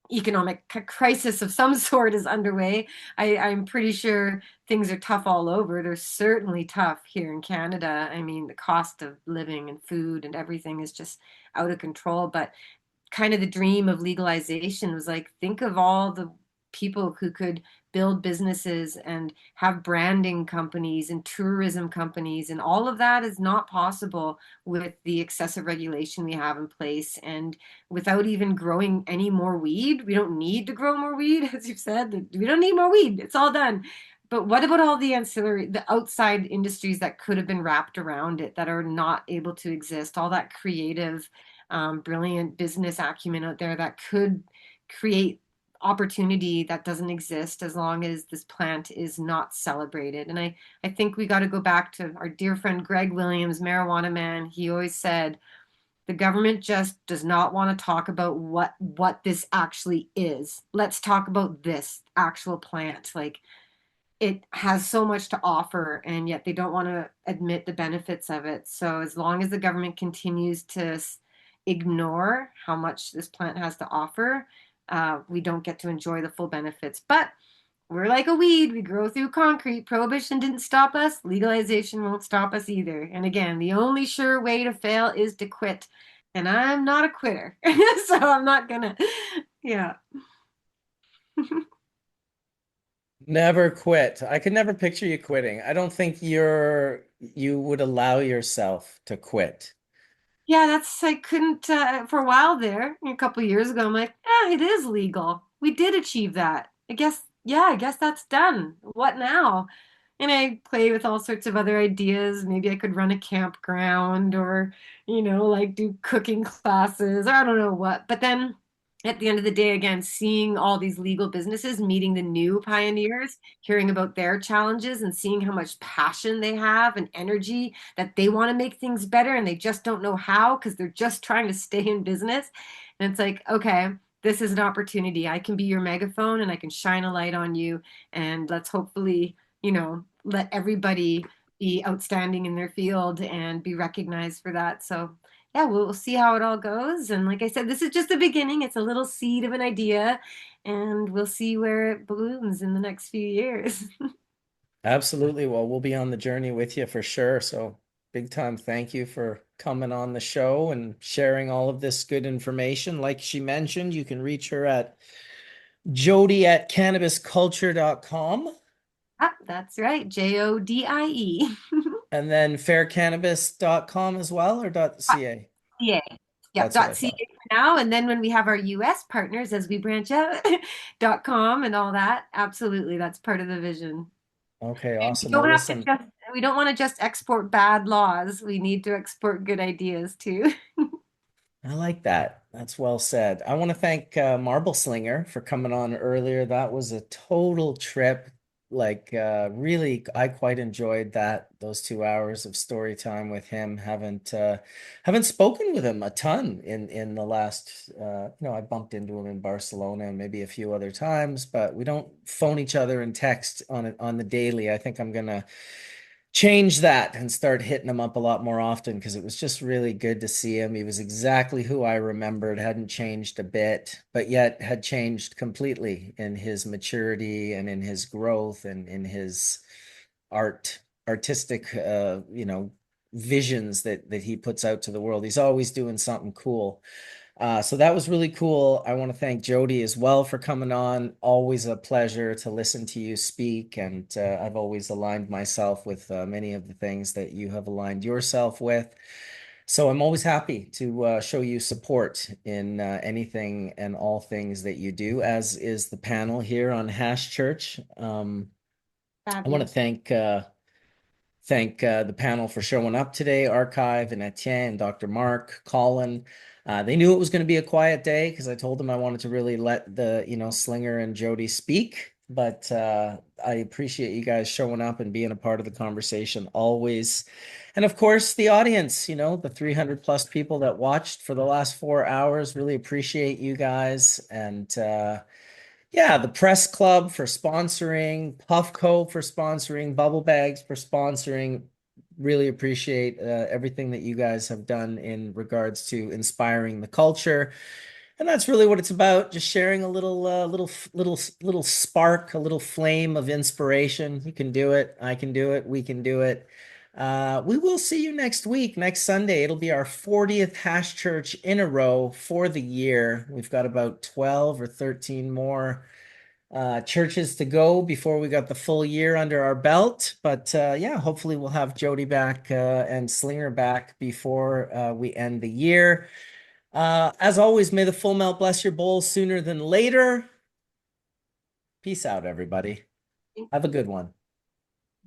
economic crisis of some sort is underway. I'm pretty sure things are tough all over. They're certainly tough here in Canada. I mean, the cost of living and food and everything is just out of control. But kind of the dream of legalization was like, think of all the people who could build businesses and have branding companies and tourism companies, and all of that is not possible with the excessive regulation we have in place, and without even growing any more weed. We don't need to grow more weed, as you've said. We don't need more weed, it's all done. But what about all the ancillary, the outside industries that could have been wrapped around it that are not able to exist? All that creative, brilliant business acumen out there that could create opportunity that doesn't exist as long as this plant is not celebrated. And I think we got to go back to our dear friend Greg Williams, marijuana man. He always said, the government just does not want to talk about what this actually is. Let's talk about this actual plant. Like, it has so much to offer, and yet they don't want to admit the benefits of it. So as long as the government continues to ignore how much this plant has to offer, we don't get to enjoy the full benefits. But we're like a weed, we grow through concrete. Prohibition didn't stop us, legalization won't stop us either. And again, the only sure way to fail is to quit. And I'm not a quitter. So I'm not gonna, yeah. Never quit. I could never picture you quitting. I don't think you would allow yourself to quit. Yeah, that's I couldn't for a while there, a couple of years ago. I'm like, yeah, it is legal. We did achieve that. I guess, yeah, I guess that's done. What now? And I play with all sorts of other ideas. Maybe I could run a campground or, like do cooking classes or I don't know what. But then at the end of the day, again, seeing all these legal businesses, meeting the new pioneers, hearing about their challenges and seeing how much passion they have and energy that they want to make things better and they just don't know how because they're just trying to stay in business. And it's like, okay, this is an opportunity. I can be your megaphone and I can shine a light on you. And let's hopefully, let everybody be outstanding in their field and be recognized for that. So, yeah, we'll see how it all goes. And like I said, this is just the beginning. It's a little seed of an idea, and we'll see where it blooms in the next few years. Absolutely. Well, we'll be on the journey with you for sure. So big time thank you for coming on the show and sharing all of this good information. Like she mentioned, you can reach her at jody@cannabisculture.com Ah, that's right. Jodie. and then faircannabis.com as well or .ca. .ca. Yep, That's what I .ca thought. for now. And then when we have our US partners as we branch out, .com and all that, absolutely, that's part of the vision. Okay, And we awesome. don't Well, have to listen, just we don't want to just export bad laws. We need to export good ideas too. I like that. That's well said. I want to thank Marble Slinger for coming on earlier. That was a total trip. Like, really, I quite enjoyed that. Those 2 hours of story time with him. Haven't spoken with him a ton in the last. I bumped into him in Barcelona and maybe a few other times, but we don't phone each other and text on the daily. I think I'm gonna change that and start hitting him up a lot more often because it was just really good to see him. He was exactly who I remembered, hadn't changed a bit, but yet had changed completely in his maturity and in his growth and in his artistic visions that he puts out to the world. He's always doing something cool. So that was really cool. I want to thank Jody as well for coming on. Always a pleasure to listen to you speak. And I've always aligned myself with many of the things that you have aligned yourself with. So I'm always happy to show you support in anything and all things that you do, as is the panel here on Hash Church. I want to Fabulous. thank the panel for showing up today, Archive and Etienne, Dr. Mark, Colin. They knew it was going to be a quiet day because I told them I wanted to really let the, Slinger and Jody speak. But I appreciate you guys showing up and being a part of the conversation always. And of course, the audience, the 300 plus people that watched for the last 4 hours, really appreciate you guys. And yeah, the Press Club for sponsoring, Puffco for sponsoring, Bubble Bags for sponsoring. Really appreciate everything that you guys have done in regards to inspiring the culture. And that's really what it's about, just sharing a little spark, a little flame of inspiration. You can do it. I can do it. We can do it. We will see you next week, next Sunday. It'll be our 40th Hash Church in a row for the year. We've got about 12 or 13 more churches to go before we got the full year under our belt. But yeah, hopefully we'll have Jody back and Slinger back before we end the year. As always, may the full melt bless your bowls sooner than later. Peace out, everybody. Have a good one.